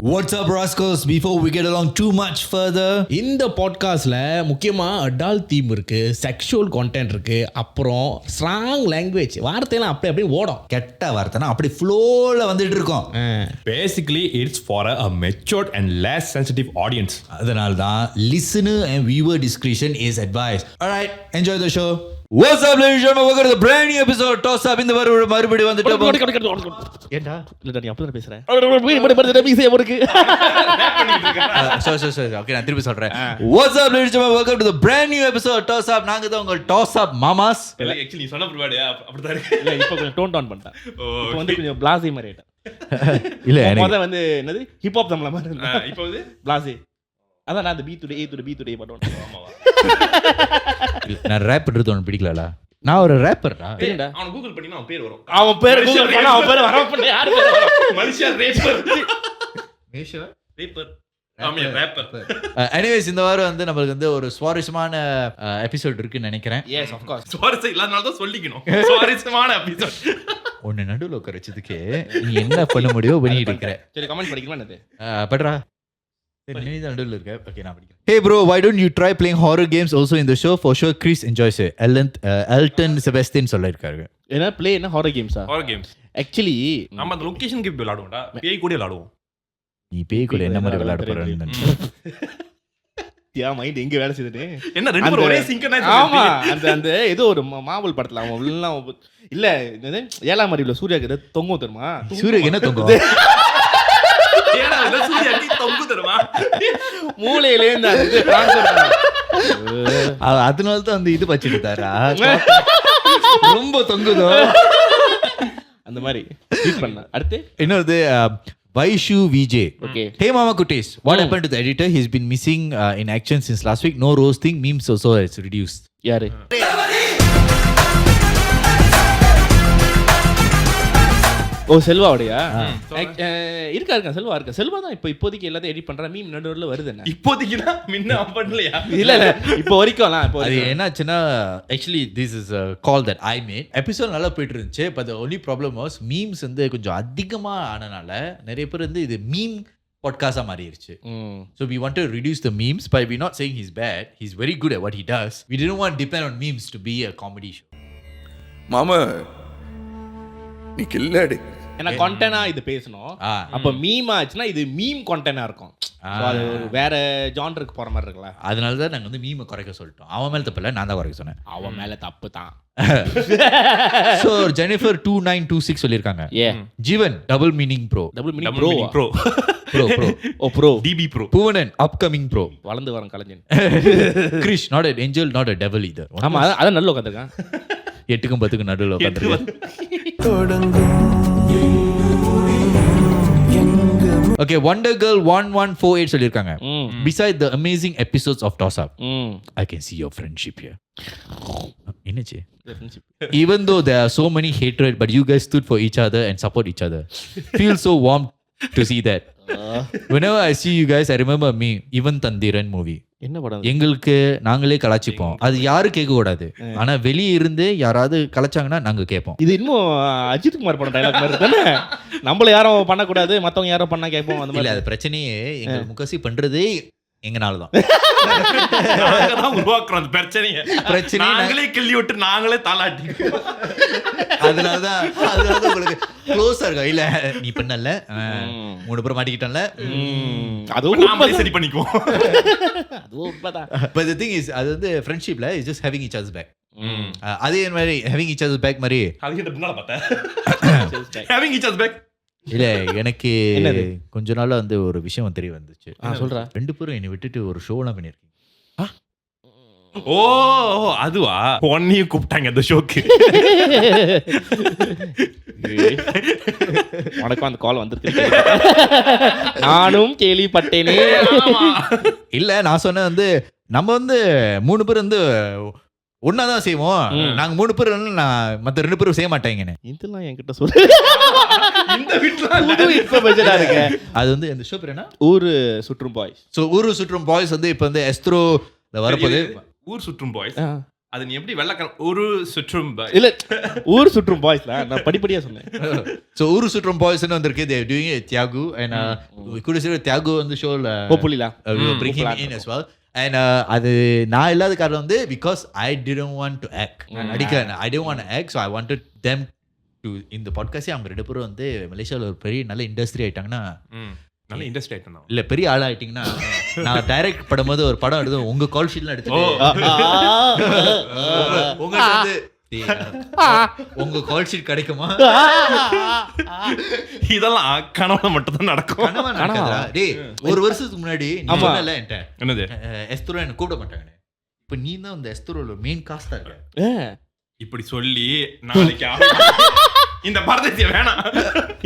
What's up, rascals? Before we get along too much further, இந்த பாட்காஸ்ட்ல முக்கியமா adult theme இருக்கு, செக்ஷுவல் கண்டென்ட் இருக்கு, அப்புறம் ஸ்ட்ராங் லாங்குவேஜ் வார்த்தையெல்லாம் அப்படியே ஓடும். கெட்ட வார்த்தைனா அப்படி ஃப்ளோல வந்துட்டு இருக்கோம். Basically, it's for a matured and less sensitive audience. அதனால தான் listener and viewer discretion is advised. Alright, enjoy the show. What's up, ladies and gentlemen? Welcome to the brand new episode of Toss Up. இந்த மறுபடியும் வந்துட்டோம். ஏண்டா இல்ல நீ அப்பதான் பேசுறேன். sorry. Okay, நான் திருப்பி சொல்றேன். What's up, ladies and gentlemen? Welcome to the brand new episode of Toss Up. நாங்க தான் உங்க Toss Up மாமாஸ். Actually, நீ சொன்ன பிறகு அப்படிதான் இருக்கு. இல்ல இப்போ கொஞ்சம் டோன் டவுன் பண்ணிட்டேன். இப்போ வந்து கொஞ்சம் பிளாசி மாதிரி ஆயிட்டேன். இல்ல முதல்ல வந்து என்னது ஹிப் ஹாப் தமிழ மாதிரி இருந்தா. இப்போ வந்து பிளாசி. அதான் நான் அந்த B to A to B to பண்ணுவேன். ஆமாவா? நான் ரேப் பண்றது உனக்கு பிடிக்கலடா. நான் ஒரு ரேப்பர்டா. அவன் கூகுள் பண்ணினா அவன் பேர் வரும். அவன் பேர் கூகுள் பண்ணா அவன் பேர் வர பண்ண யாரு பேர் வரும்? மனுஷன் ரேப்பர். மேஷா ரேப்பர். ஆமா ரேப்பர். எனிவேஸ் இந்த வாரம் வந்து நமக்கு வந்து ஒரு சுவாரஸ்யமான எபிசோட் இருக்குன்னு நினைக்கிறேன். Yes of course. சுவாரஸ்யம் இல்லாதனால தான் சொல்லிக்கணும். சுவாரஸ்யமான எபிசோட். ஒன்னு நடுவுல உட்கார வச்சதுக்கு நீ என்ன பண்ண முடியும் பண்ணிட்டு இருக்கற. சரி கமெண்ட் படிக்கலாமா என்னது? பட்ரா. நீ தான் நடுவுல இருக்க. ஓகே நான் படிக்கிறேன். Hey bro, why don't you try playing horror games also in the show? For sure Chris enjoys it. Elton Sebastian சொல்லிருக்காரு. என்ன ப்ளே என்ன ஹாரர் கேம்ஸா? Horror games. ஆக்சுவலி நம்ம அந்த லொகேஷனுக்கு போய் விளையாடுவோம்டா. பேய் கூட விளையாடுவோம். நீ பேய் கூட என்ன மாதிரி விளையாட போறன்னு. யா மைண்ட் எங்க வேலை செய்யுது? என்ன ரெண்டு பேரும் ஒரே சிங்கனைஸ் ஆமா அந்த ஏதோ ஒரு மாவல் படத்துல அவன் எல்லாம் இல்ல என்னது ஏழாம் அறிவுல சூர்யாக்கு தொங்கும் தெரியுமா? சூரியக்கு என்ன தொங்கும்? ஏடா இத சூர்யா அடி தொங்கு தருமா? மூளையில இருந்து அது ட்ரான்ஸ்ஃபர் பண்ணா. அதனால தான் அந்த இது பச்சிட்டாரா? ரொம்ப தொங்குதோ. அந்த மாதிரி ட்வீட் பண்ணா. அடுத்து இன்னொரு Vaishu VJ. Okay. Hey Mama Kutis, what happened to the editor? He's been missing in action since last week. No roasting, memes also has reduced. யாரு? ஓ செல்வாவுடையா? இருக்கா செல்வா தான் இப்போதைக்கு எல்லாத்தையும் எடிட் பண்றா. மீம் நடுவுல வருது என்ன? இப்போதைக்குனா முன்ன ஆன் பண்ணலையா? இல்ல இப்போ வரைக்கும்லாம் இப்போ அது என்னாச்சுன்னா actually this is a call that I made. Episode நல்லா போயிட்டு இருந்துச்சு. but the only problem was memes வந்து கொஞ்சம் அதிகமா ஆனனால நிறைய பேர் வந்து இது மீம் பாட்காஸ்டா மாறிடுச்சு. So we wanted to reduce the memes, but we're not saying he's bad. He's very good at what he does. We didn't want to depend on memes to be a comedy show. மாமா நீ கில்லாடி. ஏன்னா கான்டென்ட்டா இது பேசணும். அப்ப meme ஆச்சுன்னா இது meme கான்டென்ட்டா இருக்கும். அது வேற ஜானருக்கு போற மாதிரி இருக்குல்ல. அதனால தான் நாங்க வந்து மீமை குறைக்க சொல்லிட்டோம். அவன் மேல தப்பு இல்ல, நான் தான் குறைக்க சொன்னேன். அவன் மேல தப்பு தான். So Jennifer 2926 சொல்லிருக்காங்க. Jeevan double meaning bro. Double meaning bro. Bro. Bro. DB bro. Bhuvanan upcoming bro. வளர்ந்து வரும் கலைஞன். Girish not an angel, not a devil either. ஆமா அத நல்ல உட்கார்ந்திருக்கான். 8க்கும் 10க்கும் நடுவுல உட்கார்ந்திருக்கான். Okay, Wonder Girl 1148 சொல்லிருக்காங்க. Beside the amazing episodes of Toss Up, I can see your friendship here. என்னச்சு? Even though there are so many hatred, but you guys stood for each other and support each other. Feel so warm to see that. Whenever I see you guys, I remember me, even Thandiran movie. என்ன படம்? எங்களுக்கு நாங்களே கலாச்சிப்போம். அது யாரும் கேட்க கூடாது. ஆனா வெளியே இருந்து யாராவது கலாச்சாங்கன்னா நாங்க கேட்போம். இது இன்னும் அஜித் குமார் படம் டைலாக் மாதிரி தானே. நம்மள யாரும் பண்ணக்கூடாது, மத்தவங்க யாரும் பண்ணா கேட்போம். அந்த மாதிரி அது பிரச்சனையே எங்க முக்கசி பண்றதே எங்கனால தான். நாங்க தான் உருவாக்குறோம் அந்த பிரச்சனையை. நாங்களே கிள்ளி விட்டு நாங்களே தாளாட்டி. அதனால தான் உங்களுக்கு க்ளோஸா இருக்கா இல்ல நீ பண்ணல 3 பேர் மாட்டிக்கிட்டோம்ல. அதுவும் நாமளே சரி பண்ணிக்குவோம். அதுவும் உண்மைதான். But the thing is அது வந்து ஃப்ரெண்ட்ஷிப்ல is just having each other's back. அதே மாதிரி having each other's back மாதிரி அது கிட்ட பின்னால பார்த்தேன். having each other's back இல்ல எனக்கு கொஞ்ச நாள்ல வந்து ஒரு விஷயம் தெரிய வந்துச்சு. சொல்றா. 2 பேரும் என்னை விட்டுட்டு ஒரு ஷோலாம் பண்ணிருக்கீங்க. ஓ அதுவா? ஒன்னையும் கூப்பிட்டாங்க அந்த ஷோக்கு. உனக்கு அந்த கால் வந்திருக்கு. நானும் கேள்விப்பட்டேனே. இல்ல நான் சொன்னேன் வந்து நம்ம வந்து 3 பேர் வந்து ஒன்னாதான் செய்வோம். நாங்க 3 பேர் நான் மத்த 2 பேரும் செய்ய மாட்டாங்கன்னு. இதெல்லாம் என்கிட்ட சொல்லு. இந்த வீட்ல இன்ஃபர்மேஷனா இருக்கு. அது வந்து அந்த ஷோ பேர் என்ன? ஊரு சுற்றும் பாய்ஸ். சோ ஊரு சுற்றும் பாய்ஸ் வந்து இப்ப வந்து எஸ்ட்ரோல வரப்போகுது. ஊர் சுற்றும் பாய்ஸ். அது நீ எப்படி வெள்ளக்கார ஒரு சுற்றும் இல்ல ஊர் சுற்றும் பாய்ஸ்ல நான் படிப்படியா சொன்னேன். So ஊரு சுற்றும் பாய்ஸ்னு வந்திருக்கு. They are doing it Thiago and could see Thiago on the show hopefully we will bring him in as well. And அது நான் இல்லாத காரணம் வந்து because I didn't want to act. I didn't want to act, so I wanted them to இந்த பாட்காஸ்டே அவங்க ரெண்டு பேரும் வந்து மலேசியாவில் ஒரு பெரிய நல்ல இண்டஸ்ட்ரி ஆயிட்டாங்கன்னா நல்ல இண்டஸ்ட்ரி ஆயிட்டோம் இல்ல பெரிய ஆள் ஆயிட்டீங்கன்னா நான் டைரக்ட் பண்ணும்போது ஒரு படம் எடுத்து உங்க கால் ஷீட்லாம் எடுத்து உங்களுக்கு வந்து உங்க கால் ஷீட் கிடைக்குமா? இதெல்லாம் கனவுல மட்டும் தான் நடக்கும். கனவா நடக்காதா? டேய் ஒரு வருஷத்துக்கு முன்னாடி நீ சொன்னல என்கிட்ட என்னது எஸ்துரோ என்ன கூப்பிட மாட்டாங்க. இப்ப நீ தான் இந்த எஸ்துரோல மெயின் காஸ்டா இருக்க. இப்படி சொல்லி நாளைக்கு இந்த பரதேசிய வேணாம்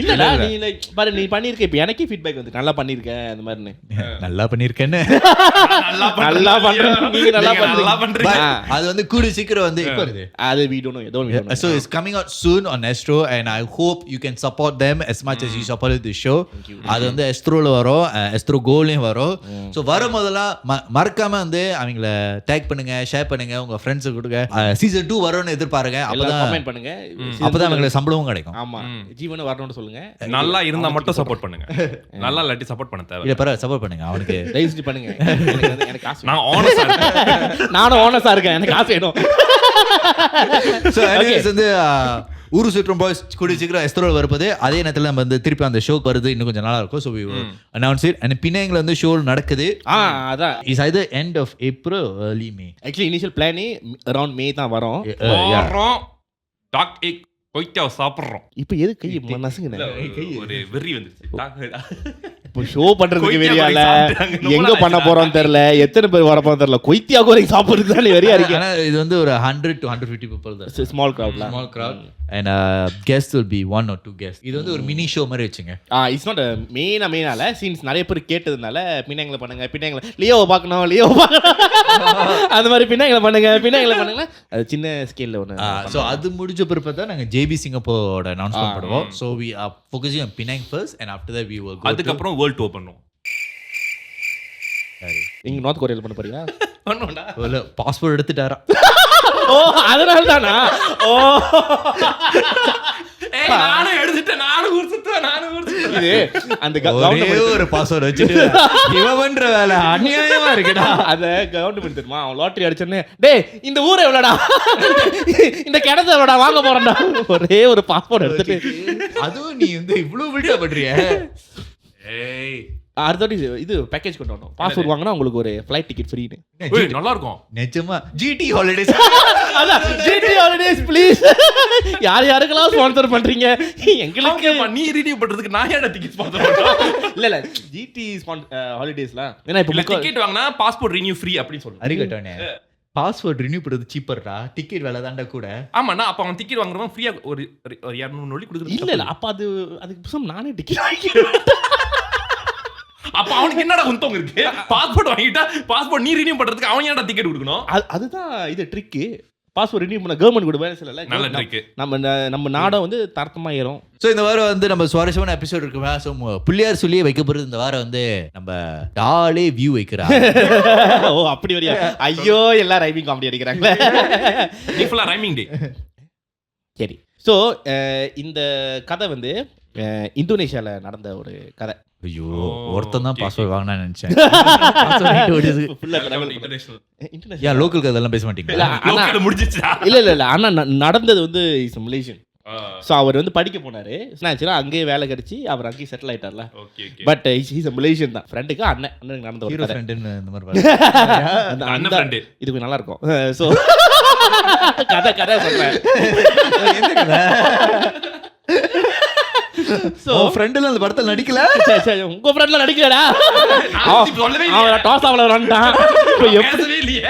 இல்லடா நீ லைக் பாரு நீ பண்ணிருக்க. இப்ப எனக்கே ஃபீட்பேக் வந்து நல்லா பண்ணிருக்க அந்த மாதிரி. நல்லா பண்ணிருக்கேன்னு நல்லா பண்றேன் நீங்க நல்லா பண்றீங்க. அது வந்து கூடி சீக்கிரம் வந்து இப்ப இருக்கு. அது we don't know ஏதோ ஒன்னு. So it's coming out soon on Astro and I hope you can support them as much as you supported the show. அது வந்து Astroல வரும், Astro Goலயும் வரும். So வரும்போதெல்லாம் மறக்காம வந்து அவங்கள டேக் பண்ணுங்க, ஷேர் பண்ணுங்க, உங்க ஃப்ரெண்ட்ஸ் கொடுங்க. சீசன் 2 வரும்னு எதிர்பாருங்க. அப்பதான் கமெண்ட் பண்ணுங்க. அப்பதான் அவங்களுக்கு சம்பளம் கிடைக்கும். ஆமா ஜீவன வரணும்னு சொல்லுங்க. நல்லா இருந்தா மட்டும் சப்போர்ட் பண்ணுங்க. நல்லா இல்லாட்டி சப்போர்ட் பண்ண தேவை இல்ல பரவாயில்ல சப்போர்ட் பண்ணுங்க. அவனுக்கு தயவுசெய்து பண்ணுங்க. எனக்கு காசு நான் ஆனஸ்டா இருக்கேன். நானும் ஆனஸ்டா இருக்கேன். எனக்கு காசு வேணும். So anyways வந்து ஊரு சுற்றும் பாய்ஸ் கூடி சீக்கிரம் எஸ்தரோல வருது. அதே நேரத்தில் நம்ம வந்து திருப்பி அந்த ஷோ வருது இன்னும் கொஞ்சம் நல்லா இருக்கும். So we will announce it. and பின்னாங்கல வந்து ஷோ நடக்குது. அதான் is either end of April early May. actually initial plan around May தான் வரோம். டாக் எக் கொய்யா சாப்பிடுறோம். இப்போ எது கை நசுங்குன ஒரு வெறி வந்துருச்சு. இப்போ ஷோ பண்றதுக்கு வெறியால எங்க பண்ண போறோம் தெரியல, எத்தனை பேர் வர போறோம் தெரியல. கொய்த்தியா கோரி சாப்பிடுறதுக்கு தான் வெறியா இருக்கு. ஆனா இது வந்து ஒரு 100 to 150 people தான். Small crowd and guests will be 1 or 2 guests. இது வந்து ஒரு மினி ஷோ மாதிரி வெச்சுங்க. இட்ஸ் நாட் மெயினால சீன்ஸ் நிறைய பேர் கேட்டதுனால பின்னாங்கல பண்ணுங்க, பின்னாங்கல லியோவை பார்க்கணும், அந்த மாதிரி பின்னாங்கல பண்ணுங்க. அது சின்ன ஸ்கேல்ல ஒன்னு. ஸோ அது முடிஞ்ச பிறகு தான் நாங்கள் JB சிங்கப்பூரோட அனௌன்ஸ்மெண்ட் பண்ணுவோம். So we are focusing on Penang first and after that we will go அதுக்கப்புறம் வேர்ல்ட் டூர் பண்ணுவோம். நீங்க நார்த் கொரியால பண்ண போறீங்களா? பண்ணுவோம்டா. இல்ல பாஸ்போர்ட் எடுத்துட்டாரா? ஓ அதனால தானா? ஓ நானும் எடுத்துட்டேன். நானும் ஊர் இது அந்த ஒரே ஒரு பாஸ்வேர்ட் வச்சுட்டு இவன் பண்ற வேலை அநியாயமா இருக்குடா. அத கவர்மெண்ட் தெரியுமா? அவன் லாட்டரி அடிச்சோன்னே டேய் இந்த ஊரை எவ்வளோடா, இந்த கிணத்தை எவ்வளோடா வாங்க போறேன்டா. ஒரே ஒரு பாஸ்போர்ட் எடுத்துட்டு அதுவும் நீ வந்து இவ்வளவு பில்டப் பண்றிய. ஏய் அடுத்தது இது பேக்கேஜ் கொண்டு வரணும். பாஸ்போர்ட் வாங்கினா உங்களுக்கு ஒரு ஃப்ளைட் டிக்கெட் ஃப்ரீன்னு. நல்லா இருக்கும் நிஜமா GT ஹாலிடேஸ். அதான் GT ஹாலிடேஸ் ப்ளீஸ். யாருக்கெல்லாம் ஸ்பான்சர் பண்றீங்க? எங்களுக்கு நீ ரினியூ பண்றதுக்கு நான் ஏன்டா டிக்கெட் ஸ்பான்சர் பண்றேன்? இல்ல GT ஹாலிடேஸ்ல ஏன்னா இப்போ டிக்கெட் வாங்கினா பாஸ்போர்ட் ரினியூ ஃப்ரீ அப்படின்னு சொல்றேன். அறிகட்டோனே பாஸ்போர்ட் ரினியூ பண்றது சீப்பர்டா. டிக்கெட் விலை தாண்டா கூட. ஆமாண்ணா அப்ப அவன் டிக்கெட் வாங்குறவன் ஃப்ரீயா ஒரு 200 நொல்லி கொடுக்குறது. இல்ல அப்ப அதுக்கு புதுசா நானே டிக்கெட் வாங்கிக்கிறேன். அப்ப அவனுக்கு என்னடா உந்தவங்க இருக்கு? பாஸ்போர்ட் வாங்கிட்டா பாஸ்போர்ட் நீ ரினியூ பண்றதுக்கு அவன் ஏன்டா டிக்கெட் கொடுக்கணும்? அதுதான் இது ட்ரிக். பாஸ்போர்ட் ரினியூ பண்ண கவர்மெண்ட் கூட வேலை செய்யல. நல்ல ட்ரிக். நம்ம நாட வந்து தரத்தமா ஏறும். ஸோ இந்த வாரம் வந்து நம்ம சுவாரஸ்யமான எபிசோட் இருக்குமா? ஸோ புள்ளியார் சொல்லியே வைக்க போறது இந்த வாரம் வந்து நம்ம டாலே வியூ வைக்கிறா. ஓ அப்படி வரியா? ஐயோ எல்லாம் ரைமிங் காமெடி அடிக்கிறாங்களே. நீ ஃபுல்லா ரைமிங் டே. சரி ஸோ இந்த கதை வந்து இந்தோனேஷியால நடந்த ஒரு கதை. ஐயோ ஒருத்தன் தான் பாஸ்போர்ட் வாங்கினா நினைச்சேன். ஏன் லோக்கல் கதெல்லாம் பேச மாட்டீங்களா? முடிஞ்சிச்சா? இல்ல ஆனா நடந்தது வந்து இஸ் மலேசியன். ஸோ அவர் வந்து படிக்க போனாரு. என்னாச்சுன்னா அங்கேயே வேலை கிடைச்சி அவர் அங்கேயே செட்டில் ஆயிட்டார்ல. பட் இஸ் மலேசியன் தான். ஃப்ரெண்டுக்கு அண்ணனுக்கு நடந்த ஒரு கதை. இந்த மாதிரி இது கொஞ்சம் நல்லா இருக்கும். ஸோ கதை சொல்றேன். சோ ஃப்ரெண்ட்ல அந்த படத்துல நடிக்கல. உங்க ஃப்ரெண்ட்ல நடிக்கலடா. அவன் டாஸ் ஆவல வந்துட்டான். இப்போ எப்படி இல்லையே.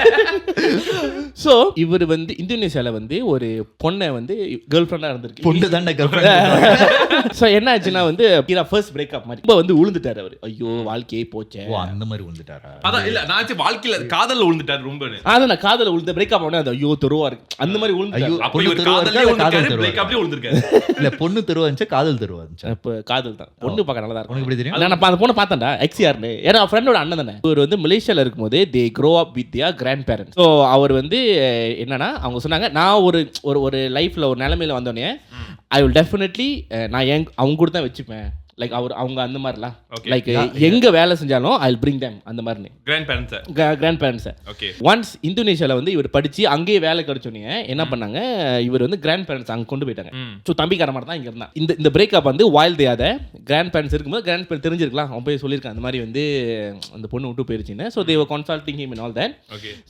சோ இவர் வந்து இந்தோனேஷியால வந்து ஒரு பொண்ணை வந்து கேர்ள் ஃப்ரெண்டா இருந்திருக்கு. பொண்ணு தான்டா கேர்ள் ஃப்ரெண்ட். சோ என்ன ஆச்சுன்னா வந்து ஃபர்ஸ்ட் பிரேக்கப் மாதிரி ரொம்ப வந்து விழுந்துட்டாரு அவர். ஐயோ வாழ்க்கையே போச்சே. ஓ அந்த மாதிரி விழுந்துட்டாரா? அதான் இல்ல நான் வாழ்க்கையில காதல்ல விழுந்துட்டாரு ரொம்ப. அதான் காதல்ல விழுந்த பிரேக்கப் ஆனே அது ஐயோ தெருவா இருக்கு அந்த மாதிரி விழுந்துட்டாரு. அப்ப இவர் காதல்ல விழுந்துட்டாரு பிரேக்கப்லயே விழுந்திருக்காரு. இல்ல பொண்ணு தெருவா இருந்துச்சு காதல் தெருவா இருந்துச்சு. அப்ப காதல் தான். பொண்ணு பார்க்க நல்லா தான் இருக்கும். உனக்கு எப்படி தெரியும்? நான் அந்த பொண்ணை பார்த்தேன்டா. XRன்னு ஏன்னா ஃப்ரெண்டோட அண்ணன் தானே. இவர் வந்து மலேசியால இருக்கும்போது they grow up with their grandparents. So அவர் வந்து என்னன்னா அவங்க சொன்னாங்க, நான் ஒரு ஒரு லைஃப்பில் ஒரு நிலைமையில் வந்தோடனே ஐ வில் டெஃபினெட்லி நான் அவங்க கூட தான் வச்சுப்பேன். லைக் அவங்க அந்த மாதிரிலாம் லைக் எங்க வேலை செஞ்சாலும் ஐ வில் பிரிங் தேம் அந்த மாதிரி கிராண்ட் பேரண்ட்ஸை. ஒன்ஸ் இந்தோனேஷியாவில் வந்து இவர் படிச்சு அங்கேயே வேலை கிடைச்சோன்னே என்ன பண்ணாங்க, இவர் வந்து கிராண்ட் பேரண்ட்ஸ் அங்கே கொண்டு போயிட்டாங்க. ஸோ தம்பிக்கார மாதிரி தான் இங்கே இருந்தான். இந்த பிரேக்கப் வந்து வாயில் தேயாத கிராண்ட் பேரண்ட்ஸ் இருக்கும்போது கிராண்ட் பேரண்ட் தெரிஞ்சிருக்கலாம், அவன் போய் சொல்லியிருக்கான் அந்த மாதிரி வந்து அந்த பொண்ணு விட்டு போயிருச்சுன்னு. So they were consulting him and all that.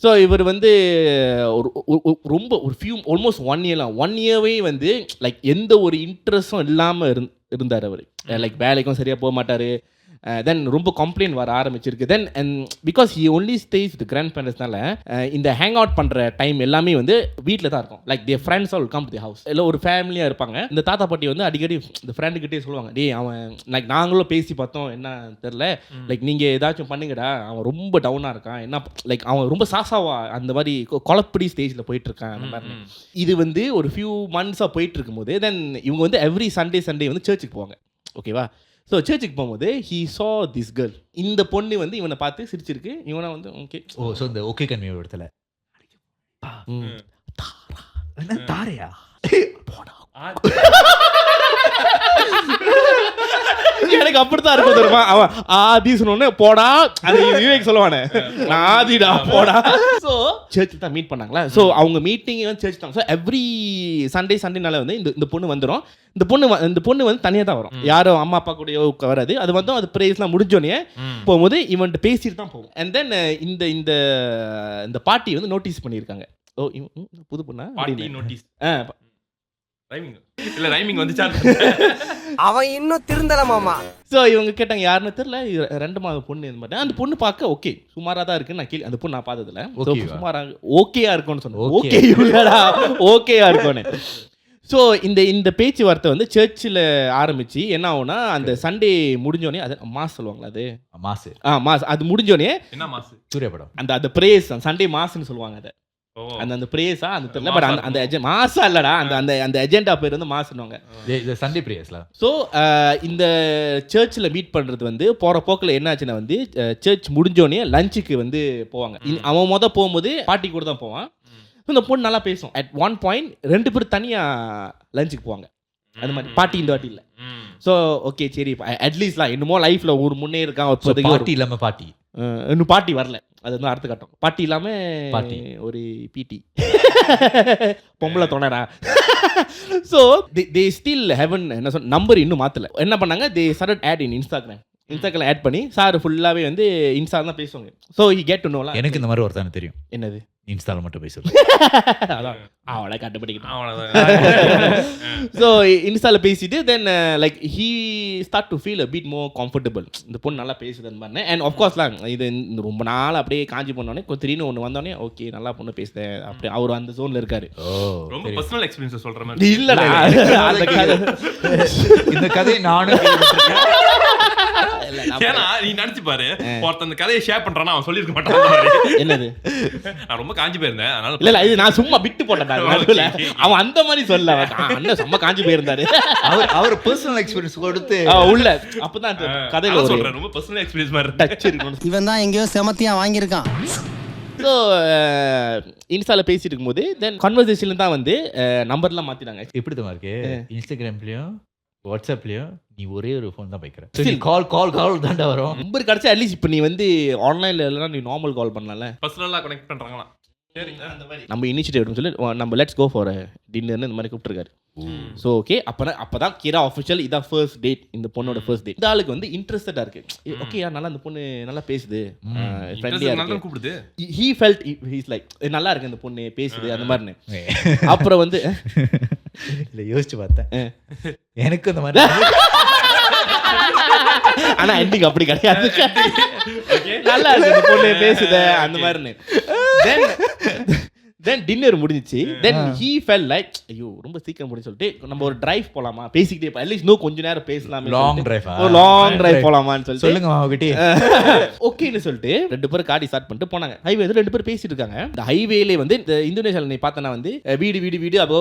So இவர் வந்து ரொம்ப ஒரு ஆல்மோஸ்ட் 1 இயர்வே வந்து லைக் எந்த ஒரு இன்ட்ரெஸ்டும் இல்லாமல் இருந்தார் அவர். லைக் வேலைக்கும் சரியாக போக மாட்டார். தென் ரொம்ப கம்ப்ளைண்ட் வர ஆரம்பிச்சிருக்கு. Then and because he only stays with கிராண்ட் பேரண்ட்ஸ்னால இந்த ஹேங் அவுட் பண்ணுற டைம் எல்லாமே வந்து வீட்டில் தான் இருக்கும். Like there friends all come to the house. இல்லை ஒரு ஃபேமிலியாக இருப்பாங்க. இந்த தாத்தா பாட்டி வந்து அடிக்கடி இந்த ஃப்ரெண்டுக்கிட்டே சொல்லுவாங்க, டே அவன் லைக் நாங்களும் பேசி பார்த்தோம், என்ன தெரில, லைக் நீங்கள் ஏதாச்சும் பண்ணுங்கடா, அவன் ரொம்ப டவுனாக இருக்கான், என்ன லைக் அவன் ரொம்ப சாசாவா அந்த மாதிரி குழப்படி ஸ்டேஜில் போயிட்டுருக்கான் அந்த மாதிரி. இது வந்து ஒரு ஃபியூ மந்த்ஸாக போயிட்டு இருக்கும்போது தென் இவங்க வந்து எவ்ரி சண்டே வந்து சர்ச்சுக்கு போவாங்க. ஓகேவா? ஸோ சர்ச்சுக்கு போகும்போது ஹீ சா திஸ் கேர்ள். இந்த பொண்ணு வந்து இவனை பார்த்து சிரிச்சிருக்கு. இவனை வந்து ஓகே ஸோ இந்த ஓகே கன்வியூ இடத்துல தாரையா எனக்கு அப்படித்தான் இருக்கும் தெரியுமா. அவன் ஆதி சொன்னோன்னு போடா, அது விவேக் சொல்லுவானே, நான் ஆதிடா போடா. ஸோ சர்ச்சில் தான் மீட் பண்ணாங்களா. ஸோ அவங்க மீட்டிங் வந்து சர்ச் தான். ஸோ எவ்ரி சண்டேனால வந்து இந்த பொண்ணு வந்துடும். இந்த பொண்ணு வந்து தனியாக தான் வரும், யாரும் அம்மா அப்பா கூட வராது. அது வந்து அது ப்ரேயர்ஸ்லாம் முடிஞ்சோடனே போகும்போது இவன்ட்டு பேசிட்டு தான் போகும். அண்ட் தென் இந்த பாட்டி வந்து நோட்டீஸ் பண்ணியிருக்காங்க, ஓ புது பொண்ணா நோட்டீஸ் இல்ல ரைமிங் வந்துச்சா அவன் இன்னும் திருந்தல மாமா. ஸோ இவங்க கேட்டாங்க யாருன்னு தெரியல, 2 மாத பொண்ணு இந்த மாதிரி. அந்த பொண்ணு பார்க்க ஓகே சுமாராக தான் இருக்குன்னு நான் கேள்வி. அந்த பொண்ணு நான் பார்த்ததில்ல. சுமாராக ஓகேயா இருக்கும்னு சொன்னேன். ஓகே இல்லடா ஓகேயா இருக்கும்னு. ஸோ இந்த பேச்சுவார்த்தை வந்து சர்ச்சில் ஆரம்பிச்சு என்ன ஆகும்னா, அந்த சண்டே முடிஞ்சோடனே அது மாஸ் சொல்லுவாங்களா, அது மாஸ் அது முடிஞ்சோடனே என்ன மாஸ் சூர்யா படம் அந்த பிரேஸ் சண்டே மாஸ்ன்னு சொல்லுவாங்க. அதை அந்த பிரேஸா அந்த தெரியல, பட் அந்த மாசா இல்லடா, அந்த எஜெண்டா பேர் வந்து மாஸ்னுவாங்க, சண்டே பிரேயர்ஸ்ல. ஸோ இந்த சர்ச்சில் மீட் பண்ணுறது வந்து போகிற போக்கில் என்ன ஆச்சுன்னா வந்து சர்ச் முடிஞ்சோடனே லஞ்சுக்கு வந்து போவாங்க. அவன் போகும்போது பாட்டி கூட தான் போவான். இந்த பொண்ணு நல்லா பேசும். அட் ஒன் பாயிண்ட் 2 பேரும் தனியாக லஞ்சுக்கு போவாங்க. அது மாதிரி பாட்டி இந்த வாட்டி இல்லை. ஸோ ஓகே சரி அட்லீஸ்ட்லாம் இன்னுமோ லைஃப்பில் ஒரு முன்னே இருக்கான். பாட்டி இல்லாமல் பாட்டி இன்னும் பாட்டி வரல, அது வந்து அடுத்த கட்டம். பாட்டி இல்லாமல் பாட்டி ஒரு பிடி பொம்பளை தோணரா. ஸோ தே ஸ்டில் ஹெவன் என்ன சொன்ன நம்பர் இன்னும் மாற்றலை. என்ன பண்ணாங்க, they started add in Instagram add பண்ணி சார் ஃபுல்லாகவே வந்து இன்ஸ்டா தான் பேசுவாங்க. ஸோ ஹி கெட் டு நோலாம். எனக்கு இந்த மாதிரி ஒருத்தானே தெரியும். என்னது இன்ஸ்டால மட்டும் பேசுவேன். அதான் அவளை கண்டுபிடிக்கிட்டான். ஸோ இன்ஸ்டால பேசிட்டு then like he start to feel a bit more comfortable. இந்த பொண்ணு நல்லா பேசுதுன்னு மாதிரி. அண்ட் ஆஃப்கோர்ஸ்லாம் இது ரொம்ப நாள் அப்படியே காஞ்சி பண்ணோடனே திடீர்னு ஒன்று வந்தோடனே ஓகே நல்லா பொண்ணு பேசுதேன் அப்படி அவர் அந்த ஜோன்ல இருக்காரு. ரொம்ப பர்சனல் எக்ஸ்பீரியன்ஸ் சொல்ற மாதிரி இல்லடா அந்த கதை. இந்த கதை நானும் ஏன்னா நீ நினைச்சு பாரு, ஒருத்தன் அந்த கதையை ஷேர் பண்றானா அவன் சொல்லிருக்க மாட்டான். என்னது நான் ரொம்ப காஞ்சி போயிருந்தேன் அதனால இல்ல இது நான் சும்மா விட்டு போட்டேன். அவன் அந்த மாதிரி சொல்ல அண்ணன் சும்மா காஞ்சி போயிருந்தாரு. அவர் பர்சனல் எக்ஸ்பீரியன்ஸ் கொடுத்து உள்ள அப்பதான் கதையில சொல்றேன் ரொம்ப பர்சனல் எக்ஸ்பீரியன்ஸ் மாதிரி டச் இருக்கணும். இவன் தான் எங்கேயோ செமத்தியா வாங்கியிருக்கான். ஸோ இன்ஸ்டால பேசிட்டு இருக்கும்போது தென் கன்வர்சேஷன்ல தான் வந்து நம்பர்லாம் மாத்தினாங்க. எப்படி தான் இருக்கு, இன்ஸ்டாகிராம்லயும் வாட்ஸ்அப்லயும் நீ ஒரே ஒரு ஃபோன் தான் வைக்கிற. கால் தாண்டா வரும். நம்பர் கிடைச்சா அட்லீஸ்ட் இப்போ நீ வந்து ஆன்லைன்ல இல்லைனா நீ நார்மல் கால் பண்ணலாம்ல. பர்சனலா கனெக்ட் பண்றாங்களா நம்ம இனிஷியேட்டிவ் எடுக்கணும்னு சொல்லி நம்ம லெட்ஸ் கோ ஃபார் டின்னர்னு இந்த மாதிரி கூப்பிட்டுருக்காரு. ஸோ ஓகே அப்பதான் கிரா ஆஃபிஷியல் இதான் ஃபர்ஸ்ட் டேட், இந்த பொண்ணோட ஃபர்ஸ்ட் டேட். இந்த ஆளுக்கு வந்து இன்ட்ரெஸ்டடா இருக்கு. ஓகே நல்லா அந்த பொண்ணு நல்லா பேசுது, ஃப்ரெண்ட்லியா இருக்கு, கூப்பிடுது. ஹீ ஃபெல்ட் ஹீஸ் லைக் நல்லா இருக்கு இந்த பொண்ணு பேசுது அந்த மாதிரி. அப்புறம் வந்து இல்லை யோசிச்சு பார்த்தேன் எனக்கு அந்த மாதிரி. ஆனா எண்டிங் அப்படி கிடையாது, நல்லா இருக்கு இந்த பொண்ணு பேசுத அந்த மாதிரி. தென் டின்னர் முடிஞ்சிச்சு. தென் ஹீ ஃபெல் லைக் ஐயோ ரொம்ப சீக்கிரம் முடிஞ்சு சொல்லிட்டு நம்ம ஒரு டிரைவ் போலாமா, பேசிக்கிட்டே அட்லீஸ்ட் இன்னும் கொஞ்ச நேரம் பேசலாம், லாங் டிரைவ் போலாமான்னு சொல்லிட்டு சொல்லுங்க அவங்ககிட்ட ஓகேன்னு சொல்லிட்டு 2 பேரும் காடி ஸ்டார்ட் பண்ணிட்டு போனாங்க. ஹைவே 2 பேரும் பேசிட்டு இருக்காங்க. இந்த ஹைவேலே வந்து இந்த இந்தோனேஷியாவில் நீ பார்த்தனா வந்து வீடு அப்போ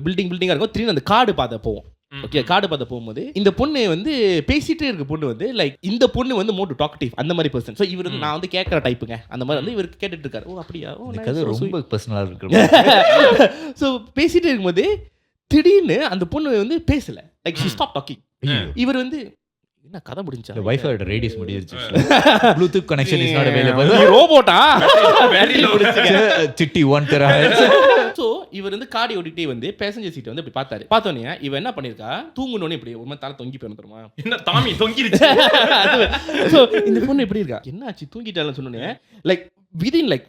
பில்டிங்கா இருக்கும். திடீர்னு அந்த காடு பார்த்த போவோம். ஓகே கார்டு பார்த்த போகும்போது இந்த பொண்ணு வந்து பேசிட்டே இருக்க பொண்ணு வந்து லைக் இந்த பொண்ணு வந்து மோர் டாக்டிவ் அந்த மாதிரி பர்சன். ஸோ இவர் வந்து நான் வந்து கேட்குற டைப்புங்க அந்த மாதிரி வந்து இவர் கேட்டுட்டு இருக்காரு. ஓ அப்படியா, அது ரொம்ப பர்சனலாக இருக்கு. ஸோ பேசிட்டே இருக்கும்போது திடீர்னு அந்த பொண்ணு வந்து பேசல, லைக் ஷி ஸ்டாப் டாக்கிங். இவர் வந்து என்ன கதை முடிஞ்சா வைஃபையோட ரேடியஸ் முடிஞ்சிருச்சு, bluetooth connection is not available, ரோபோட்டா சிட்டி 1 தெரா. ஸோ இவர் வந்து காடி ஓடிட்டே வந்து பேசஞ்சர் சீட்டை வந்து இப்படி பார்த்தாரு. பார்த்தோன்னே இவன் என்ன பண்ணிருக்கா, தூங்கணும்னு இப்படி ஒரு மாதிரி தலை தொங்கி போய் தருமா, என்ன தாமி தொங்கிருச்சு. ஸோ இந்த பொண்ணு எப்படி இருக்கா, என்ன ஆச்சு தூங்கிட்டாலும் சொன்னோன்னே லைக் விதின் லைக்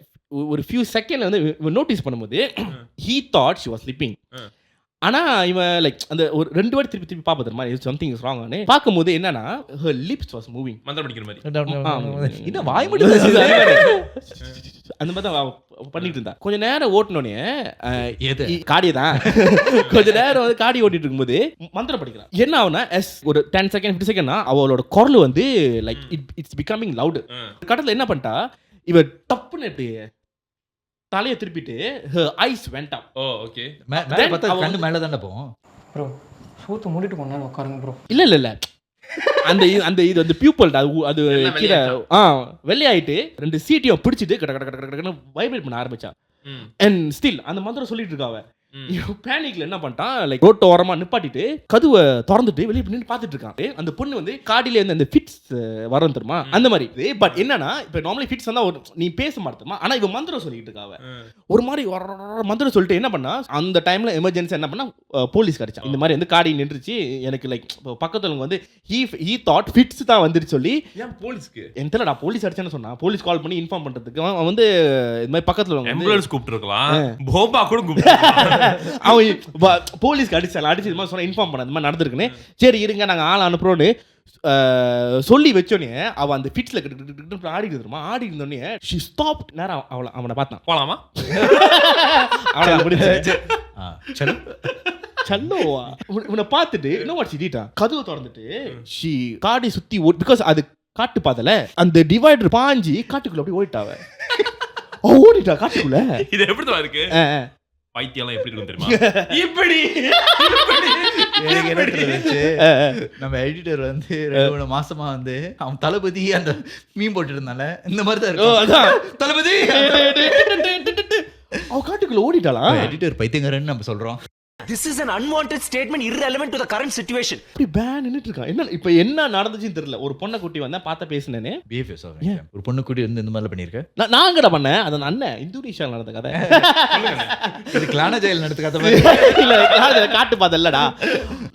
ஒரு ஃபியூ செகண்ட்ல வந்து நோட்டீஸ் பண்ணும்போது he thought she was sleeping. ஆனா இவன் லைக் அந்த ஒரு 2 வாட்டி திருப்பி திருப்பி பார்ப்பது மாதிரி சம்திங் இஸ் ராங் ஆனே பார்க்கும்போது என்னன்னா her lips was moving. மந்திரம் படிக்கிற மாதிரி என்ன வாய் மட்டும் அந்த மாதிரி தான் பண்ணிட்டு இருந்தா. கொஞ்ச நேரம் ஓட்டினோடனே காடியை தான் கொஞ்ச நேரம் வந்து காடி ஓட்டிட்டு இருக்கும்போது மந்திரம் படிக்கிறான். என்ன ஆகுனா ஒரு 10 செகண்ட் 50 செகண்ட்னா அவளோட குரல் வந்து லைக் இட்ஸ் பிகமிங் லவுட். கடத்துல என்ன பண்ணிட்டா இவ டப்புன்னு எப்படி தலையை திருப்பிட்டு her eyes went up. ஓ ஓகே. மேல பார்த்தா கண்ணு மேல தான போகும் ப்ரோ சூத்து மூடிட்டு போனா உட்காருங்க ப்ரோ. இல்ல அந்த இது வந்து பியூப்பல் அது கீழே வெள்ளையாயிட்டு 2 சீட்டையும் பிடிச்சிட்டு கட கட கட கடன்னு வைப்ரேட் பண்ண ஆரம்பிச்சா. அண்ட் ஸ்டில் அந்த மந்திரம் சொல்லிட்டு இருக்காவ. பேனிக்ல என்ன பண்ணிட்டான் லைக் ரோட்டு ஓரமா நிப்பாட்டிட்டு கதவை திறந்துட்டு வெளியே நின்று பார்த்துட்டு இருக்கான். அந்த பொண்ணு வந்து காடியில இருந்து அந்த ஃபிட்ஸ் வரும் தெரியுமா அந்த மாதிரி. பட் என்னன்னா இப்போ நார்மலி ஃபிட்ஸ் வந்தா நீ பேச மாட்டேமா, ஆனா இவன் மந்திரம் சொல்லிட்டு இருக்காவ. ஒரு மாதிரி மந்திரம் சொல்லிட்டு என்ன பண்ணா அந்த டைம்ல எமர்ஜென்சி என்ன பண்ணா போலீஸ் கிடைச்சா. இந்த மாதிரி வந்து காடி நின்றுச்சு எனக்கு லைக் பக்கத்துல வந்து he thought ஃபிட்ஸ் தான் வந்துருச்சு சொல்லி ஏன் போலீஸ்க்கு எந்தடா போலீஸ் அடிச்சேன்னு சொன்னா போலீஸ் கால் பண்ணி இன்ஃபார்ம் பண்றதுக்கு அவன் வந்து இந்த மாதிரி பக்கத்துல ஆம்புலன்ஸ் கூப்பிட்டு இருக்கலாம், போபா கூட கூப்பிட்டு அவன் போலீஸ்க்கு அடிச்சு இது மாதிரி சொன்ன இன்ஃபார்ம் பண்ண இந்த மாதிரி நடந்திருக்குன்னு. சரி இருங்க நாங்கள் ஆள் அனுப்புறோன்னு சொல்லி வச்சோடனே அவன் அந்த ஃபிட்ஸ்ல ஆடிட்டு இருமா. ஆடி இருந்தோடனே ஷி ஸ்டாப். நேரம் அவனை பார்த்தான் போலாமா அவனை முடிஞ்சு சல்லோவா உன்னை பார்த்துட்டு இன்னும் வாட்சிட்டான் கதவை திறந்துட்டு ஷி காடி சுத்தி பிகாஸ் அது காட்டு பாதல அந்த டிவைடர் பாஞ்சி காட்டுக்குள்ள அப்படி ஓடிட்டாவ. ஓடிட்டா காட்டுக்குள்ள. இது எப்படி இருக்கு பைத்தியெல்லாம் எப்படி இருக்கும் தெரியுமா, இப்படி நம்ம எடிட்டர் வந்து 2 மாசமா வந்து அவன் தளபதி அந்த மீன் போட்டு இருந்தால இந்த மாதிரி தான் இருக்கும். தளபதி அவ காட்டுக்குள்ள ஓடிட்டாளா. எடிட்டர் பைத்தியங்கரன்னு நம்ம சொல்றோம். This is an unwanted statement irrelevant to the current situation. இப்படி பேன் நின்னுட்டு இருக்கான். என்ன இப்போ என்ன நடந்துச்சுன்னு தெரியல. ஒரு பொண்ணை குட்டி வந்தா பார்த்த பேசுனேனே பிஹேவியர் சார் ஒரு பொண்ணு கூட்டி வந்து இந்த மாதிரி பண்ணிருக்க. நான் கூட பண்ணேன் அது அண்ணன் இந்தோனேஷியால நடந்த கதை. இது கிளானா ஜெயில் நடந்த கதை மாதிரி இல்ல காட்டு பாதல்லடா.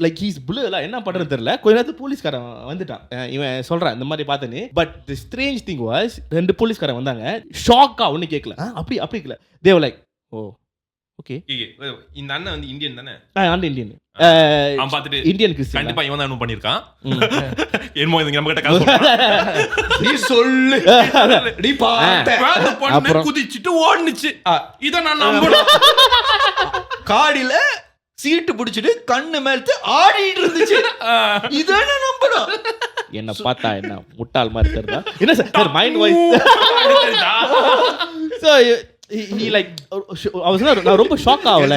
லைக் ஹீஸ் புல்லுல என்ன பண்றது தெரியல. கொஞ்ச நேரத்துக்கு போலீஸ்காரன் வந்துட்டான். இவன் சொல்றான் இந்த மாதிரி பார்த்தனே. But the strange thing was 2 போலீஸ்காரன் வந்தாங்க. ஷாக்கா ஒண்ணு கேட்கல. அப்படி இல்ல they were like oh okay இந்த அண்ணன் வந்து இந்தியன் தானே. இந்தியன் அவன் பார்த்துட்டு இந்தியன் கிறிஸ்டியன் கண்டிப்பா இவன் தான் பண்ணிருக்கான். என்னமோ இது நம்ம கிட்ட காசு நீ சொல்லு நீ பாத்த பொண்ணு குதிச்சிட்டு ஓடுனுச்சு. இத நான் நம்பணும். காடியில சீட்டு பிடிச்சிட்டு கண்ணு மேலத்து ஆடிட்டு இருந்துச்சு. இதான நம்பணும். என்ன பார்த்தா என்ன முட்டாள் மாதிரி தெரியுதா என்ன sir mind voice. So he like நான் ரொம்ப ஷாக் ஆகல.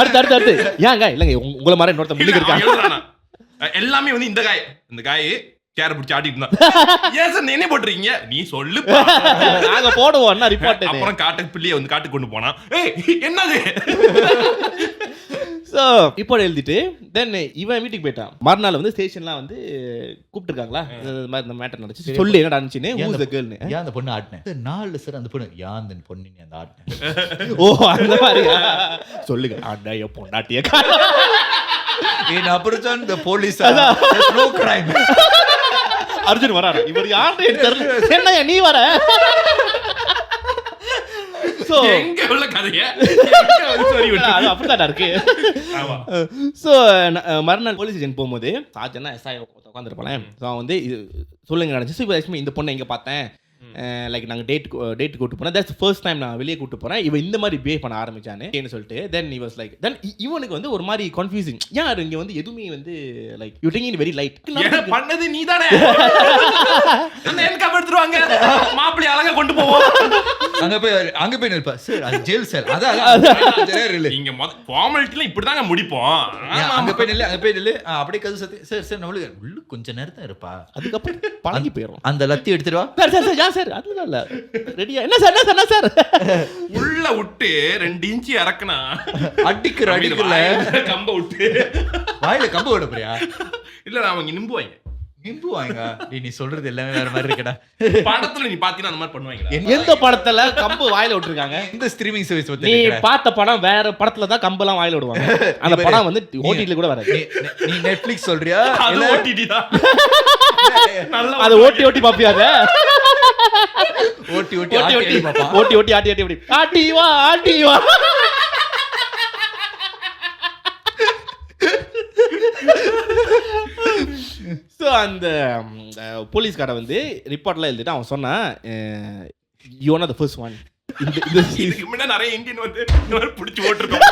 அடுத்து ஏங்க இல்லங்க உங்கள மாதிரி இன்னொருத்த முன்னுக்கு இருக்காங்க. எல்லாமே வந்து இந்த காய் சேர பிடிச்சி ஆடிட்டு இருந்தா. ஏன் சார் என்ன போட்டுறீங்க நீ சொல்லு நாங்க போடுவோம் என்ன ரிப்போர்ட். அப்புறம் காட்டுக்கு பிள்ளைய வந்து காட்டுக்கு கொண்டு போனா என்னது. ஸோ இப்போ எழுதிட்டு தென் இவன் வீட்டுக்கு போயிட்டான். மறுநாள் வந்து ஸ்டேஷன்லாம் வந்து கூப்பிட்டுருக்காங்களா மாதிரி இந்த மேட்டர் நடந்துச்சு சொல்லி என்ன நடந்துச்சுன்னு ஊஸ் த கேர்ள்னு. ஏன் அந்த பொண்ணு ஆட்டினேன் நாலு சார் அந்த பொண்ணு ஏன் அந்த பொண்ணு நீ அந்த ஆட்டினேன். ஓ அந்த மாதிரி சொல்லுங்க ஆண்டா என் பொண்டாட்டிய ஏன் அப்புறம் இந்த போலீஸ் நோ கிரைம். அர்ஜுன் வராரு இவர் யார்கிட்ட தெரியல என்ன நீ வர. எங்க உள்ள கதைய அப்படிதான் இருக்கு. ஸோ மறுநாள் போலீஸ் ஸ்டேஷன் போகும்போது சார்ஜனா எஸ்ஐ உட்காந்துருப்பாங்க. ஸோ வந்து இது சொல்லுங்க நடந்துச்சு. இப்போ இந்த பொண்ணை எங்க பார்த்தேன் லைக் நாங்கள் டேட் கூட்டு போனேன். தட்ஸ் ஃபர்ஸ்ட் டைம் நான் வெளியே கூட்டு போகிறேன். இவன் இந்த மாதிரி பிஹேவ் பண்ண ஆரம்பிச்சான்னு சொல்லிட்டு தென் he was like தென் இவனுக்கு வந்து ஒரு மாதிரி கன்ஃபியூசிங். யார் இங்கே வந்து எதுவுமே வந்து like you taking it very light. பண்ணது நீ தானே அந்த என் கப் எடுத்துருவாங்க மாப்பிள்ளை அழகா கொண்டு போவோம். அங்க போய் நிற்பா சார் அது ஜெயில் சார் அதான் இங்க ஃபார்மாலிட்டில இப்படிதாங்க முடிப்போம். அங்க போய் நில்லு அப்படியே கது சத்தி சார் நம்மளுக்கு உள்ள கொஞ்ச நேரத்தான் இருப்பா அதுக்கப்புறம் பழகி போயிடும். அந்த லத்தி எடுத்துருவா சார் சார் அதுதான் இல்ல ரெடியா என்ன சார் உள்ள விட்டு 2 இன்ச் இறக்குனா அடிக்கிற கம்ப விட்டு வாயில கம்பு விட போறியா? இல்ல அவங்க நிம்புவாங்க நீ சொல்றது எல்லாமே வேற மாதிரி இருக்கடா. படத்துல நீ பாத்தீங்கன்னா அந்த மாதிரி பண்ணுவாங்க. எந்த படத்துல கம்பு வாயில விட்டுருக்காங்க? இந்த ஸ்ட்ரீமிங் சர்வீஸ் நீ பார்த்த படம் வேற படத்துல தான் கம்பெல்லாம் வாயில விடுவாங்க. அந்த படம் வந்து ஓடிடில கூட வராது. நீ நெட்ஃபிளிக்ஸ் சொல்றியா இல்ல ஓடிடி தான்? அது ஓட்டி பாப்பியா? அத ஓட்டி ஆட்டி வா ஸோ அந்த போலீஸ்கார வந்து ரிப்போர்ட்லாம் எழுதிட்டு அவன் சொன்னான் you are the first one. இதுக்கு முன்ன நிறைய இந்தியன் வந்து பிடிச்சி ஓட்டிருக்கோம்.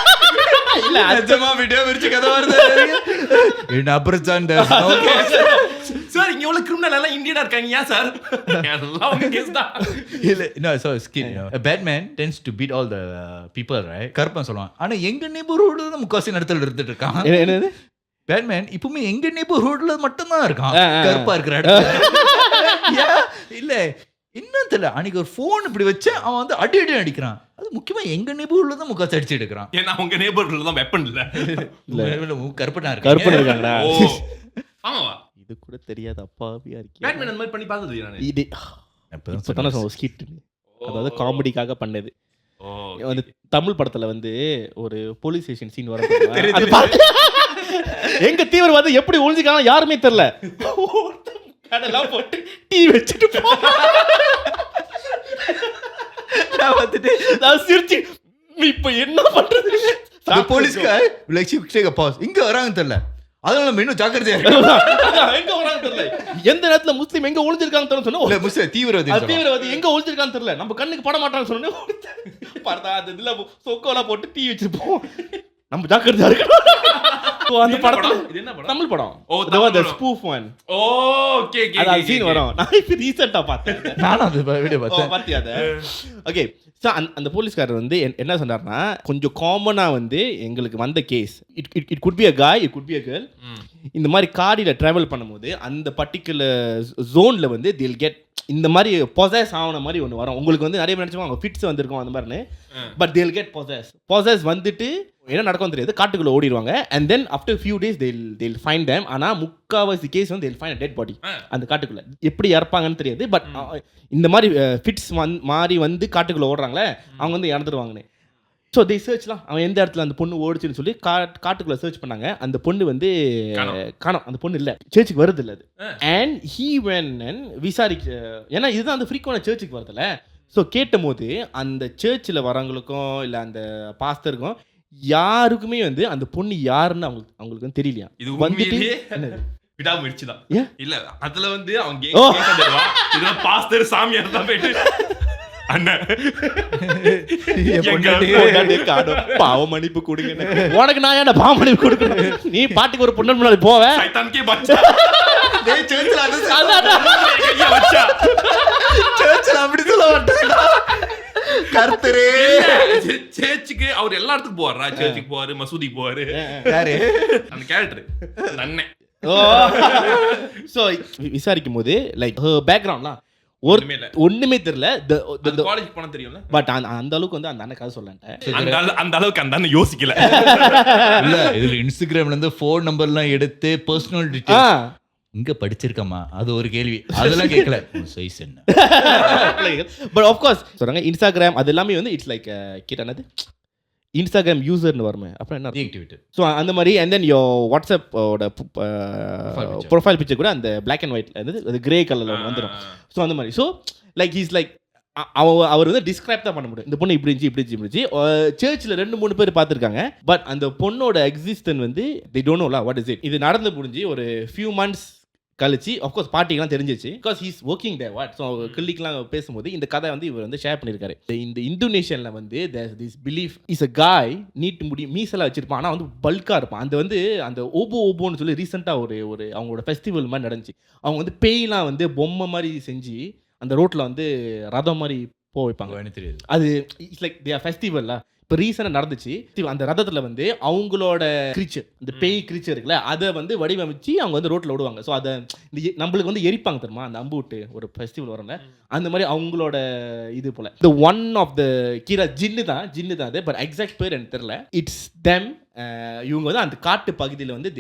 இல்ல அஜமா வீடியோ விரிச்சு கதை வருது. என்ன அப்ரச்சாண்ட சார் இங்க எவ்வளவு கிரிமினல் எல்லாம் இந்தியனா இருக்காங்க. ஏன் சார் எல்லாம் உங்க கேஸ் தான். இல்ல no so skin a bad man tends to beat all the people right. Karuppan சொல்லுவான். ஆனா எங்க நெய்பர்ஹுட்ல தான் முக்காசி நடத்தல இருந்துட்டு இருக்கான். என்னது பேட்மேன் இப்பவுமே எங்க நெய்பர்ஹுட்ல மட்டும் தான் இருக்கான் கருப்பா இருக்கிற இடத்துல. இல்ல இன்னும் தெரியல அன்னைக்கு ஒரு போன் இப்படி வச்சு அவன் வந்து அடி அடிக்கிறான். அது முக்கியமா எங்க நெய்பர்ஹுட்ல தான் முக்காசி அடிச்சு எடுக்கிறான். ஏன்னா உங்க நெய்பர்ஹுட்ல தான் வெப்பன் இல்ல கருப்பனா இருக்காங்கடா. ஆமாவா இது கூட தெரியாது அப்பாவியா இருக்கு. பேட்மேன் அந்த மாதிரி பண்ணி பார்த்தது நானு. இது இப்பதானே ஸ்கிட் அதாவது காமெடிக்காக பண்ணது. வந்து தமிழ் படத்துல வந்து ஒரு போலீஸ் ஸ்டேஷன் சீன் வர எங்க தீவிரவாதி எப்படி ஒளிஞ்சிக்கான யாருமே தெரியல. கடலாம் போட்டு டீ வச்சுட்டு நான் சிரிச்சு இப்ப என்ன பண்றது? போலீஸ்கார் இங்க வராங்க தெரியல. அதனால நம்ம இன்னும் ஜாக்கிரதையா எங்க வராங்க தெரியல. எந்த நேரத்துல முஸ்லீம் எங்க ஒளிஞ்சிருக்காங்க தெரியல சொன்னா முஸ்லீம் தீவிரவாதி எங்க ஒளிஞ்சிருக்கான்னு தெரியல. நம்ம கண்ணுக்கு பட மாட்டான்னு சொன்னே பார்த்தா அது இதுல சொக்கோலாம் போட்டு டீ வச்சிருப்போம். நம்ம ஜாக்கிரதையா இருக்கணும். அந்த படத்துல இது என்ன படம்? தமிழ் படம். ஓ the spoof one. Okay okay அத சீன் வரும். நான் இப்ப ரீசன்ட்டா பார்த்தேன். நானும் அந்த வீடியோ பார்த்தேன். பாத்தியா அத? ஓகே ஸோ அந்த போலீஸ்காரர் வந்து என்ன சொன்னார்னா கொஞ்சம் காமனாக வந்து எங்களுக்கு வந்த case it could be a guy it could be a girl. இந்த மாதிரி காடியில் ட்ராவல் பண்ணும்போது அந்த பர்டிகுலர் ஜோனில் வந்து தில் கெட் இந்த மாதிரி பொசஸ் ஆன மாதிரி ஒன்று வரும். உங்களுக்கு வந்து நிறைய நினச்சோம் அவங்க ஃபிட்ஸ் வந்திருக்கும் அந்த மாதிரின்னு. பட் தில் கெட் பொசஸ் வந்துட்டு என்ன நடக்கும் தெரியாது காட்டுக்குள்ளே ஓடிடுவாங்க. And then after few days they'll find them. ஆனால் முக்கால்வாசி கேஸ் வந்து they'll find a dead body அந்த காட்டுக்குள்ளே. எப்படி இறப்பாங்கன்னு தெரியாது. பட் இந்த மாதிரி ஃபிட்ஸ் மாறி வந்து காட்டுக்குள்ளே ஓடுறாங்களே அவங்க வந்து இறந்துடுவாங்கன்னு. ஸோ தே சர்ச்லாம் அவன் எந்த இடத்துல அந்த பொண்ணு ஓடிச்சுன்னு சொல்லி காட்டுக்குள்ளே சர்ச் பண்ணாங்க. அந்த பொண்ணு வந்து காணோம். அந்த பொண்ணு இல்லை சர்ச்சுக்கு வருது இல்லை அது. அண்ட் ஹீ வென் அண்ட் விசாரிக்க ஏன்னா இதுதான் அந்த ஃப்ரீக்வெண்டாக சர்ச்சுக்கு வரதில்ல. ஸோ கேட்டும் போது அந்த சர்ச்சில் வரவங்களுக்கும் இல்லை அந்த பாஸ்டருக்கும் யாருக்குமே வந்து அந்த பொண்ணு யாருன்னு அவங்களுக்கு வந்து தெரியலையா. இது வந்துட்டு விடாமுயற்சி தான். இல்ல அதுல வந்து அவங்க இதுல பாஸ்டர் சாமியார் தான் போயிட்டு அண்ணன் பாவ மன்னிப்பு கொடுங்க உனக்கு நான் ஏன்டா பாவ மன்னிப்பு கொடுக்கணும்? நீ பாட்டுக்கு ஒரு பொண்ணு முன்னாடி போவ சைத்தான்கே பச்சா டேய் சர்ச்ல கையா வச்சா சர்ச்ல அப்படி சொல்ல மாட்டாங்க. கர்த்தரே சர்ச்சுக்கு அவர் எல்லா இடத்துக்கு போவாரா? சர்ச்சுக்கு போவாரு, மசூதிக்கு போவாரு. யாரு அந்த கேரக்டர் அண்ணன். சோ விசாரிக்கும் போது லைக் பேக்ரவுண்ட்லாம் ஒண்ணுமே தெரியல. காலேஜ் போனா தெரியும்ல. பட் அந்த அளவுக்கு வந்து அந்த அண்ணன் கதை சொல்லல. அந்த அளவுக்கு அந்த அண்ணன் யோசிக்கல. இல்ல இதுல இன்ஸ்டாகிராம்ல இருந்து போன் நம்பர்லாம் எடுத்து பர்சனல் டீடைல்ஸ் இங்க படிச்சிருக்கமா அது ஒரு கேள்வி அதெல்லாம் கேட்கல. சைஸ் என்ன பட் ஆஃப் கோர்ஸ் சொல்றாங்க இன்ஸ்டாகிராம் அது எல்லாமே வந்து இட்ஸ் லைக் கிட்டனது இன்ஸ்டாகிராம் யூசர்னு வருமே அப்புறம் என்ன டீஆக்டிவேட்டட். ஸோ அந்த மாதிரி அண்ட் தென் யோ வாட்ஸ்அப்போட ப்ரொஃபைல் பிக்சர் கூட அந்த பிளாக் அண்ட் ஒயிட்ல இருந்து அது கிரே கலரில் வந்துடும். ஸோ அந்த மாதிரி ஸோ லைக் இஸ் லைக் அவர் வந்து டிஸ்கிரைப் தான் பண்ண முடியும். இந்த பொண்ணு இப்படி இருந்துச்சு சர்ச்சில் 2-3 பேர் பார்த்துருக்காங்க. பட் அந்த பொண்ணோட எக்ஸிஸ்டன்ஸ் வந்து they don't know what is it. இது நடந்து முடிஞ்சு ஒரு ஃபியூ மந்த்ஸ் கழிச்சு அஃப்கோர்ஸ் பாட்டிக்கெல்லாம் தெரிஞ்சிச்சு because he's working day what. So கிள்ளிக்கெலாம் பேசும்போது இந்த கதை வந்து இவர் வந்து ஷேர் பண்ணியிருக்காரு. இந்த இந்தோனேஷியனில் வந்து திஸ் பிலீஃப் இஸ் அ காய் நீட்டு முடி மீசெல்லாம் வச்சிருப்பான், ஆனால் வந்து பல்காக இருப்பான். அந்த வந்து அந்த ஓபோன்னு சொல்லி ரீசெண்டாக ஒரு அவங்களோட ஃபெஸ்டிவல் மாதிரி நடந்துச்சு. அவங்க வந்து பேய்லாம் வந்து பொம்மை மாதிரி செஞ்சு அந்த ரோட்டில் வந்து ரதம் மாதிரி போக வைப்பாங்க. தெரியாது. அது இட்ஸ் லைக் தே ஃபெஸ்டிவல்ல. இப்போ ரீசெண்டாக நடந்துச்சு. அந்த ரதத்தில் வந்து அவங்களோட கிரீச்சர், இந்த பேய் கிரீச்சர் இருக்குல்ல, அதை வந்து வடிவமைச்சு அவங்க வந்து ரோட்டில் விடுவாங்க. ஸோ அதை இந்த நம்மளுக்கு வந்து எரிப்பாங்க தெரியுமா அந்த அம்பு விட்டு ஒரு ஃபெஸ்டிவல் வரல, அந்த மாதிரி அவங்களோட இது போல். இந்த ஒன் ஆஃப் த கீரா ஜின்னு தான் அது, பட் எக்ஸாக்ட் பேர் எனக்கு தெரியல. It's them. இவங்க வந்து அந்த காட்டு பகுதியில் வந்து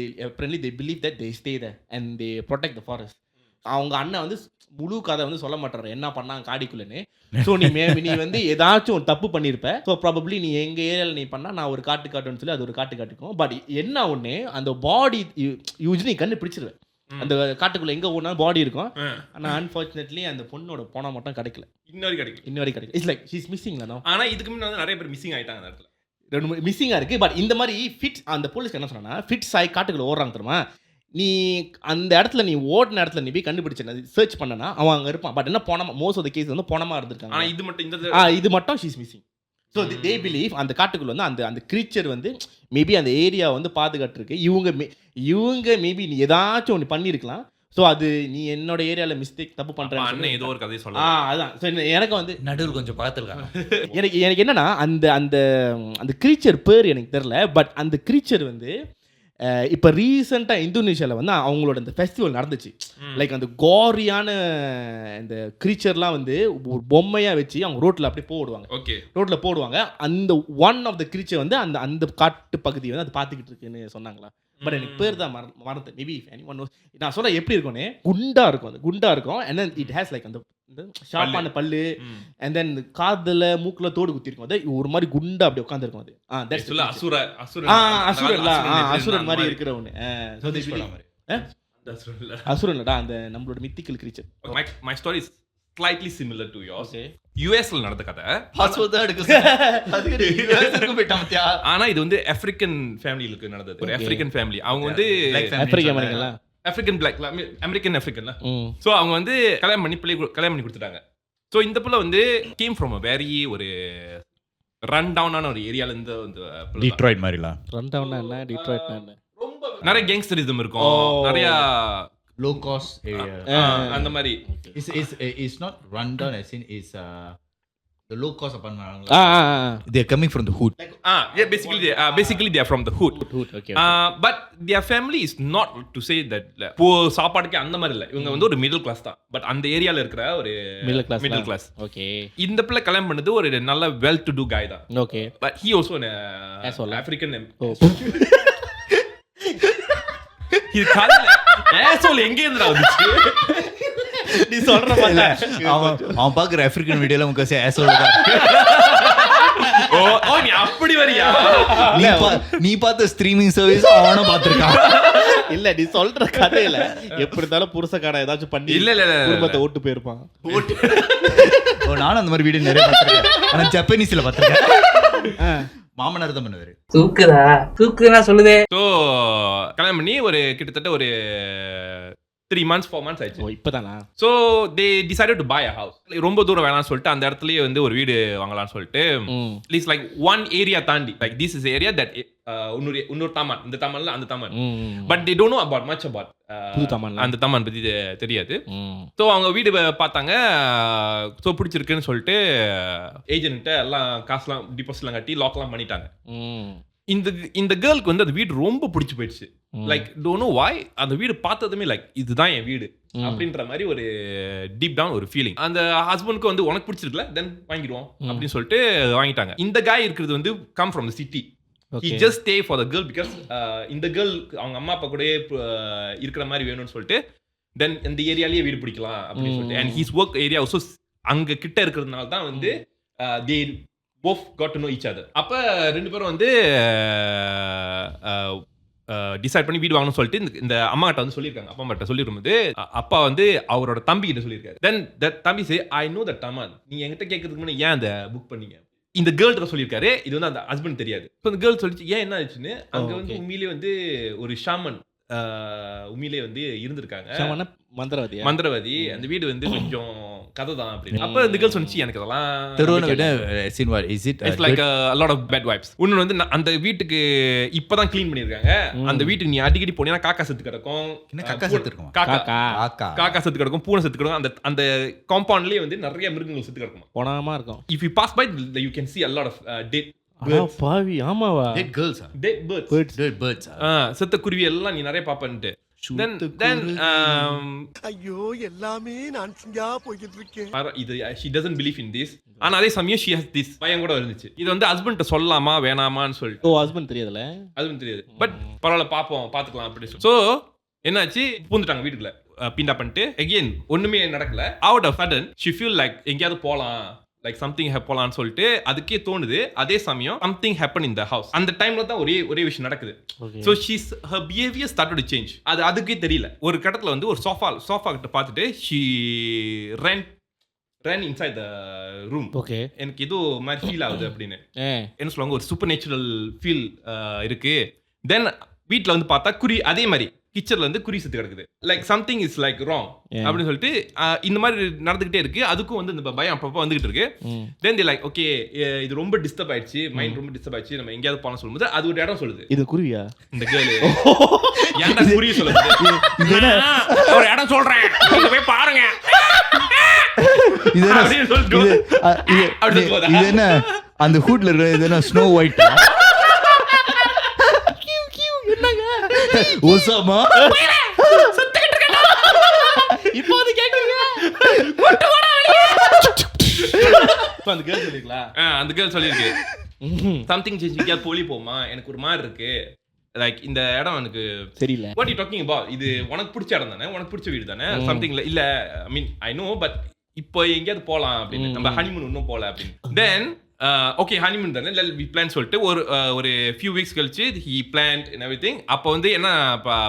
they believe that they stay there and they protect the forest. அவங்க அண்ணன் வந்து முழு கதை வந்து சொல்ல மாட்டாரு என்ன பண்ணாங்க காடிக்குள்ளேன்னு. ஸோ நீ வந்து ஏதாச்சும் ஒரு தப்பு பண்ணியிருப்ப. ஸோ ப்ராபப்ளி நீ எங்கள் ஏரியாவில் நீ பண்ணால் நான் ஒரு காட்டுன்னு சொல்லி அது ஒரு காட்டுக்கும். பட் என்ன ஒன்று அந்த பாடி யூஸ்வலி கண்ணு பிடிச்சிருவேன். அந்த காட்டுக்குள்ளே எங்கே ஓடினாலும் பாடி இருக்கும். ஆனால் அன்ஃபார்ச்சுனேட்லி அந்த பொண்ணோட போனால் மட்டும் கிடைக்கல. இன்னொரு கிடைக்கல. இட்ஸ் லைக் ஷீஸ் மிஸ்ஸிங்ல. ஆனால் இதுக்கு முன்னாடி வந்து நிறைய பேர் மிஸ்ஸிங் ஆகிட்டாங்க அந்த இடத்துல. 2 மிஸ்ஸிங்காக இருக்குது. பட் இந்த மாதிரி ஃபிட்ஸ் அந்த போலீஸ்க்கு என்ன சொன்னா ஃபிட்ஸ் ஆகி காட்டுக்குள்ளே ஓடுறாங்க தெரியுமா. நீ அந்த இடத்துல நீ ஓடின இடத்துல நீ போய் கண்டுபிடிச்ச சர்ச் பண்ணனா அவன் அங்கே இருப்பான். பட் என்ன போனமா மோஸ்ட் ஆஃப் த கேஸ் வந்து போனமா இருந்திருக்காங்க. ஆனால் இது மட்டும் she's missing. So they believe அந்த காட்டுக்குள்ள வந்து அந்த கிரீச்சர் வந்து மேபி அந்த ஏரியா வந்து பாதுகாட்டுருக்கு. இவங்க மேபி நீ ஏதாச்சும் ஒன்று பண்ணியிருக்கலாம். ஸோ அது நீ என்னோட ஏரியாவில் மிஸ்டேக் தப்பு பண்ணுறேன் ஏதோ ஒரு கதையை சொல்ல. அதான் ஸோ எனக்கு வந்து நடுவில் கொஞ்சம் பார்த்துருக்காங்க. எனக்கு என்னன்னா அந்த கிரீச்சர் பேர் எனக்கு தெரில. பட் அந்த கிரீச்சர் வந்து இப்போ ரீசெண்டாக இந்தோனேஷியாவில் வந்து அவங்களோட இந்த ஃபெஸ்டிவல் நடந்துச்சு. லைக் அந்த கோரியான இந்த கிரீச்சர்லாம் வந்து ஒரு பொம்மையாக வச்சு அவங்க ரோட்டில் அப்படியே போடுவாங்க. ஓகே, ரோட்டில் போடுவாங்க. அந்த ஒன் ஆஃப் த கிரீச்சர் வந்து அந்த காட்டு பகுதியை வந்து அது பார்த்துக்கிட்டு இருக்குன்னு சொன்னாங்களா. பட் எனக்கு பேர் தான் மறந்து. மேபி நான் சொல்ல எப்படி இருக்கும்னு குண்டா இருக்கும். And then it has like அந்த ஷார்ப்பான பல்லு அண்ட் தென் காதுல மூக்குல தோடு குத்தி இருக்கும். அது ஒரு மாதிரி குண்டா அப்படி உட்காந்துருக்கும். அது அசுரன் மாதிரி இருக்கிற ஒன்று. அசுரன் இல்லடா அந்த நம்மளோட mythical creature. My story is slightly similar to yours. யூஎஸ்ல நடந்த கதை. ஆனா இது வந்து ஆப்பிரிக்கன் ஃபேமிலிக்கு நடந்தது. ஒரு ஆப்பிரிக்கன் ஃபேமிலி. அவங்க வந்து அமெரிக்கன்ல. ஸோ அவங்க வந்து கல்யாணம் பண்ணி கொடுத்துட்டாங்க. ஸோ இந்த புள்ள வந்து கேம் ஃப்ரம் அ வெரி ஒரு ரன் டவுனான ஒரு ஏரியால இருந்து வந்து டிட்ராய்ட் மாதிரிலாம். ரன் டவுனா என்ன டிட்ராய்ட்னா என்ன? ரொம்ப நிறைய கேங்ஸ்டரிசம் இருக்கும், நிறைய low cost area. அந்த மாதிரி. It's not run down as in is the low cost apartment. They are coming from the hood. Yeah, basically they are from the hood. Okay. But their family is not to say that poor சாப்பாடுக்கு அந்த மாதிரி இல்ல. இவங்க வந்து ஒரு middle class தான். But அந்த ஏரியால இருக்கிற ஒரு மிடில் கிளாஸ். ஓகே. இந்த பிள்ளை கல்யாணம் பண்ணது ஒரு நல்ல வெல் டு டு காய் தான். Okay. But he also an African. இது காலையில ஏசோல் எங்க இருந்துடா வந்துச்சு? நீ சொல்ற மாதிரி அவன் பாக்குற ஆப்பிரிக்கன் வீடியோல முக்காசி ஏசோல் தான். ஓ நீ அப்படி வரியா? நீ பார்த்த ஸ்ட்ரீமிங் சர்வீஸ் அவனும் பார்த்திருக்கான். இல்ல நீ சொல்ற கதையில எப்படி இருந்தாலும் புருஷக்கார ஏதாச்சும் பண்ணி இல்ல குடும்பத்தை ஓட்டு போயிருப்பான். நானும் அந்த மாதிரி வீடியோ நிறைய பார்த்திருக்கேன். ஆனா ஜப்பானீஸ்ல பார்த்திருக்கேன். மாமனார் தான் பண்ணுவாரு. தூக்குதா சொல்லுதே. ஸோ கல்யாணம் பண்ணி ஒரு கிட்டத்தட்ட ஒரு 3 months 4 months ஆயிடுச்சு. இப்பதானா? So they decided to buy a house. ரொம்ப தூரம் வேணாம்னு சொல்லிட்டு அந்த இடத்துலயே வந்து ஒரு வீடு வாங்கலாம்னு சொல்லிட்டு ப்ளீஸ் லைக் ஒன் ஏரியா தாண்டி like this is area that இன்னொரு தாமான், இந்த தாமான்ல அந்த Taman. But they don't know about much about அந்த தாமான் பத்தி தெரியாது. ஸோ அவங்க வீடு பார்த்தாங்க. ஸோ பிடிச்சிருக்குன்னு சொல்லிட்டு ஏஜென்ட்ட எல்லாம் காசுலாம் டிபாசிட்லாம் கட்டி லாக்லாம் பண்ணிட்டாங்க. இந்த கேர்ளுக்கு வந்து அந்த வீடு ரொம்ப பிடிச்சி போயிடுச்சு. லைக் டோன்ட் நோ வை அந்த வீடு பார்த்ததுமே லைக் இதுதான் என் வீடு அப்படின்ற மாதிரி ஒரு டீப் டவுன் ஒரு ஃபீலிங். அந்த ஹஸ்பண்டுக்கு வந்து உனக்கு பிடிச்சிருக்குல தென் வாங்கிடுவோம் அப்படின்னு சொல்லிட்டு வாங்கிட்டாங்க. இந்த காய் இருக்கிறது வந்து come from the city. He just stay for the girl because இந்த கேர்ள் அவங்க அம்மா அப்பா கூட இருக்கிற மாதிரி வேணும்னு சொல்லிட்டு தென் இந்த ஏரியாலேயே வீடு பிடிக்கலாம் அப்படின்னு சொல்லிட்டு. And he's work area also அங்க கிட்ட இருக்கிறதுனால தான் வந்து they both got to know each other. அப்ப ரெண்டு பேரும் வந்து டிசைட் பண்ணி வீடு வாங்கணும்னு சொல்லிட்டு இந்த அம்மா கிட்ட வந்து சொல்லியிருக்காங்க. அப்பா கிட்ட சொல்லிருக்கும்போது அப்பா வந்து அவரோட தம்பி கிட்ட சொல்லியிருக்காரு. தென் தம்பி சே ஐ நோ தட் தமான், நீங்க என்கிட்ட கேட்கறதுக்கு முன்னாடி ஏன் அந்த புக் பண்ணீங்க? இந்த கேர்ள் கிட்ட சொல்லியிருக்காரு. இது வந்து அந்த ஹஸ்பண்ட் தெரியாது. ஸோ அந்த கேர்ள் சொல்லிச்சு ஏன் என்ன ஆச்சுன்னு. அங்க வந்து உண்மையிலேயே வந்து ஒரு ஷாமன் உண்மையிலே வந்து இருந்திருக்காங்க. சமண மந்திரவாதியா? மந்திரவாதி. அந்த வீடு வந்து கொஞ்சம் கதை தான் அப்படின்னு. அப்ப இந்த கேர்ள் சொன்னிச்சு எனக்கு இதெல்லாம் it's like a lot of bad vibes. இன்னொன்று வந்து அந்த வீட்டுக்கு இப்பதான் க்ளீன் பண்ணிருக்காங்க. அந்த வீட்டுக்கு நீ அடிக்கடி போனீங்கன்னா காக்கா செத்து கிடக்கும். காக்கா செத்து இருக்கும். காக்கா செத்து கிடக்கும், பூனை செத்து கிடக்கும். அந்த அந்த காம்பவுண்ட்லயே வந்து நிறைய மிருகங்கள் செத்து கிடக்கும். போனாமா இருக்கும். If you pass by, you can see a lot of dead பாவி. ஆமாவா? Dead girls. dead birds. Dead birds. செத்த குருவி எல்லாம் நீ நிறைய பாப்பன்ட்டு. then ஐயோ எல்லாமே நான் சிங்கா போயிட்டு இருக்கேன். இது she doesn't believe in this. ஆனா அதே சமயம் she has this பயம் கூட இருந்துச்சு. இது வந்து ஹஸ்பண்ட்ட சொல்லலாமா வேணாமான்னு சொல்லிட்டு. ஹஸ்பண்ட் தெரியாதுல? ஹஸ்பண்ட் தெரியாது. பட் பரவாயில்ல பாத்துக்கலாம் அப்படி சொல்லி. சோ என்னாச்சு, பூந்துட்டாங்க வீட்டுக்குள்ள பீண்டா பண்ணிட்டு. அகைன் ஒண்ணுமே நடக்கல. Out of sudden she feel like எங்கேயாவது போலாம், லைக் சம்திங் போலான்னு சொல்லிட்டு அதுக்கே தோணுது. அதே சமயம் something happen in the house. அந்த டைம்ல தான் ஒரே விஷயம் நடக்குது. So her behavior started to change. அதுக்கே தெரியல. ஒரு கட்டத்துல வந்து ஒரு சோஃபா கிட்ட பார்த்துட்டு she ran inside the room. Okay. எனக்கு ஏதோ மாதிரி ஃபீல் ஆகுது அப்படின்னு என்ன சொல்லுவாங்க, ஒரு சூப்பர் நேச்சுரல் ஃபீல் இருக்கு. தென் வீட்டில் வந்து பார்த்தா அதே மாதிரி கிச்சன்ல இருந்து குறி செத்து கிடக்குது. Like something is like wrong அப்படின்னு சொல்லிட்டு இந்த மாதிரி நடந்துகிட்டே இருக்கு. அதுக்கும் வந்து இந்த பயம் அப்பப்போ வந்துகிட்டு இருக்கு. தென் தி லைக் ஓகே இது ரொம்ப டிஸ்டர்ப் ஆயிடுச்சு, மைண்ட் ரொம்ப டிஸ்டர்ப் ஆயிடுச்சு, நம்ம எங்கேயாவது போன சொல்லும்போது அது ஒரு இடம் சொல்லுது. இது குருவியா? இந்த கேர்ள் ஏன்டா குறி சொல்லுது? ஒரு இடம் சொல்றேன், நீங்க போய் பாருங்க. இது என்ன அந்த ஹூட்ல இருக்கிற இது என்ன ஸ்னோ ஒயிட்? ஓசாமா இப்போ அது கேக்குறீங்க. அந்த கேர்ள் சொல்லிருக்கா? அந்த கேர்ள் சொல்லிருக்கு சம்திங் சேஞ்ச். போலி போமா, எனக்கு ஒரு மாதிரி இருக்கு, லைக் இந்த இடம் எனக்கு தெரியல. What you talking about? இது உனக்கு பிடிச்ச இடம் தானே, உனக்கு பிடிச்ச வீடு தானே, சம்திங் இல்ல ஐ மீன் ஐ நோ பட் இப்போ எங்கேயாவது போலாம் அப்படின்னு, நம்ம ஹனிமூன் இன்னும் போல அப்படின்னு. தென் ஓகே ஹனிமூன் தானே வி பிளான் சொல்லிட்டு ஒரு ஃபியூ வீக்ஸ் கழிச்சு ஹி பிளான் அண்ட் எவ்ரிதிங். அப்போ வந்து என்ன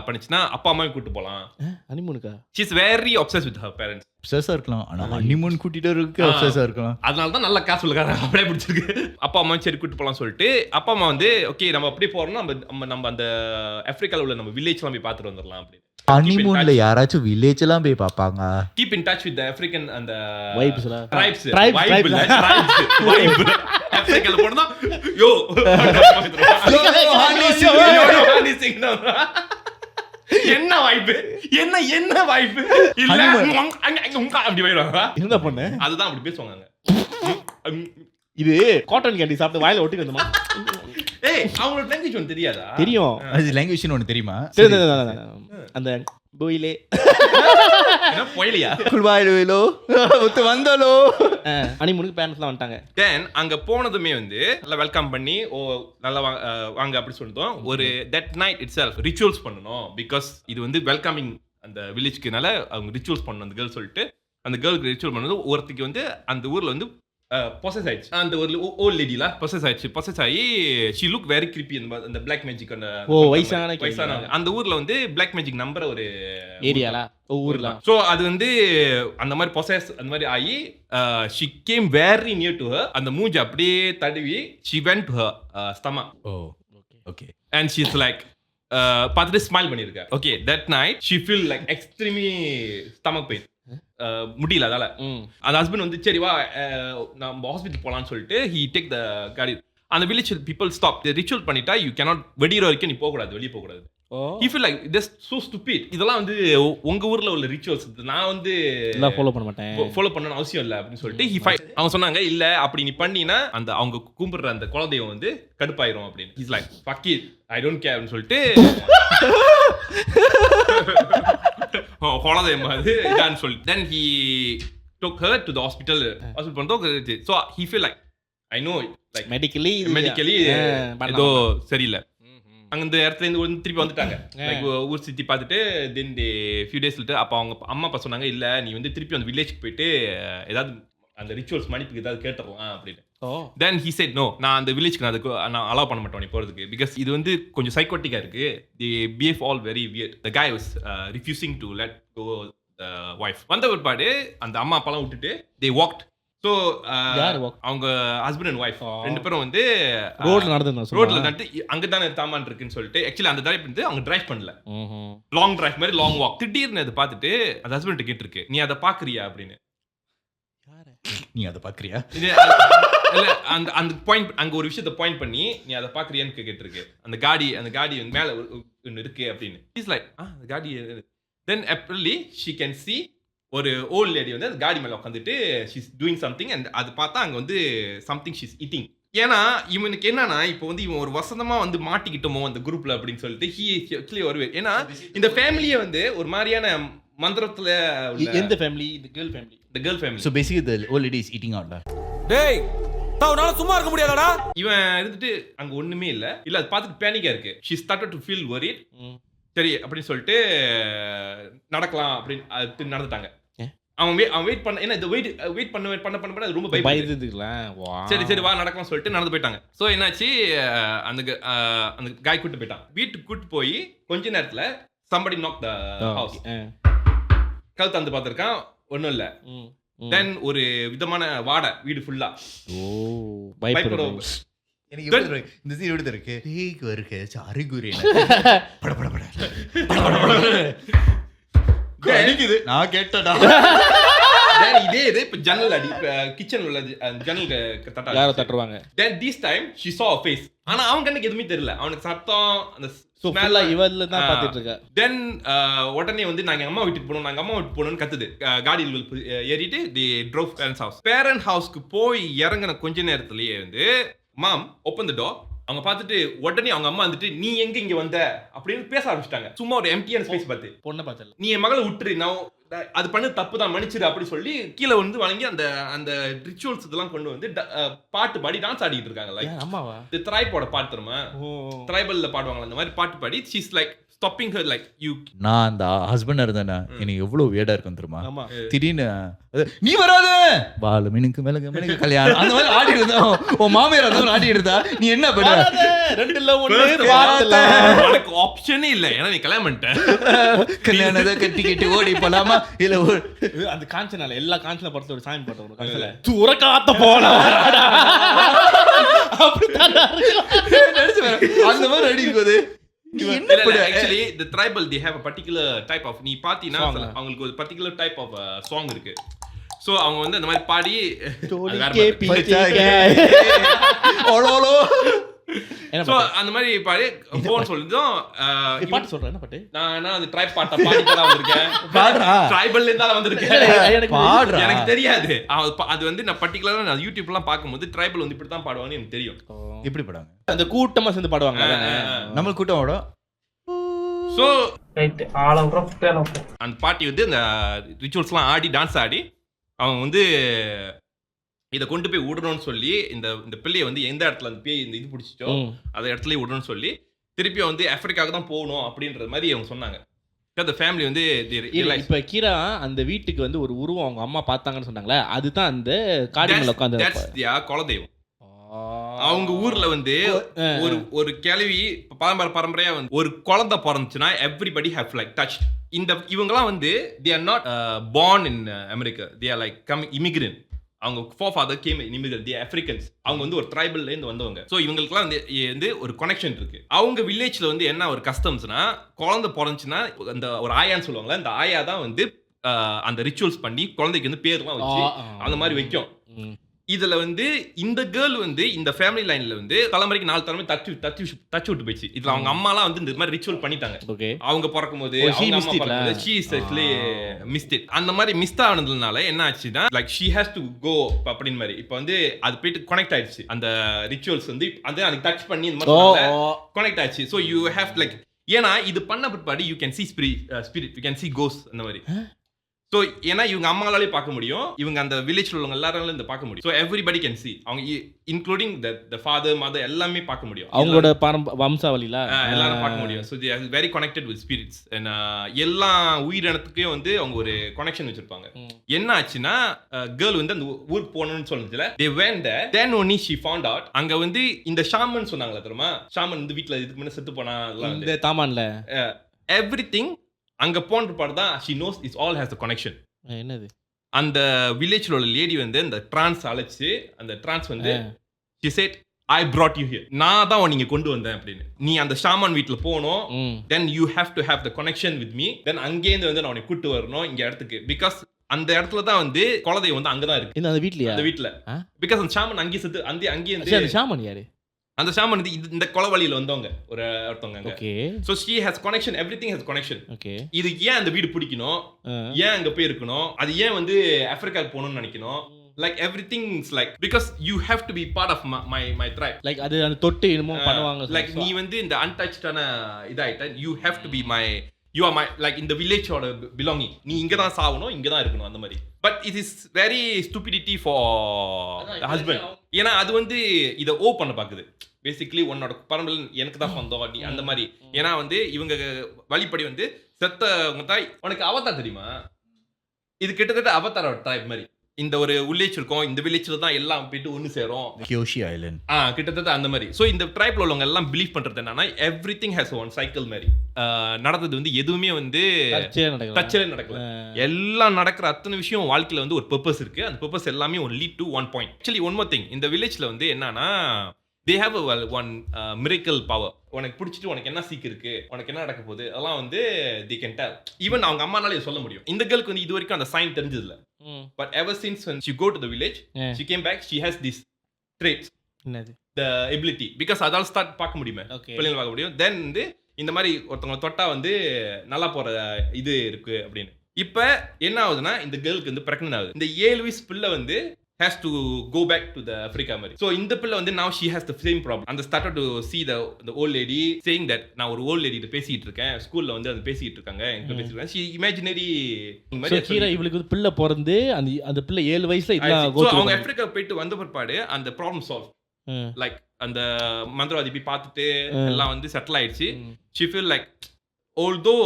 பண்ணிச்சுன்னா அப்பா அம்மாவை கூட்டு போலாம் ஹனிமூனுக்கா. She is very obsessed with her parents. obsessed இருக்கலாம், ஆனா ஹனிமூன் கூட்டிட்டு இருக்கு obsessed இருக்கலாம். அதனால தான் நல்ல காசு சொல்லுறாங்க, அப்படியே பிடிச்சிருக்கு. அப்பா அம்மா சரி கூட்டு போலாம் சொல்லிட்டு அப்பா அம்மா வந்து ஓகே நம்ம அப்படியே போறோம்னா நம்ம அந்த ஆப்பிரிக்கால உள்ள நம்ம வில்லேஜ் எல்லாம் போய் பார்த்துட்டு வந்துடலாம் அப்படின்னு. ஹனிமூன்ல யாராச்சும் வில்லேஜ் எல்லாம் போய் பாப்பாங்க. Keep in touch with the African and the வைப்ஸ்ல tribes. ஆப்பிரிக்கால போனா யோ என்ன வாய்ப்பு, என்ன வாய்ப்பு இல்ல அப்படி போயிடுவாங்க. என்ன பண்ண? அதுதான் அப்படி பேசுவாங்க. இது காட்டன் கேண்டி சாப்பிட்டு வாயில ஒட்டி வந்தமா? ஏய் அவங்களோட லாங்குவேஜ் ஒன்னு தெரியாதா? தெரியும். அது லாங்குவேஜ் ஒன்னு தெரியுமா? அந்த போயிலே என்ன போயிலையா குல்வாயிலோ ஒத்து வந்தாலோ ஹனிமூனுக்கு பேரண்ட்ஸ்லாம் வந்துட்டாங்க. தென் அங்க போனதுமே வந்து நல்லா வெல்கம் பண்ணி நல்லா வாங்க அப்படி சொல்லிட்டோம். ஒரு that night it self rituals பண்ணணும். பிகாஸ் இது வந்து வெல்கமிங் அந்த வில்லேஜ்க்குனால அவங்க ரிச்சுவல்ஸ் பண்ணணும் அந்த கேர்ள் சொல்லிட்டு. அந்த கேர்ளுக்கு ரிச்சுவல் பண்ணது ஒருத்திக்கு வந்து அந்த ஊர்ல வந்து பொசஸ் ஆயிடுச்சு. அந்த ஒரு ஓல்ட் லேடில பொசஸ் ஆகி ஷி லுக் வெரி கிரிப்பி. அந்த பிளாக் மேஜிக் அந்த வயசான அந்த ஊர்ல வந்து பிளாக் மேஜிக் நம்பர் ஒரு ஏரியால ஊர்ல. சோ அது வந்து அந்த மாதிரி பொசஸ் அந்த மாதிரி ஆகி she came very near to her. அந்த மூஞ்சி அப்படியே தடவி she went to her stomach. Okay and she is like பார்த்துட்டு ஸ்மைல் பண்ணிருக்கா. Okay that night she feel like extremely stomach pain. முடியல அதால அந்த ஹஸ்பண்ட் வந்து சரி வா நம்ம ஹாஸ்பிட்டல் போலான்னு சொல்லிட்டு ஹி டேக் த காடி. அந்த வில்லேஜ் பீப்புள் ஸ்டாப் ரிச்சுவல் பண்ணிட்டா யூ கேனாட் வெடிக்கிற வரைக்கும் நீ போகக்கூடாது, வெளியே போகக்கூடாது. He feel like this so stupid. இதெல்லாம் வந்து உங்க ஊர்ல உள்ள ரிச்சுவல்ஸ், நான் வந்து ஃபாலோ பண்ண மாட்டேன், ஃபாலோ பண்ணணும் அவசியம் இல்லை அப்படின்னு சொல்லிட்டு அவங்க சொன்னாங்க இல்ல அப்படி நீ பண்ணினா அந்த அவங்க கும்பிடுற அந்த குலதெய்வம் வந்து கடுப்பாயிரும் அப்படின்னு. He's like fuck it I don't care அப்படின்னு சொல்லிட்டு குலதெய்வம் அது இதான்னு சொல்லி then he took her to the hospital பண்ணதோ. so he feel like I know like medically ஏதோ சரியில்லை. அங்க இந்த இடத்துல இருந்து திருப்பி வந்துட்டாங்க. லைக் ஊர் சுத்தி பார்த்துட்டு தென் ஃபியூ டேஸ் லேட்டர் அப்போ அவங்க அம்மா அப்பா சொன்னாங்க இல்ல நீ வந்து திருப்பி அந்த வில்லேஜ்க்கு போயிட்டு ஏதாவது அந்த ரிச்சுவல்ஸ் மன்னிப்புக்கு ஏதாவது கேட்டுடலாம் அப்படின்னு. தென் ஹி செட் நோ நான் அந்த வில்லேஜ்க்கு நான் அலோவ் பண்ண மாட்டேன் நீ போறதுக்கு. பிகாஸ் இது வந்து கொஞ்சம் சைக்கோட்டிக்கா இருக்கு. They behave all very weird. The guy was refusing to let go the wife. வந்த பிற்பாடு அந்த அம்மா அப்பாலாம் விட்டுட்டு they walked ஸோ யார் walk? அவங்க ஹஸ்பண்ட் அண்ட் ஒய்ஃப் ரெண்டு பேரும் வந்து ரோட்ல நடந்து ரோட்ல நட்டு அங்கதானே தாமான் இருக்குன்னு சொல்லிட்டு ஆக்சுவலி அந்த டிரைவ் வந்து அவங்க டிரைவ் பண்ணல, லாங் டிரைவ் மாதிரி லாங் வாக். திடீர்னு அதை பார்த்துட்டு அந்த ஹஸ்பண்ட் கேட்டிருக்கு, நீ அதை பாக்குறியா அப்படின்னு. நீ அதை பாக்குறியா? இல்ல அந்த அந்த பாயிண்ட் அங்க ஒரு விஷயத்தை பாயிண்ட் பண்ணி நீ அதை பாக்குறியான்னு கேட்டிருக்கு. அந்த காடி மேல ஒன்னு இருக்கு அப்படின்னு. இஸ் லைக் அந்த காடி. தென் apparently she can see ஒரு ஓல்ட் லேடி வந்து அந்த காடி மேல உட்காந்துட்டு she's doing something and அது பார்த்தா அங்க வந்து something she's eating. ஏன்னா இவனுக்கு என்னன்னா இப்போ வந்து இவன் ஒரு வசந்தமா வந்து மாட்டிக்கிட்டோமோ அந்த குரூப்ல அப்படின்னு சொல்லிட்டு he actually வருவே. ஏன்னா இந்த ஃபேமிலியை வந்து ஒரு மாதிரியான மந்திரத்துல எந்த family? the girl family. So basically the old lady is eating out lah. டேய் தவனால சும்மா இருக்க முடியாதடா. இவன் இருந்துட்டு அங்க ஒண்ணுமே இல்ல அது பார்த்துட்டு பேனிக்கா இருக்கு. she started to feel worried. சரி அப்படின்னு சொல்லிட்டு நடக்கலாம் அப்படின்னு நடந்துட்டாங்க. அவன் வெயிட் பண்ண, ஏன்னா இந்த வெயிட் பண்ண அது ரொம்ப பயந்துக்கலாம். சரி வா நடக்கலாம் சொல்லிட்டு நடந்து போயிட்டாங்க. ஸோ என்னாச்சு, அந்த காய் கூட்டு போயிட்டான். வீட்டுக்கு கூட்டு போய் கொஞ்ச நேரத்துல somebody knock the house. கல் தந்து பார்த்திருக்கான், ஒன்றும் இல்லை. தென் ஒரு விதமான வாடை வீடு ஃபுல்லா. பயப்படுறோம். எனக்கு இந்த சீன் எப்படி இருக்கு? பேய்க்கு வருக அறிகுறி அடிக்குது. நான் கேட்டடா. இதே இப்ப ஜன்னல் அடி கிச்சன் உள்ள ஜன்னல் தட்டுவாங்க. Then this time she saw a face. ஆனா அவன் கண்ணுக்கு எதுவுமே தெரியல. அவனுக்கு சத்தம் அந்த ஸ்மெல்ல இவல்ல தான் பாத்துட்டு இருக்க. Then உடனே வந்து நாங்க அம்மா வீட்டுக்கு போகணும்னு கத்துது. காடியில் ஏறிட்டு தி drove parents house. Parent houseக்கு போய் இறங்கின கொஞ்ச நேரத்திலேயே வந்து மாம் ஓப்பன் தி டோர். அவங்க பார்த்துட்டு உடனே அவங்க அம்மா வந்துட்டு நீ எங்க இங்க வந்த அப்படின்னு பேச ஆரம்பிச்சிட்டாங்க. சும்மா ஒரு எம்டியான ஸ்பேஸ் பார்த்து பொண்ணை பார்த்தல, நீ என் மகளை விட்டுரு, நான் அது பண்ணு தப்பு தான் மன்னிச்சிரு அப்படி சொல்லி கீழே வந்து வழங்கி அந்த ரிச்சுவல்ஸ் இதெல்லாம் கொண்டு வந்து பாட்டு பாடி டான்ஸ் ஆடிட்டு இருக்காங்க. லைக் அம்மாவா இந்த ட்ரைபோட பாட்டு தருமா, ட்ரைபல்ல பாடுவாங்களா அந்த மாதிரி பாட்டு பாடி she's like stopping her like you. நான் அந்த ஹஸ்பண்டா இருந்தேனா எனக்கு எவ்வளவு வேடா இருக்கும் தெரியுமா? ஆமா. திடீர்னு நீ வராத பாலு மினுக்கு மினுக்கு கல்யாணம் அந்த மாதிரி ஆடி இருந்தோம். உன் மாமியார் அந்த ஆடி இருந்தா நீ என்ன பண்ணுவ? ரெண்டுல ஒண்ணு உனக்கு ஆப்ஷனே இல்ல, ஏன்னா நீ கல்யாணம் பண்ணிட்ட. கல்யாணத்தை கட்டி ஓடி போலாமா இல்ல அந்த காஞ்சனால எல்லா காஞ்சனா படத்துல ஒரு சாமி பாட்டு வரும். காஞ்சல தூர காத்த போனா அப்படிதான் அந்த மாதிரி அடிக்குது. Actually the tribal they have a particular type of, நீ பாத்தீனா அவங்களுக்கு ஒரு particular type of song இருக்கு. சோ அவங்க வந்து அந்த மாதிரி பாடி சோ அந்த மாதிரி பாடி போன் சொல்லிட்டோம். பாட்டு சொல்றேன். என்ன பாட்டு? நான் அந்த ட்ரைப் பாட்ட பாடிட்டா வந்திருக்கேன். பாடுறா ட்ரைபல்ல இருந்தால வந்திருக்கேன். எனக்கு தெரியாது. அது வந்து நான் பர்టిక్యులரா நான் யூடியூப்லாம் பாக்கும்போது ட்ரைபல் வந்து இப்படி தான் பாடுவாங்கன்னு எனக்கு தெரியும். எப்படி பாடுவாங்க? அந்த கூட்டமா சேர்ந்து பாடுவாங்க. நம்ம கூட்டமோட சோ ரைட் அந்த பாட்டி வந்து அந்த ரிச்சுவல்ஸ்லாம் ஆடி டான்ஸ் ஆடி அவங்க வந்து இதை கொண்டு போய் விடணும்னு சொல்லி இந்த பிள்ளையை வந்து எந்த இடத்துல அந்த பேய் இந்த இது பிடிச்சிச்சோ அந்த இடத்துல விடணும்னு சொல்லி திருப்பியும் வந்து ஆப்பிரிக்காவுக்கு தான் போகணும் அப்படின்ற மாதிரி அவங்க சொன்னாங்க. அந்த ஃபேமிலி வந்து இப்ப கீரா அந்த வீட்டுக்கு வந்து ஒரு உருவம் அவங்க அம்மா பார்த்தாங்கன்னு சொன்னாங்களே, அதுதான் அந்த காடியில் உட்காந்து குலதெய்வம். அவங்க ஊர்ல வந்து ஒரு கிழவி பரம்பரையா வந்து ஒரு குழந்தை பிறந்துச்சுன்னா எவ்ரிபடி ஹேவ் லைக் டச்ட். இவங்கலாம் வந்து they are not born in America, they are like coming immigrant. அவங்க forefather came in immigrant, they are Africans. அவங்க வந்து ஒரு ட்ரைபல்ல இருந்து வந்தவங்க. சோ இவங்களுக்குலாம் வந்து ஒரு கனெக்ஷன் இருக்கு. அவங்க வில்லேஜ்ல வந்து என்ன ஒரு கஸ்டம்ஸ்னா, குழந்தை பிறந்துச்சுன்னா அந்த ஒரு ஆயான்னு சொல்லுவாங்கல்ல, அந்த ஆயா தான் வந்து அந்த ரிச்சுவல்ஸ் பண்ணி குழந்தைக்கு வந்து பேர்லாம் வச்சு அந்த மாதிரி வைக்கும். இதுல வந்து இந்த கேர்ள் வந்து இந்த ஃபேமிலி லைன்ல வந்து தலைமுறைக்கு 4 தலைமுறை தச்சு விட்டு போயிடுச்சு. இதுல அவங்க அம்மாலாம் வந்து இந்த மாதிரி ரிச்சுவல் பண்ணிட்டாங்க. அவங்க பிறக்கும் போது அந்த மாதிரி மிஸ் ஆனதுனால என்ன ஆச்சுன்னா like she has to go அப்படின்னு மாதிரி இப்ப வந்து அது போயிட்டு கனெக்ட் ஆயிடுச்சு. அந்த ரிச்சுவல்ஸ் வந்து அது அதுக்கு டச் பண்ணி இந்த மாதிரி கனெக்ட் ஆயிடுச்சு. ஸோ யூ ஹேவ் லைக், ஏன்னா இது பண்ண பிற்பாடு you can see spirit, you can see கோஸ் அந்த மாதிரி. ஸோ ஏன்னா இவங்க அம்மாவாலே பார்க்க முடியும், இவங்க அந்த வில்லேஜ்ல உள்ளவங்க எல்லாராலும் இந்த பார்க்க முடியும். ஸோ எவ்ரிபடி கேன் சி, அவங்க இன்க்ளூடிங் த ஃபாதர் மதர் எல்லாமே பார்க்க முடியும். அவங்களோட வம்சாவளியில எல்லாரும் பார்க்க முடியும். So they are very connected with spirits. எல்லா உயிரினத்துக்கும் வந்து அவங்க ஒரு கனெக்ஷன் வச்சிருப்பாங்க. என்ன ஆச்சுன்னா கேர்ள் வந்து அந்த ஊருக்கு போகணும்னு சொன்னதுல they went there, then only she found out அங்க வந்து இந்த ஷாமன் சொன்னாங்களா தெரியுமா, ஷாமன் வந்து வீட்டுல இதுக்கு முன்ன செத்து போனா இந்த தாமான்ல எவ்ரிதிங் அங்க போன்ற பாடு தான் she knows it all has a connection. என்னது அந்த வில்லேஜ்ல உள்ள லேடி வந்து அந்த டிரான்ஸ் அழைச்சு அந்த டிரான்ஸ் வந்து she said I brought you here. நான் தான் நீங்க கொண்டு வந்தேன் அப்படின்னு. நீ அந்த ஷாமன் வீட்ல போகணும். Then you have to have the connection with me. Then அங்கேருந்து வந்து நான் உன்னை கூட்டு வரணும் இங்க இடத்துக்கு. Because அந்த இடத்துல தான் வந்து குலதெய்வம் வந்து அங்கதான் இருக்கு. இந்த வீட்லயா? அந்த வீட்ல. Because அந்த ஷாமன் அங்கேயே செத்து அங்கேயே வந்து அந்த ஷாமன் யாரு? அந்த ஷாமன் வந்து இந்த கொலவழியில வந்தவங்க ஒருத்தவங்க. Okay. So she has connection, everything has connection. Okay. இது ஏன் அந்த வீடு பிடிக்கணும்? ஏன் அங்க போய் இருக்கணும்? அது ஏன் வந்து ஆப்பிரிக்காக்கு போகணும்னு நினைக்கணும்? Like everything is like because you have to be part of my tribe. Like அது அந்த தொட்டு என்னமோ பண்ணுவாங்க. Like நீ வந்து இந்த untouched ஆன இதாயிட்ட you have to be my you are my like in the village or belonging. நீ இங்க தான் சாவணும் இங்க தான் இருக்கணும் அந்த மாதிரி. But it is very stupidity for the husband. ஏன்னா அது வந்து இத பண்ண பாக்குது. பேசிக்கலி உன்னோட பரம்பரை எனக்கு தான் சொந்தம் நீ அந்த மாதிரி. ஏன்னா வந்து இவங்க வழிப்படி வந்து செத்தவங்க தாய் உனக்கு அவதார் தெரியுமா? இது கிட்டத்தட்ட அவதாரோட டைப் மாதிரி. இந்த ஒரு வில்லேஜ் இருக்கும் இந்த வில்லேஜ்ல தான் எல்லாம் போயிட்டு ஒன்னு சேரும் கியோஷி ஐலண்ட் கிட்டத்தட்ட அந்த மாதிரி. ஸோ இந்த ட்ரைப்ல உள்ளவங்க எல்லாம் பிலீவ் பண்றது என்னன்னா எவ்ரிதிங் ஹேஸ் ஒன் சைக்கிள் மாதிரி. நடந்தது வந்து எதுவுமே வந்து தச்சே நடக்கல. எல்லாம் நடக்கிற அத்தனை விஷயம் வாழ்க்கையில வந்து ஒரு பர்பஸ் இருக்கு. அந்த பர்பஸ் எல்லாமே ஒரு lead to one point. Actually one more thing, இந்த வில்லேஜ்ல வந்து என்னன்னா they have one miracle power. உனக்கு பிடிச்சிட்டு உனக்கு என்ன சீக்கு இருக்கு, உனக்கு என்ன நடக்க போகுது அதெல்லாம் வந்து they can tell. ஈவன் அவங்க அம்மானாலே சொல்ல முடியும். இந்த கேர்ளுக்கு வந்து இது வரைக்கும் அந்த sign தெரிஞ்சதில்ல. But ever since when she go to the village, she came back, she has these traits. என்னது? The ability. Because அதால ஸ்டார்ட் பார்க்க முடியுமே, பிள்ளைங்க பார்க்க முடியும். Then வந்து இந்த மாதிரி ஒருத்தவங்க தொட்டா வந்து நல்லா போற இது இருக்கு அப்படின்னு. இப்போ என்ன ஆகுதுன்னா இந்த கேர்ளுக்கு வந்து பிரெக்னன்ட் ஆகுது. இந்த 7 வயசு பிள்ளை வந்து has to go back to the Africa Mari. So in the pilla வந்து now she has the same problem. And started to see the old lady saying that நான் ஒரு old lady கிட்ட பேசிட்டு இருக்கேன், ஸ்கூல்ல வந்து அது பேசிட்டு இருக்காங்க, எங்க பேசிட்டு இருக்காங்க. she imaginary மாதிரி கீரா இவளுக்கு பிள்ளை பிறந்து அந்த பிள்ளை 7 வயசுல இதெல்லாம் go. So அவங்க ஆப்பிரிக்கா போயிட்டு வந்த பிற்பாடு அந்த ப்ராப்ளம் சால்வ். லைக் அந்த மந்திரவாதி போய் பார்த்துட்டு எல்லாம் வந்து செட்டில் ஆயிடுச்சு. she feel like although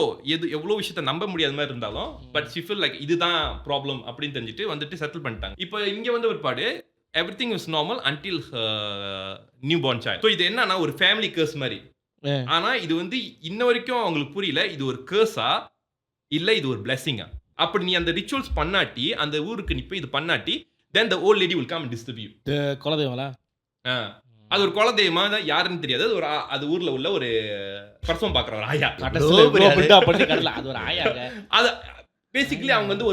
எவ்வளோ விஷயத்த நம்ப முடியாத மாதிரி இருந்தாலும் பட் she feel like இதுதான் ப்ராப்ளம் அப்படின்னு தெரிஞ்சுட்டு வந்துட்டு செட்டில் பண்ணிட்டாங்க. இப்போ இங்க வந்து ஒருபாடு everything is normal until newborn child. So இது என்னன்னா ஒரு ஃபேமிலி கர்ஸ் மாதிரி. ஆனா இது வந்து இன்ன வரைக்கும் அவங்களுக்கு புரியல இது ஒரு கர்ஸா இல்ல இது ஒரு பிளெஸிங்கா. அப்படி நீ அந்த ரிச்சுவல்ஸ் பண்ணாட்டி அந்த ஊருக்கு நீ போய் இது பண்ணாட்டி then the old lady will come and disturb you. குலதெய்வங்களா? அது ஒரு குலதெய்வமா தான் யாருன்னு தெரியாது. அது ஊர்ல உள்ள ஒரு பர்சன் பாக்குற ஒரு ஆயா. அது ஒரு ஆயாங்க. அது பேசிக்கலி அவங்க வந்து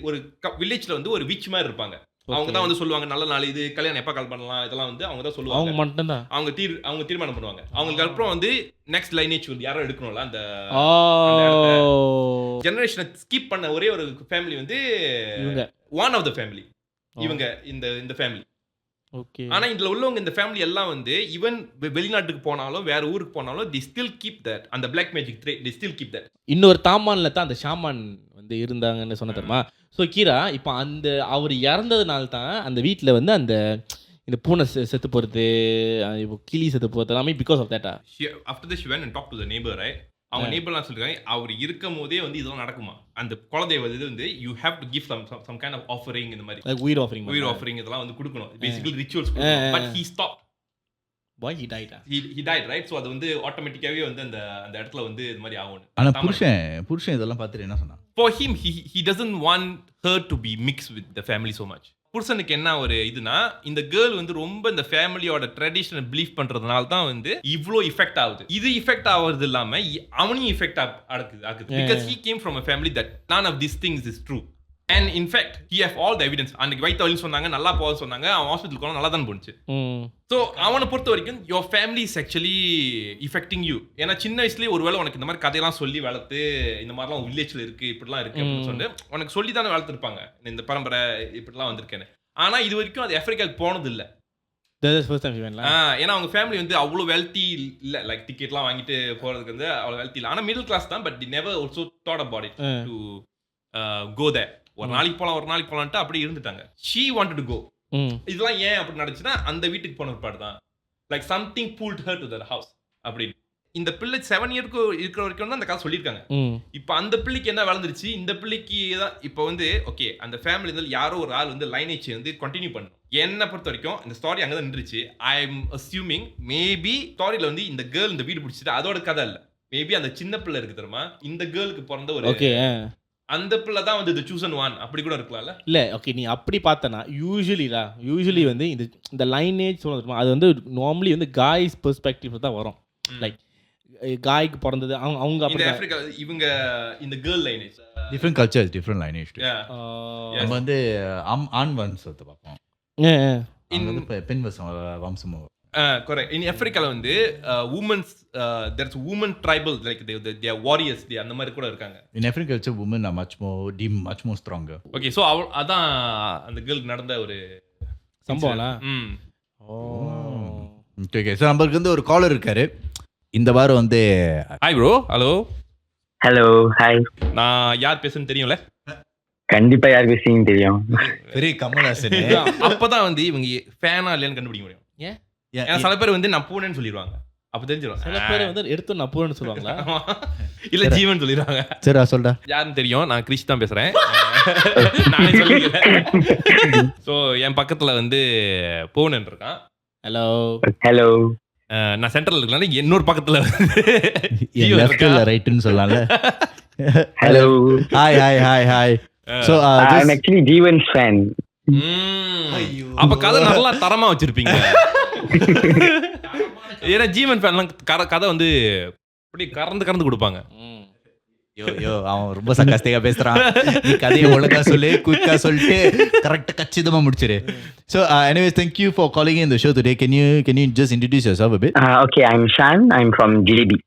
ஒரு வில்லேஜ்ல வந்து ஒரு விச் மாதிரி இருப்பாங்க. அவங்க தான் வந்து சொல்லுவாங்க நல்ல நாள் இது கல்யாணம் எப்ப கால் பண்ணலாம் இதெல்லாம் வந்து அவங்க தான் சொல்லுவாங்க. அவங்க மட்டும் தான் அவங்க தீர்மானம் பண்ணுவாங்க. அவங்களுக்கு அப்புறம் வந்து நெக்ஸ்ட் லைனேஜ் வந்து யாரோ எடுக்கணும்ல அந்த ஜெனரேஷனை ஸ்கிப் பண்ண ஒரே ஒரு ஃபேமிலி வந்து ஒன் ஆஃப் த ஃபேமிலி இவங்க இந்த ஃபேமிலி. ஆனா இதுல உள்ளவங்க இந்த ஃபேமிலி எல்லாம் வந்து ஈவன் வெளிநாட்டுக்கு போனாலும் வேற ஊருக்கு போனாலும் they still keep that அந்த black magic trait they still keep that. இன்னொரு தாமான்ல தான் அந்த ஷாமான் வந்து இருந்தாங்கன்னு சொன்ன தெரியுமா? ஸோ கீரா இப்போ அந்த அவர் இறந்ததுனால தான் அந்த வீட்டில் வந்து அந்த இந்த பூனை செத்து போகிறது இப்போ கிளி செத்து போகிறது எல்லாமே because of that. After this she went and talked to the neighbor, right? அவங்க நெய்பர்லாம் சொல்லிருக்காங்க அவர் இருக்கும் போதே வந்து இதெல்லாம் நடக்குமா. அந்த குலதெய்வம் இது வந்து you have to give some kind of offering இந்த மாதிரி like உயிர் ஆஃபரிங் இதெல்லாம் வந்து கொடுக்கணும். Basically rituals but he stopped. Why he died? He died, right? So அது வந்து ஆட்டோமேட்டிக்காவே வந்து அந்த இடத்துல வந்து இது மாதிரி ஆகும். ஆனா புருஷன் இதெல்லாம் பார்த்துட்டு என்ன சொன்னா? For him he doesn't want her to be mixed with the family so much. புருஷனுக்கு என்ன ஒரு இதுனா இந்த கேர்ள் வந்து ரொம்ப இந்த ஃபேமிலியோட ட்ரெடிஷனை பிலீவ் பண்றதுனால தான் வந்து இவ்ளோ எஃபெக்ட் ஆகுது. இது எஃபெக்ட் ஆகுறது இல்லாம அவனையும் எஃபெக்ட் ஆகுது. Because he came from a family that none of these things is true. And in fact he have all the evidence. அன்னைக்கு வைத்த வலி சொன்னாங்க நல்லா போகுது சொன்னாங்க, அவன் ஹாஸ்பிட்டல் போனா நல்லா தான் போனுச்சு. ஸோ அவனை பொறுத்த வரைக்கும் your family is actually affecting you. ஏன்னா சின்ன வயசுலேயே ஒருவேளை உனக்கு இந்த மாதிரி கதையெல்லாம் சொல்லி வளர்த்து இந்த மாதிரிலாம் வில்லேஜ்ல இருக்கு இப்படிலாம் இருக்கு அப்படின்னு சொல்லிட்டு உனக்கு சொல்லி தானே வளர்த்துருப்பாங்க இந்த பரம்பரை இப்படிலாம் வந்திருக்கேன்னு. ஆனா இது வரைக்கும் அது ஆப்பிரிக்காவுக்கு போனது இல்லை. ஏன்னா அவங்க ஃபேமிலி வந்து அவ்வளோ வெல்த்தி இல்லை. லைக் டிக்கெட்லாம் வாங்கிட்டு போறதுக்கு வந்து அவ்வளோ வெல்த்தி இல்லை. ஆனால் மிடில் கிளாஸ் தான். But they never also thought about it to go there. ஒரு நாளைக்கு போலான்ட்டு அப்படி இருந்துட்டாங்க. She wanted to go. இதெல்லாம் ஏன் அப்படி நடந்துச்சுன்னா அந்த வீட்டுக்கு போன பாடு தான் like something pulled her to their house அப்படின்னு. இந்த பிள்ளை 7 இயர்க்கு இருக்கிற வரைக்கும் தான் அந்த கதை சொல்லியிருக்காங்க. இப்போ அந்த பிள்ளைக்கு என்ன வளர்ந்துருச்சு, இந்த பிள்ளைக்கு தான் இப்போ வந்து ஓகே அந்த ஃபேமிலி வந்து யாரோ ஒரு ஆள் வந்து லைனேஜ் வந்து கண்டினியூ பண்ணணும். என்னை பொறுத்த வரைக்கும் இந்த ஸ்டோரி அங்கே தான் நின்றுச்சு. ஐ எம் அஸ்யூமிங் மேபி ஸ்டோரியில் வந்து இந்த கேர்ள் இந்த வீடு பிடிச்சிட்டு அதோட கதை இல்லை. மேபி அந்த சின்ன பிள்ளை இருக்கு தெரியுமா, இந்த கேர்ளுக்கு பிறந்த ஒரு அந்த பிள்ளை தான் வந்து the chosen one அப்படி கூட இருக்கலாம்ல. இல்லை ஓகே நீ அப்படி பார்த்தனா யூஸ்வலி வந்து இந்த லைனேஜ் சொல்லுமா அது வந்து நார்மலி வந்து காய்ஸ் பெர்ஸ்பெக்டிவ் தான் வரும். லைக் காய்க்கு பிறந்தது அவங்க இந்த அப்படி ஆப்பிரிக்கா இவங்க இந்த girl lineage different cultures different lineage. நம்ம வந்து ஆண் வம்சத்தை பார்ப்போம், பெண் வம்சம். correct. in ஆப்பிரிக்கால வந்து women's there's women tribal like they are warriors அந்த மாதிரி கூட இருக்காங்க. In African culture women are much more stronger. Okay, so அதான் அந்த கேர்ளுக்கு நடந்த ஒரு சம்பவம்ல. ஓகே சார், நம்மளுக்கு வந்து ஒரு காலர் இருக்காரு இந்த வாரம் வந்து. Hi bro. Hello hi. நான் யார் பேசுன்னு தெரியும்ல? கண்டிப்பா யார் பேசுறீங்கன்னு தெரியும். பெரிய கமல்ஹாசன். அப்பதான் வந்து இவங்க ஃபேனா இல்லையான்னு கண்டுபிடிக்க முடியும். ஏன்னா சில பேர் வந்து நான் பூனேன்னு சொல்லிடுவாங்க, அப்ப தெரிஞ்சிடும். சில பேர் வந்து எடுத்து நான் பூன்னு சொல்லுவாங்களா இல்ல ஜீவன் சொல்லிடுவாங்க. சரி சொல்டா, யாருன்னு தெரியும், நான் கிறிஷ் தான் பேசுறேன். நானே சொல்லிக்கிறேன். ஸோ என் பக்கத்துல வந்து பூனன் இருக்கான். ஹலோ. நான் சென்ட்ரல் இருக்கலாம், இன்னொரு பக்கத்துல லெஃப்ட்ல ரைட்னு சொல்லலாம்ல. Hello. Hi. So I'm actually Jeevan's fan. அப்ப கதை நல்லா தரமா வச்சிருப்பீங்க. ஏன்னா ஜீவன் ஃபேன்லாம் கதை வந்து அப்படி கறந்து கொடுப்பாங்க. யோ அவன் ரொம்ப சர்காஸ்டிக்கா பேசுறான். நீ கதையை ஒழுங்கா சொல்லு, குயிக்கா சொல்லிட்டு கரெக்டா கச்சிதமா முடிச்சிரு. So anyways, thank you for calling in the show today. Can you just introduce yourself a bit? Okay, I'm Shan. I'm from JB.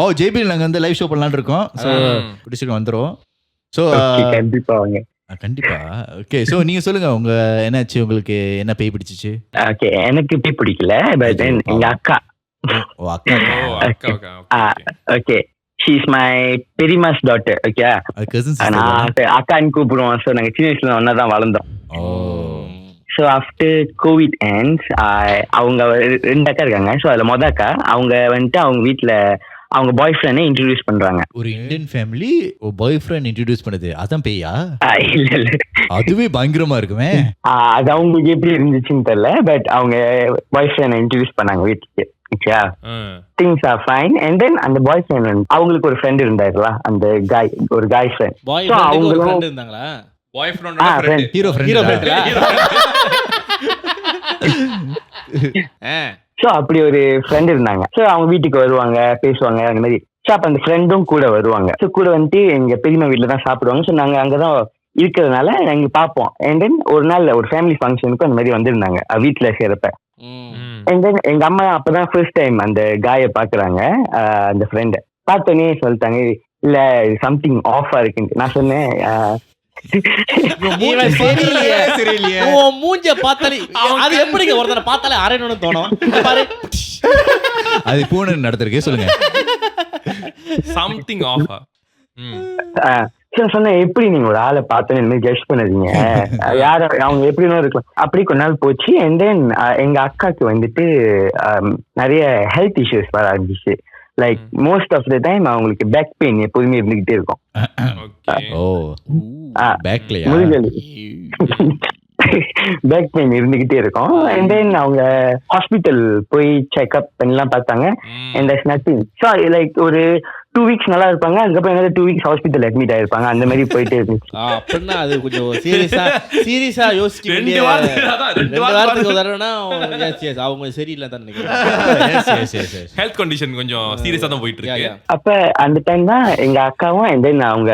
Oh JB நாங்க வந்து லைவ் ஷோ பண்ணலாம்னு இருக்கோம். So பிடிச்சிட்டு வந்துறோம். So கண்டிப்பா வாங்க. கண்டிப்பா. ஓகே, சோ நீங்க சொல்லுங்க, உங்க என்னாச்சு, உங்களுக்கு என்ன பேய் பிடிச்சிச்சு? ஓகே, எனக்கு பேய் பிடிக்கல, பட் எங்க அக்கா. அக்கா. Okay, she is my பெரியம்மா's daughter. Okay, நான் அக்கான்னு கூப்பிடுவோம். ஸோ நாங்கள் சின்ன வயசுல ஒன்னா தான் வளர்ந்தோம். ஸோ ஆஃப்டர் கோவிட் ends அவங்க 2 அக்கா இருக்காங்க. ஸோ அதில் மொதல் அக்கா அவங்க வந்துட்டு அவங்க வீட்டில் அவங்க பாய் ஃப்ரெண்டை இன்ட்ரடியூஸ் பண்றாங்க. ஒரு இந்தியன் ஃபேமிலி பாய் ஃப்ரெண்ட் இன்ட்ரடியூஸ் பண்ணது அதான் பேயா? இல்ல அதுவே பயங்கரமா இருக்குமே. அது அவங்களுக்கு எப்படி இருந்துச்சுன்னு தெரியல, பட் அவங்க பாய் ஃப்ரெண்டை இன்ட்ரடியூஸ் பண்ணாங்க வீட்டுக்கு. Things are fine. And then அந்த பாய் ஃப்ரெண்ட் அவங்களுக்கு ஒரு ஃப்ரெண்ட் இருந்தாருல, அந்த ஒரு காய் ஃப்ரெண்ட். அவங்களும் இருந்தாங்களா? பாய் ஃப்ரெண்ட் ஹீரோ ஃப்ரெண்ட். ஸோ அப்படி ஒரு ஃப்ரெண்ட் இருந்தாங்க. ஸோ அவங்க வீட்டுக்கு வருவாங்க, பேசுவாங்க, அந்த மாதிரி. ஸோ அப்போ அந்த ஃப்ரெண்டும் கூட வருவாங்க. ஸோ கூட வந்துட்டு எங்க பெரியம்மா வீட்டில் தான் சாப்பிடுவாங்க. ஸோ நாங்கள் அங்கே தான் இருக்கிறதுனால நாங்கள் பார்ப்போம். அண்ட் தென் ஒரு நாள் ஒரு ஃபேமிலி ஃபங்க்ஷனுக்கு அந்த மாதிரி வந்திருந்தாங்க வீட்டில் செய்யறப்ப. அண்ட் தென் எங்க அம்மா அப்பதான் ஃபர்ஸ்ட் டைம் அந்த காயை பாக்குறாங்க. அந்த ஃப்ரெண்டை பார்த்தோன்னே சொல்லிட்டாங்க, இல்ல சம்திங் ஆஃபா இருக்குன்னு. நான் சொன்னேன், மூஞ்ச பார்த்தாலே அது எப்படிங்க ஒருத்தனை பார்த்தாலே அரையணும்னு தோணும். அது பூனை நடத்திருக்கே, சொல்லுங்க. சம்திங் ஆஃபா. சொன்ன எப்படி நீங்க ஒரு ஆளை பார்த்தோன்னு இந்த மாதிரி கெஸ்ட் பண்ணாதீங்க, யார அவங்க எப்படின்னு இருக்கலாம். அப்படி கொஞ்ச நாள் போச்சு. அண்ட் தென் எங்க அக்காக்கு வந்துட்டு நிறைய ஹெல்த் இஷ்யூஸ் வர ஆரம்பிச்சு. Like most of the time அவங்களுக்கு பேக் பெயின் எப்போதுமே இருந்துகிட்டே இருக்கும். முதுகல் பேக் பெயின் இருந்துகிட்டே இருக்கும். அண்ட் தென் அவங்க ஹாஸ்பிட்டல் போய் செக்அப் பண்ணலாம் பார்த்தாங்க. And that's nothing. So like ஒரு 2 weeks நல்லா இருப்பாங்க, அதுக்கப்புறம் என்ன 2 weeks ஹாஸ்பிட்டல் அட்மிட் ஆயிருப்பாங்க. அந்த மாதிரி போயிட்டே இருந்துச்சு. அப்படின்னா அது கொஞ்சம் சீரியஸா யோசிக்க வேண்டிய 2 வாரத்துக்கு உதாரணம்னா அவங்க சரியில்லை தான் நினைக்கிறேன். ஹெல்த் கண்டிஷன் கொஞ்சம் சீரியஸா தான் போயிட்டு இருக்கு. அப்ப அந்த டைம் தான் எங்க அக்காவும் அண்ட் தென் அவங்க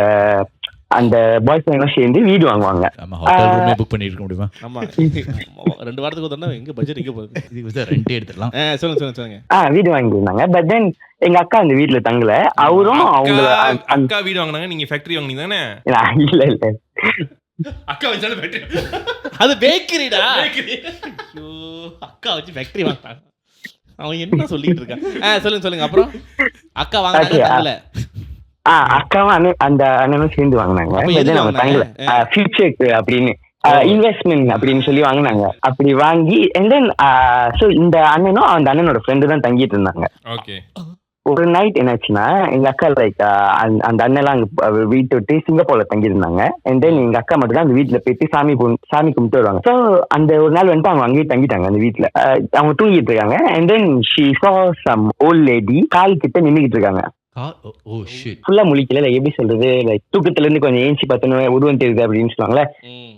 அந்த பாய் ஃப்ரெண்டும் சேர்ந்து வீடு வாங்குவாங்க. புக் பண்ணிருக்க முடியுமா? ஆமா, 2 வாரத்துக்கு உதாரணம் எங்க பட்ஜெட் எங்க போகுது? இதுக்கு ரெண்ட் எடுத்துடலாம். சொல்லுங்க. வீடு வாங்கியிருந்தாங்க. பட் தென் எங்க அக்கா அந்த வீட்டுல தங்கல. அவரும் அவங்க அக்கா வீடு வாங்கினாங்க, நீங்க ஃபேக்டரி வாங்குனீங்க தானே? இல்ல அக்கா வச்சாலும் ஃபேக்டரி, அது பேக்கரிடா. ஐயோ, அக்கா வச்சு ஃபேக்டரி வாங்குறாங்க. அவன் என்ன சொல்லிட்டு இருக்கான்? சொல்லுங்க. அப்புறம் அக்கா வாங்கினாங்க. அக்காவும் அந்த அண்ணனும் சேர்ந்து வாங்கினாங்க. தங்கல ஃபியூச்சருக்கு அப்படின்னு இன்வெஸ்ட்மெண்ட் அப்படின்னு சொல்லி வாங்கினாங்க. அப்படி வாங்கி அண்ட் தென் ஸோ இந்த அண்ணனும் அந்த அண்ணனோட ஃப்ரெண்டு தான் தங்கிட்டு இருந்தாங்க. ஒரு நைட் என்னாச்சுன்னா எங்க அக்கா லைக் அந்த அண்ணெல்லாம் அங்க வீட்டு விட்டு சிங்கப்பூர்ல தங்கியிருந்தாங்க. அண்ட் தென் எங்க அக்கா மட்டும் தான் அந்த வீட்டுல போயிட்டு சாமி கும்பிட்டு வருவாங்க. ஸோ அந்த ஒரு நாள் வந்துட்டு அவங்க அங்கேயே தங்கிட்டாங்க அந்த வீட்டுல. அவங்க தூங்கிட்டு இருக்காங்க. And then she saw some old lady கால் கிட்ட நின்றுகிட்டு இருக்காங்க. Oh shit. ஃபுல்லா முழிக்கல, லைக் எப்படி சொல்றது, லைக் தூக்கத்துல இருந்து கொஞ்சம் ஏஞ்சி பார்த்தோன்னு உருவம் தெரியுது அப்படின்னு சொல்லுவாங்களே.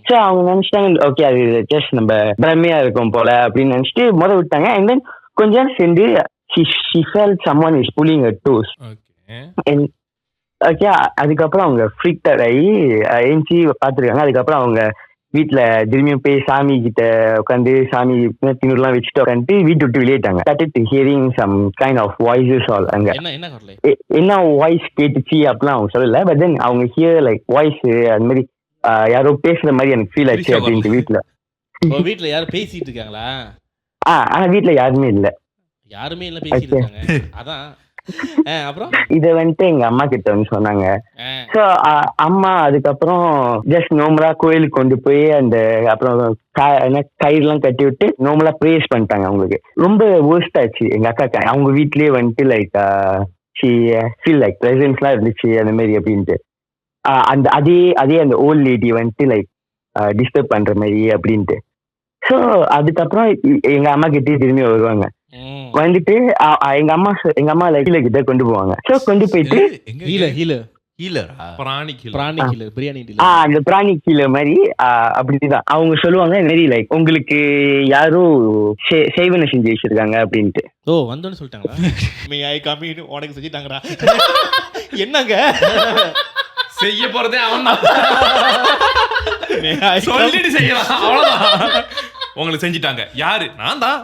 சோ அவங்க நினைச்சிட்டாங்க ஓகே அது ஜஸ்ட் நம்ம பிரமையா இருக்கும் போல அப்படின்னு நினைச்சிட்டு விட்டாங்க. அண்ட் தென் கொஞ்ச நேரம் சேர்ந்து she felt someone is pulling her toes. Okay அதுக்கப்புறம் அவங்க ஃப்ரீக்டட் ஆகி ஏஞ்சி பார்த்துருக்காங்க. அதுக்கப்புறம் அவங்க வீட்டுல திரும்பியும் போய் சாமி கிட்ட உட்காந்து சாமி திணூர்லாம் வச்சுட்டு உட்காந்து வீட்டு விட்டு வெளியிட்டாங்க. started hearing some kind of voices all. அங்க என்ன வாய்ஸ் கேட்டுச்சு அப்படிலாம் அவங்க சொல்லல. பட் தென் அவங்க ஹியர் லைக் வாய்ஸ் அந்த மாதிரி யாரோ பேசுற மாதிரி எனக்கு ஃபீல் ஆச்சு அப்படின்ட்டு வீட்டுல யாரும் பேசிட்டு இருக்காங்களா? ஆனா வீட்டுல யாருமே இல்ல பேசிட்டு இருக்காங்க. அதான் அப்புறம் இத வந்துட்டு எங்க அம்மா கிட்ட வந்து சொன்னாங்க. சோ அம்மா அதுக்கப்புறம் ஜஸ்ட் நோமலா கோயிலுக்கு கொண்டு போய் அந்த அப்புறம் கயிறு எல்லாம் கட்டி விட்டு நோமலா ப்ரேஸ் பண்ணிட்டாங்க. அவங்களுக்கு ரொம்ப வேர்ஸ்ட் ஆச்சு எங்க அக்கா. அவங்க வீட்லயே வந்துட்டு லைக் ஃபீல் லைக் பிரசன்ஸ் எல்லாம் இருந்துச்சு அந்த மாதிரி அப்படின்ட்டு. அந்த அதே அந்த ஓல்ட் லேடி வந்துட்டு லைக் டிஸ்டர்ப் பண்ற மாதிரி அப்படின்ட்டு. சோ அதுக்கப்புறம் எங்க அம்மா கிட்டே திரும்பி வருவாங்க. வந்துட்டு எங்க அம்மா லைக் கிட்ட கொண்டு போவாங்க. சோ கொண்டு போயிட்டு அந்த பிராணி கீழ மாதிரி அப்படிதான் அவங்க சொல்லுவாங்க. இந்த மாதிரி லைக் உங்களுக்கு யாரும் செய்வன செஞ்சு வச்சிருக்காங்க அப்படின்ட்டு. வந்தோன்னு சொல்லிட்டாங்களா? உனக்கு செஞ்சுட்டாங்கடா. என்னங்க செய்ய போறதே அவன் தான். சொல்லிட்டு செய்யலாம் அவ்வளவுதான். உங்களுக்கு செஞ்சுட்டாங்க. யாரு? நான் தான்.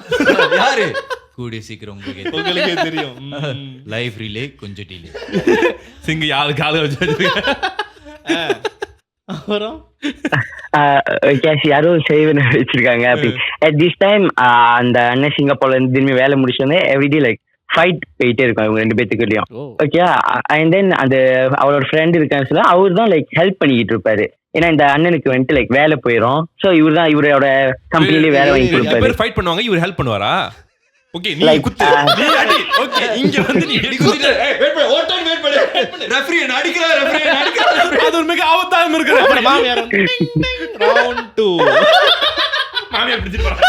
யாரு? கூடிய சீக்கிரம் உங்களுக்கே தெரியும். லைஃப் ரிலே கொஞ்சம் டிலே. சிங்க யாருக்கு ஆளு வச்சு அப்புறம் யாரோ செய்வன வச்சிருக்காங்க அப்படி. அட் திஸ் டைம் அந்த அண்ணன் சிங்கப்பூர்ல இருந்து திரும்பி வேலை முடிச்சோன்னே எவ்ரிடே லைக் ஃபைட் போயிட்டே இருக்கும் இவங்க 2 பேத்துக்குள்ளயும். ஓகே அண்ட் தென் அந்த அவரோட ஃப்ரெண்ட் இருக்கான்னு சொல்ல அவர் தான் லைக் ஹெல்ப் பண்ணிக்கிட்டு இருப்பாரு. ஏன்னா இந்த அண்ணனுக்கு வந்துட்டு லைக் வேலை போயிடும். சோ இவர் தான் இவரோட கம்பெனிலே வேலை வாங்கி கொடுப்பாரு. ஃபைட் பண்ணுவாங்க, இவர் ஹெல்ப் பண்ணுவாரா? ஓகே நீ குத்து நீ அடி. ஓகே இங்க வந்து நீ அடி குத்திட்டு வெயிட் பண்ணு ஒரு டைம் வெயிட் பண்ணு. ரெஃபரி என்ன அடிக்குறா? அது ஒரு மிக ஆபத்தான இருக்கு. அப்புறம் மாமியார் ரவுண்ட் 2 மாமியார் பிடிச்சிட்டு போறாங்க.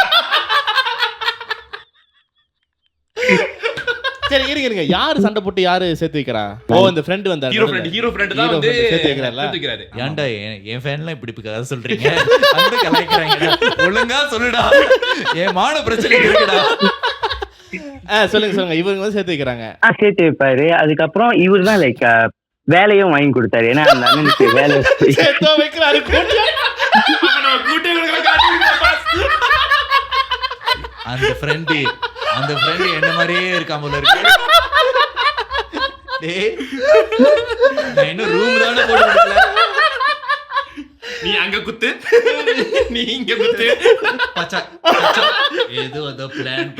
சரி இருங்க யாரு சண்டை போட்டு யாரு சேர்த்து வைக்கிறா? இந்த ஃப்ரெண்ட் வந்தாரு. ஹீரோ ஃப்ரெண்ட் தான் வந்து சேர்த்து வைக்கிறாரு. ஏன்டா என் ஃபேன்லாம் இப்படி கதை சொல்றீங்க? அந்த கலாய்க்கறாங்கடா. ஒழுங்கா சொல்லுடா. ஏன் மான பிரச்சனை இருக்குடா. சொல்லுங்க இவங்க வந்து சேர்த்து வைக்கிறாங்க. சேர்த்து வைப்பாரு. அதுக்கப்புறம் இவர் தான் லைக் வேலையும் வாங்கி கொடுத்தாரு. ஏன்னா அந்த அண்ணனுக்கு வேலை சேர்த்து வைக்கிறாரு. அந்த ஃப்ரெண்ட் என்ன மாதிரியே இருக்காம போல இருக்கு. டேய் நான் இன்னும் ரூம் தான போட்டுட்டல. நீ அங்க குத்து நீ இங்க குத்து. பச்சா ஏதோ அத பிளான்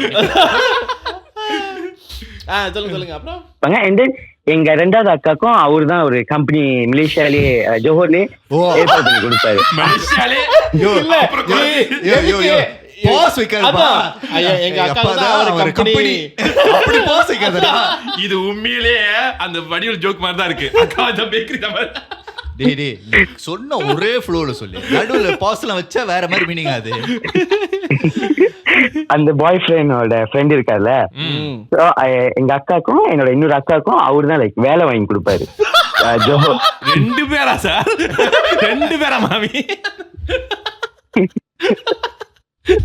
சொல்லுங்க அப்புறம் and then எங்க ரெண்டாவது அக்காக்கும் அவரு தான் ஒரு கம்பெனி மலேசியாலே ஜோஹர்லே ஏற்பாடு பண்ணி கொடுத்தாரு. மலேசியாலே பாஸ் வைக்கிறப்பா எங்க அக்கா தான் ஒரு கம்பெனி அப்படி பாஸ் வைக்கிறதா? இது உண்மையிலேயே அந்த வடிவல் ஜோக் மாதிரி தான் இருக்கு. அக்கா தான் பேக்கரி தான். டேய் சொன்ன ஒரே ஃப்ளோல சொல்லு. நடுவுல பாஸ்லாம் வச்சா வேற மாதிரி மீனிங் ஆகுது. அந்த பாய் ஃப்ரெண்டோட ஃப்ரெண்ட் இருக்கார்ல, எங்க அக்காக்கும் என்னோட இன்னொரு அக்காக்கும் அவரு தான் லைக் வேலை வாங்கி கொடுப்பாரு. 2 பேரா சார்? 2 பேரா மாமி?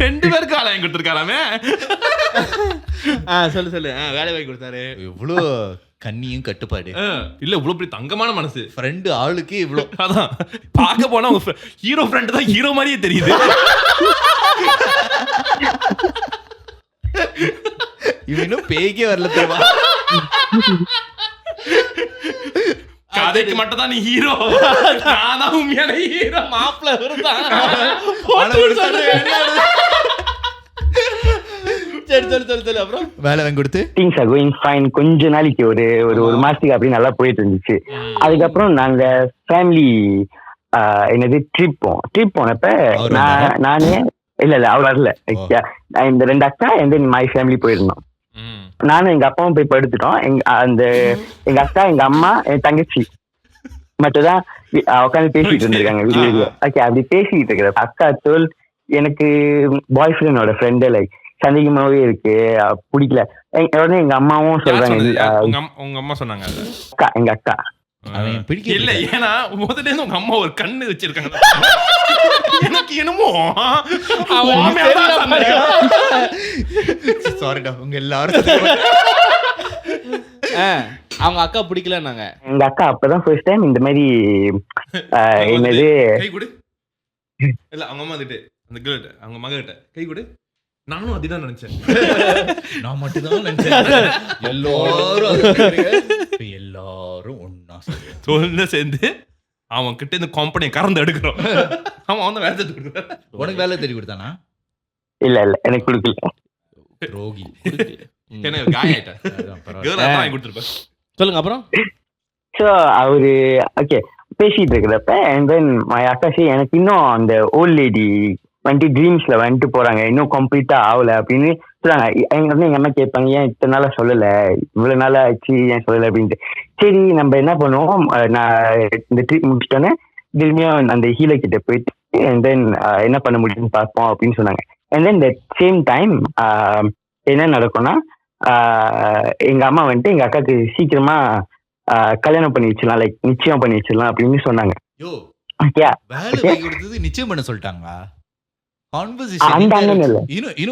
2 பேருக்கு வேலை வாங்கி கொடுத்துருக்காராமே. சொல்லு வேலை வாங்கி கொடுத்தாரு. இவ்வளோ கண்ணியும் கட்டுப்பாடு இல்ல, இவ்வளவு பெரிய தங்கமான மனசு. ஃப்ரெண்டு ஆளுக்கு இவ்வளோ. அதான் பார்க்க போனா உங்க ஹீரோ ஃப்ரெண்ட் தான் ஹீரோ மாதிரியே தெரியுது. இவனும் பேய்க்கே வரல தெரியுமா? கதைக்கு மட்டும் தான் நீ ஹீரோ. நான் தான் உண்மையான ஹீரோ. மாப்பிள்ள வருதான். சரி அப்புறம் வேலை வாங்கி கொடுத்து things are going fine. கொஞ்ச நாளைக்கு ஒரு மாசத்துக்கு அப்படி நல்லா போயிட்டு இருந்துச்சு. அதுக்கப்புறம் நாங்க ஃபேமிலி என்னது ட்ரிப் போனப்ப நானே இல்ல அவர் வரல. இந்த 2 அக்கா and மை ஃபேமிலி போயிருந்தோம். நானும் எங்க அப்பாவும் போய் படுத்துட்டோம். எங்க அக்கா எங்க அம்மா என் தங்கச்சி மட்டும்தான் உட்காந்து பேசிட்டு இருந்திருக்காங்க வீடியோ. ஓகே அப்படி பேசிட்டு இருக்கிற அக்கா தோல் எனக்கு பாய் ஃப்ரெண்டோட ஃப்ரெண்டு லைக் சந்தேகமாவே இருக்கு, பிடிக்கல. உடனே எங்க அம்மாவும் சொல்றாங்க, உங்க அம்மா சொன்னாங்க எங்க அக்கா அவன் பிடிக்க இல்ல, ஏன்னா முதல்ல இருந்து உங்க அம்மா ஒரு கண்ணு வச்சிருக்காங்க. எனக்கு என்னமோ சாரிடா உங்க எல்லாரும் அவங்க அக்கா பிடிக்கலன்னாங்க. எங்க அக்கா அப்பதான் ஃபர்ஸ்ட் டைம் இந்த மாதிரி என்னது கை கொடு. இல்ல அவங்க அம்மா கிட்ட அந்த கேர்ள் அவங்க மக கிட்ட கை கொடு. நானும் அதுதான் நினைச்சேன். நான் மட்டும்தான் நினைச்சேன். எல்லாரும் ஒன்னா சொல்ல சேர்ந்து அவன் கிட்ட இந்த கம்பெனியை கறந்து எடுக்கிறோம். அவன் வந்து வேலை செஞ்சு கொடுக்குறான். உனக்கு வேலை தேடி கொடுத்தானா? இல்ல எனக்கு கொடுக்கல. ரோகி என்ன காய ஆயிட்டேன். கேர்ள் தான் வாங்கி கொடுத்துருப்பேன். சொல்லுங்க அப்புறம். ஸோ அவரு ஓகே பேசிட்டு இருக்கிறப்ப அண்ட் தென் மை அக்கா எனக்கு இன்னும் அந்த ஓல்ட் லேடி வந்துட்டு ட்ரீம்ஸ்ல வந்துட்டு போறாங்க, இன்னும் கம்ப்ளீட்டா ஆகல அப்படின்னு சொல்றாங்க. எங்க அம்மா கேட்பாங்க, ஏன் இத்தனை நாளா சொல்லல, இவ்வளவு நாளா ஆச்சு ஏன் சொல்லல அப்படின்ட்டு. சரி நம்ம என்ன பண்ணுவோம், நான் இந்த ட்ரீட் முடிச்சிட்டோன்னே திரும்பியும் அந்த ஹீலர் கிட்ட போயிட்டு அண்ட் தென் என்ன பண்ண முடியும்னு பார்ப்போம் அப்படின்னு சொன்னாங்க. And then the same time என்ன நடக்கும்னா, எங்க அம்மா வந்துட்டு எங்க அக்காவுக்கு சீக்கிரமா கல்யாணம் பண்ணி வச்சிடலாம், லைக் நிச்சயம் பண்ணி வச்சிடலாம் அப்படின்னு சொன்னாங்க. வேலை வாங்கி கொடுத்தது நிச்சயம் பண்ண சொல்லிட்டாங்களா? Conversation.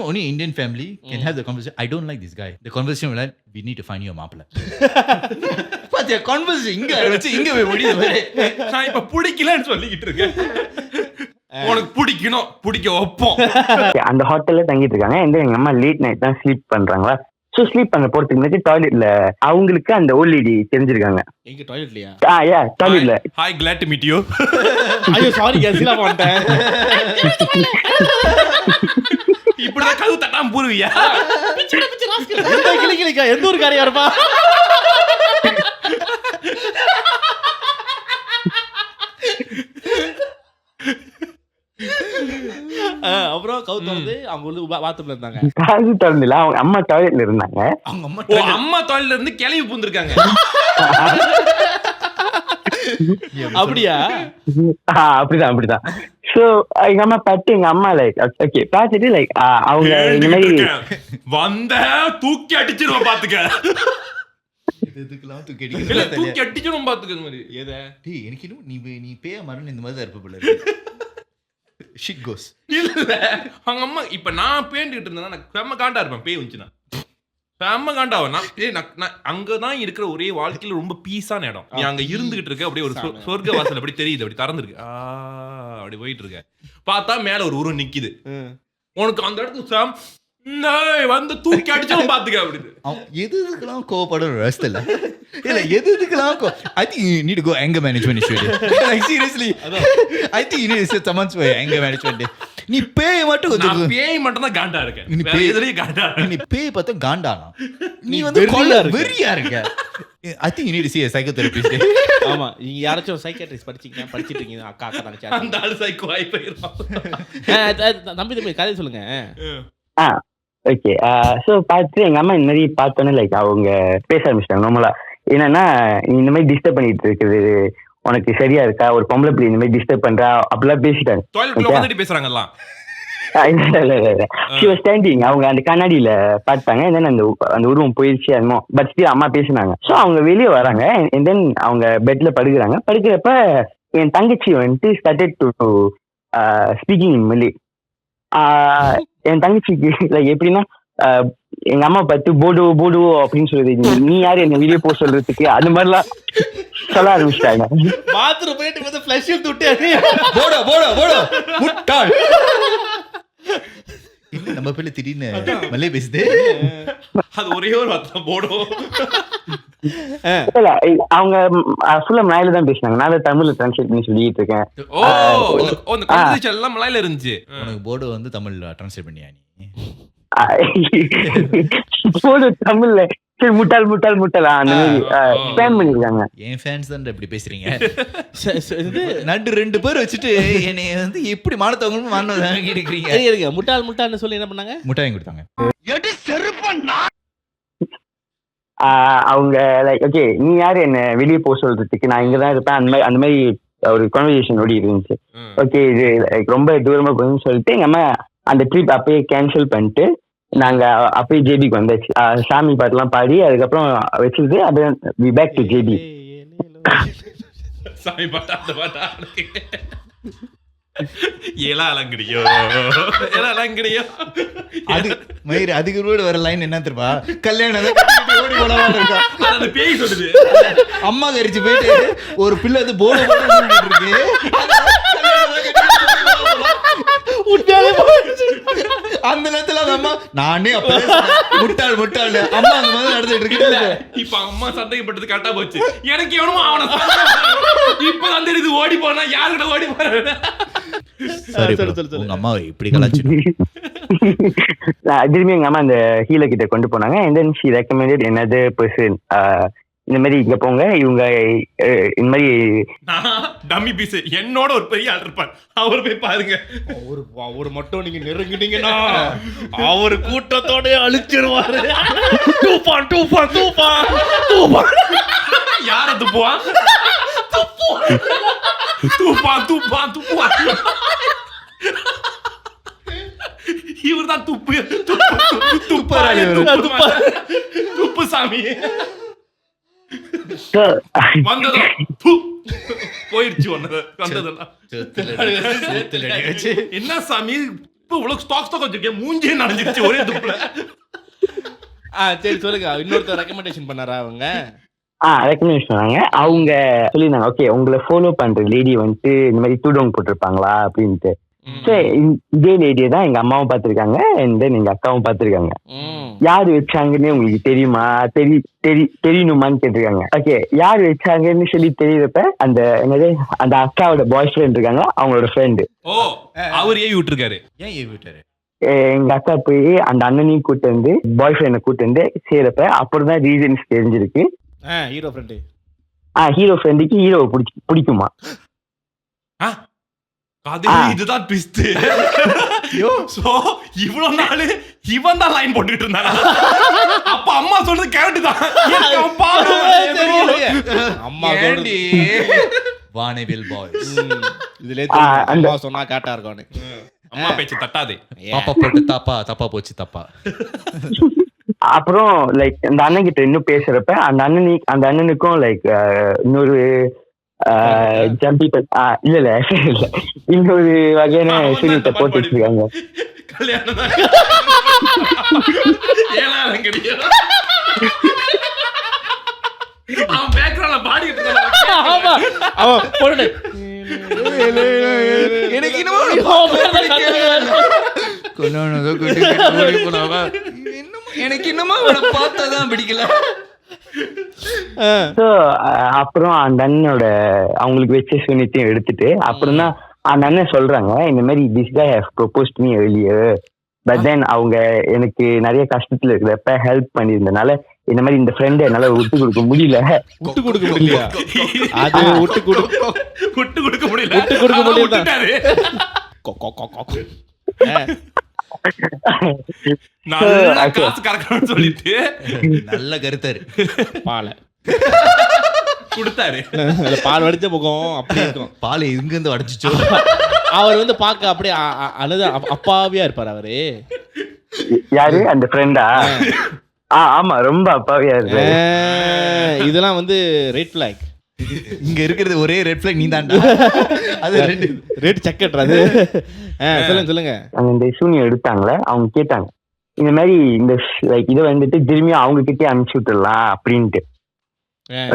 Only Indian family can have the conversation. I don't like this guy. The conversation will like, we need to find you a மாப்பிள்ளை. பாத்தியா conversation இங்க வச்சு இங்க போய் முடியுது. நான் இப்ப பிடிக்கலன்னு சொல்லிக்கிட்டு இருக்கேன். உனக்கு பிடிக்கணும், பிடிக்க வைப்போம். அந்த ஹோட்டல்ல தங்கிட்டு இருக்காங்க. எங்க அம்மா லேட் நைட் தான் ஸ்லீப் பண்றாங்களா. சோ ஸ்லீப் பண்ண போறதுக்கு முன்னாடி டாய்லெட்ல அவங்களுக்கு அந்த ஓல்ட் லேடி தெரிஞ்சிருக்காங்க. எங்க டாய்லெட்லயா? டாய்லெட்ல. Hi, glad to meet you. ஐயோ சாரி கேஸ்ல போட்டேன். இப்படிதான் கதவு தட்டாம போடுவியா? பிச்சை ராஸ்கல். எந்த கிளிக்கா எந்த ஒரு காரியா இருப்பா? அப்புறம் கவுத்து வந்து அவங்க வந்து பாத்ரூம்ல இருந்தாங்க. காது திறந்துல அவங்க அம்மா டாய்லெட்ல இருந்தாங்க. அவங்க அம்மா டாய்லெட்ல இருந்து கிளம்பி பூந்திருக்காங்க. அப்படியா? அப்படிதான். சோ எங்க அம்மா பார்த்து எங்க அம்மா லைக் ஓகே பார்த்துட்டு லைக் அவங்க இந்த மாதிரி வந்த தூக்கி அடிச்சிருவோம் பாத்துக்க. இதுக்கெல்லாம் தூக்கி இல்ல தூக்கி அடிச்சிருவோம் பாத்துக்க. இந்த மாதிரி ஏதா டேய் எனக்கு இன்னும் நீ பேய மரணம் இந்த மாதிரி தான் இருப்ப போல. ஷிட் கோஸ். இல்ல அவங்க அம்மா இப்ப நான் பேண்டிட்டு இருந்தேன்னா நான் செம்ம காண்டா இருப்பேன். பேய் வந்துச்சுன்னா செம்ம காண்டாவும். நான் அங்கதான் இருக்கிற ஒரே வாழ்க்கையில ரொம்ப பீஸான இடம். நீ அங்க இருந்துகிட்டு இருக்க, அப்படியே ஒரு சொர்க்க வாசல் அப்படி தெரியுது, அப்படி திறந்துருக்கு, அப்படி போயிட்டு இருக்க. பார்த்தா மேல ஒரு உருவம் நிக்குது. உனக்கு அந்த இடத்துக்கு வந்து தூக்கி அடிச்சோம் பாத்துக்க. அப்படி எதுக்கெல்லாம் கோவப்படுற ரஸ்ட் இல்ல இல்ல எதுக்கெல்லாம் I think you need to go anger management issue. Like seriously, I think you need to set someone's anger management. நீ பேய் மட்டும் கொஞ்சம் பேய் மட்டும் தான் காண்டா இருக்க. நீ பேய் பார்த்தா காண்டானா, நீ வந்து வெறியா இருக்க. I think you need to see a psychotherapist. ஆமா, நீங்க யாராச்சும் சைக்கியாட்ரிஸ்ட் படிச்சிட்டு இருக்கீங்க அக்கா தங்கச்சி, அந்த ஆளு சைக்கோ ஆயி போயிரும். தம்பி கதை சொல்லுங்க. ஓகே ஸோ பார்த்து எங்க அம்மா இந்த மாதிரி பார்த்தோன்னே லைக் அவங்க பேச ஆரம்பிச்சிட்டாங்க. நார்மலா என்னன்னா, நீ இந்த மாதிரி டிஸ்டர்ப் பண்ணிட்டு இருக்குது உனக்கு சரியா இருக்கா, ஒரு பொம்பளை பிள்ளை இந்த மாதிரி டிஸ்டர்ப் பண்றா அப்படிலாம் பேசிட்டாங்க. பேசுறாங்கல்ல. ஸ்டாண்டிங் அவங்க அந்த கண்ணாடியில பார்த்தாங்க. அந்த உருவம் போயிடுச்சு என்னமோ. பட் ஸ்டில் அம்மா பேசினாங்க. ஸோ அவங்க வெளியே வராங்க. அண்ட் தென் அவங்க பெட்ல படுக்கிறாங்க. படுக்கிறப்ப என் தங்கச்சி வந்துட்டு ஸ்டார்டட் டு ஸ்பீக்கிங் இன் மலே. என் தங்கச்சிக்கு லைக் எப்படின்னா, எங்க அம்மா பார்த்து போடு போடு அப்படின்னு சொல்லுது, நீ யாரு என்ன வெளியே போக சொல்றதுக்கு, அது மாதிரிலாம் சொல்ல ஆரம்பிச்சிட்டாங்க. பாத்ரூம் போயிட்டு வந்து ஃப்ளஷ் விட்டு போட போட போட முட்டாள். என்ன நம்ம பிள்ளை திடீர்னு மல்லே பேசுது. அது ஒரே ஒரு வார்த்தை போடும். அவங்க ஃபுல்லா மலையில தான் பேசினாங்க. நான் தமிழ்ல டிரான்ஸ்லேட் பண்ணி சொல்லிட்டு இருக்கேன். அந்த கான்வர்சேஷன் எல்லாம் மலையில இருந்துச்சு. உனக்கு போர்டு வந்து தமிழ்ல டிரான்ஸ்லேட் பண்ணியா நீ? போர்டு தமிழ்ல முட்டாள் முட்டாள் முட்டாள் அந்த மாதிரி ஸ்பேம் பண்ணிருக்காங்க. என் ஃபேன்ஸ் தான் இப்படி பேசுறீங்க. நடு ரெண்டு பேர் வச்சுட்டு என்னை வந்து எப்படி மானத்தவங்களும் மானதான் கேட்டுக்கிறீங்க. முட்டாள் முட்டாள்னு சொல்லி என்ன பண்ணாங்க? முட்டாய் கொடுத்தாங்க. அவங்க லைக் ஓகே நீ யாரு என்ன வெளியே போக சொல்றதுக்கு, நான் இங்கதான் இருப்பேன், அந்த மாதிரி ஒரு கான்வர்சேஷன் ஓடி இருந்துச்சு. ஓகே இது லைக் ரொம்ப தூரமா போகுதுன்னு சொல்லிட்டு எங்க அம்மா அந்த ட்ரிப் அப்பயே கேன்சல் பண்ணிட்டு நாங்க அப்படியே ஜேபிக்கு வந்தாச்சு. சாமி பாட்டுலாம் பாடி அதுக்கப்புறம் வச்சுட்டு அப்படியே வி பேக் டு ஜேபி. சாமி பாட்டா அந்த பாட்டா ஏலா அலங்கடியோ ஏலா அலங்கடியோ. அது மயிர் அதுக்கு கூட வர லைன் என்ன தெரியுமா? கல்யாணம் ஓடி போனவா இருக்கா, அந்த பேய் சொல்லுது. அம்மா கரிச்சு போயிட்டு ஒரு பிள்ளை அது போட இருக்கு. அந்த நேரத்துல அந்த அம்மா நானே அப்ப முட்டாள் முட்டாள் அம்மா அந்த மாதிரி நடந்துட்டு இருக்கு. இப்ப அம்மா சந்தேகப்பட்டது கரெக்டா போச்சு. எனக்கு எவனும் அவனை இப்பதான் தெரியுது ஓடி போனா யாருக்கிட்ட ஓடி போற. உங்க அம்மா இப்படி கலாச்சு திரும்பி எங்க அம்மா அந்த ஹீலர் கிட்ட கொண்டு போனாங்க. and then she recommended another person. இந்த மாதிரி இங்க போங்க, இவங்க இந்த மாதிரி டம்மி பீஸ் என்னோட ஒரு பெரிய ஆள் இருப்பார், அவர் போய் பாருங்க. அவர் மட்டும் நீங்க நெருங்கிட்டீங்கன்னா அவர் கூட்டத்தோட அழிச்சிருவாரு. தூப்பான் தூப்பான் தூப்பான் தூப்பான். யார துப்புவான்? தூப்பான் தூப்பான் தூப்பான். இவர் தான் துப்பு துப்பு சாமி. வந்ததும் போயிடுச்சு வந்ததெல்லாம். என்ன சாமி இப்ப இவ்வளவு ஸ்டாக் வச்சிருக்கேன், மூஞ்சியே நனைஞ்சிருச்சு ஒரே துப்புல. சரி சொல்லுங்க, இன்னொருத்தர் ரெக்கமெண்டேஷன் பண்ணாரா அவங்க? ரெக்கமெண்டேஷன் பண்ணாங்க. அவங்க சொல்லியிருந்தாங்க, ஓகே உங்களை ஃபாலோ பண்ற லேடி வந்துட்டு இந்த மாதிரி தூடோங் போட்டிருப்பாங்களா அப்படின்ட்டு. இதே லேடியை தான் எங்க அம்மாவும் பாத்திருக்காங்க, எங்க அக்காவும் பாத்திருக்காங்க. யாரு வச்சாங்கன்னு உங்களுக்கு தெரியுமா, தெரியணுமான்னு கேட்டிருக்காங்க. ஓகே யாரு வச்சாங்கன்னு சொல்லி தெரியறப்ப அந்த என்னது அந்த அக்காவோட பாய் ஃப்ரெண்ட் இருக்காங்க, அவங்களோட ஃப்ரெண்டு. ஓ அவர் ஏன் விட்டுருக்காரு? ஏன் ஏன் விட்டாரு? எங்க அக்கா போய் அந்த அண்ணனையும் கூட்டு வந்து பாய் ஃப்ரெண்டை கூட்டு வந்து சேரப்ப அப்புறம் தான் ரீசன்ஸ் தெரிஞ்சிருக்கு. ஹீரோ ஃப்ரெண்டு ஹீரோ ஃப்ரெண்டுக்கு ஹீரோவை பிடிக்குமா? இதுதான் ட்விஸ்ட். சோ இவ்வளவு நாள் இவன் தான் லைன் போட்டுட்டு இருந்தானா? அப்ப அம்மா சொல்றது கரெக்ட் தான். அம்மா சொல்றது வானவில் பாய்ஸ். இதுல அம்மா சொன்னா கேட்டா இருக்கானே. அம்மா பேச்சு தட்டாதே. பாப்பா போட்டு தப்பா போச்சு தப்பா. அப்புறம் லைக் அந்த அண்ணன் கிட்ட இன்னும் பேசுறப்ப அந்த அண்ணனுக்கும் லைக் இன்னொரு ஜம்பி இல்ல இன்னொரு வகையான சீரியத்தை போட்டு வச்சிருக்காங்க. கல்யாணம் அவன் பேக்ரவுண்ட்ல பாடிட்டு எனக்கு இன்னுமா பார்த்தாதான் பிடிக்கல. அப்புறம் அந்த அண்ணனோட அவங்களுக்கு வச்ச சுனித்தையும் எடுத்துட்டு அப்புறம் தான் அந்த அண்ணன் சொல்றாங்க, இந்த மாதிரி this guy have proposed me earlier, but then அவங்க எனக்கு நிறைய கஷ்டத்துல இருக்கிறப்ப ஹெல்ப் பண்ணியிருந்தனால இந்த மாதிரி இந்த ஃப்ரெண்ட் என்னால விட்டு கொடுக்க முடியல. விட்டு கொடுக்க முடியலையா? அது விட்டு கொடுக்க முடியல. காசு கறக்கணும்னு சொல்லிட்டு நல்ல கருத்தாரு பாலை கொடுத்தாரு. பால் வடிச்ச முகம் அப்படி இருக்கும். பால் எங்க இருந்து வடிச்சிச்சோ. அவர் வந்து பாக்க அப்படியே அழுத அப்பாவியா இருப்பாரு அவரு. யாரு அந்த ஃப்ரெண்டா? ஆமா ரொம்ப அப்பாவியா இருக்கு. இதெல்லாம் வந்து ரெட் ஃபிளாக். இங்க இருக்கிறது ஒரே ரெட் ஃபிளாக் நீ தான்டா. அது ரெட் செக்கட்றது. சொல்லுங்க. அந்த சூனியம் எடுத்தாங்களே அவங்க கேட்டாங்க இந்த மாதிரி இந்த இதை வந்துட்டு திரும்பியும் அவங்க கிட்டே அனுப்பிச்சு விட்டுடலாம் அப்படின்ட்டு.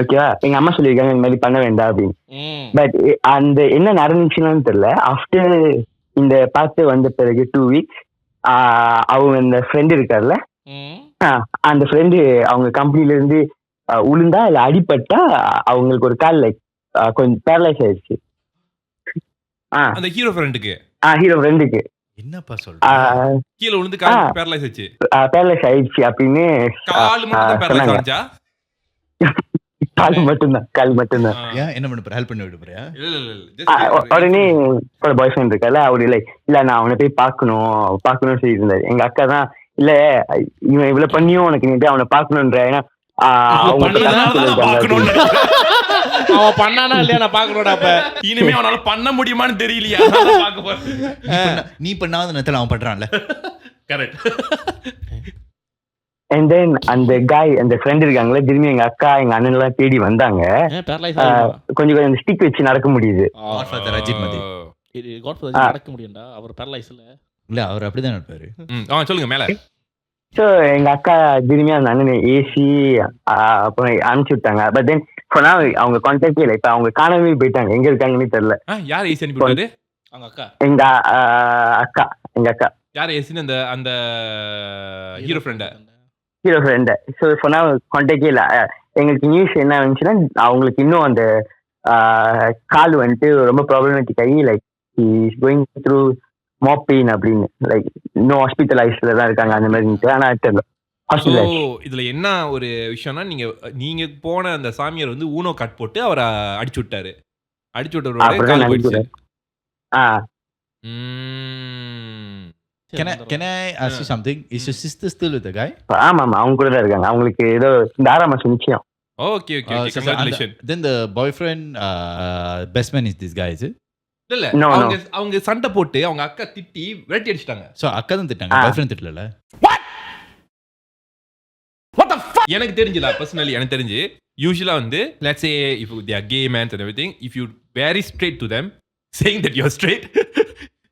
ஓகேவா? எங்க அம்மா சொல்லியிருக்காங்க இந்த மாதிரி பண்ண வேண்டாம் அப்படின்னு. பட் அந்த என்ன நடந்துச்சுன்னு தெரியல. ஆஃப்டர் இந்த பாட்டு வந்த பிறகு 2 weeks அவங்க இந்த ஃப்ரெண்டு இருக்கார்ல, அந்த ஃப்ரெண்டு அவங்க கம்பெனில இருந்து உளுந்தா இல்ல அடிபட்டா அவங்களுக்கு ஒரு கால் லைக் கொஞ்சம் பேரலைஸ் ஆயிடுச்சு. அந்த ஹீரோ ஃப்ரெண்டுக்கு என்னப்பா சொல்ற? கீழ விழுந்து கால் பேரலைஸ் ஆச்சு. பேரலைஸ் ஆயிடுச்சு அப்படின்னு கால் மட்டும் பேரலைஸ் ஆச்சா? கால் மட்டும்தான். ஏன் என்ன பண்ண போற? ஹெல்ப் பண்ணி விட போறியா? உடனே பாய் ஃப்ரெண்ட் இருக்கால அவரு இல்ல நான் அவனை போய் பாக்கணும்னு சொல்லி இருந்தாரு. எங்க அக்கா தான் இல்ல இவன் இவ்வளவு பண்ணியும் உனக்கு நீ அவனை பாக்கணும்ன்ற. ஏன்னா அவன் பண்ணானா இல்லையா நான் பாக்கணும்டா. அப்ப இனிமே அவனால பண்ண முடியுமான்னு தெரியலையா? நீ பண்ணாத நேரத்துல அவன் பண்றான்ல. கரெக்ட். அண்ட் தென் அந்த அந்த ஃப்ரெண்ட் இருக்காங்களே திரும்பி எங்க அக்கா எங்க அண்ணன் எல்லாம் தேடி வந்தாங்க. கொஞ்சம் கொஞ்சம் ஸ்டிக் வச்சு நடக்க முடியுது. ரஜித் மதி நடக்க முடியும்டா, அவர் பேரலைஸ்ல இல்ல, அவர் அப்படிதான் இருப்பாரு. சொல்லுங்க மேல. ஸோ எங்க அக்கா திரும்பி அந்த அண்ணனை ஏசி அப்புறம் அனுப்பிச்சு விட்டாங்க. பட் தென் சொன்னா அவங்க கான்டாக்டே இல்லை. இப்ப அவங்க காணாமே போயிட்டாங்க, எங்க இருக்காங்கன்னு தெரியல. யார் ஏசி அனுப்பிவிட்டது? அவங்க அக்கா. எங்க அக்கா யார் ஏசின்னு அந்த ஹீரோ ஃப்ரெண்ட். ஸோ சொன்னா கான்டாக்டே இல்லை. எங்களுக்கு நியூஸ் என்ன வந்துச்சுன்னா அவங்களுக்கு இன்னும் அந்த கால் வந்துட்டு ரொம்ப ப்ராப்ளமேட்டிக் ஆகி like is going through more pain அப்படின்னு, லைக் இன்னும் ஹாஸ்பிட்டலைஸ்ல தான் இருக்காங்க அந்த மாதிரி. ஆனா தெரியல. இதுல என்ன ஒரு விஷயம்னா நீங்க போன அந்த சாமியார் வந்து ஊனோ கட் போட்டு அவரை அடிச்சு விட்டாரு. அடிச்சு விட்டவரோட Can I ask you something? Is your sister still with the guy? ஆமா அவங்க கூட தான் இருக்காங்க. அவங்களுக்கு ஏதோ இந்த 6ஆம் மாசம் நிச்சயம். Okay, congratulations. Then the boyfriend best man is this guy, is it? இல்ல அவங்க சண்டை போட்டு அவங்க அக்கா திட்டி விரட்டி அடிச்சிட்டாங்க. சோ அக்கா தான் திட்டாங்க, பாய்ஃப்ரெண்ட் திட்டல. What the fuck? எனக்கு தெரிஞ்சல பர்சனலி எனக்கு தெரிஞ்சு யூசுவலா வந்து let's say if they are gay men and everything, if you very straight to them saying that you are straight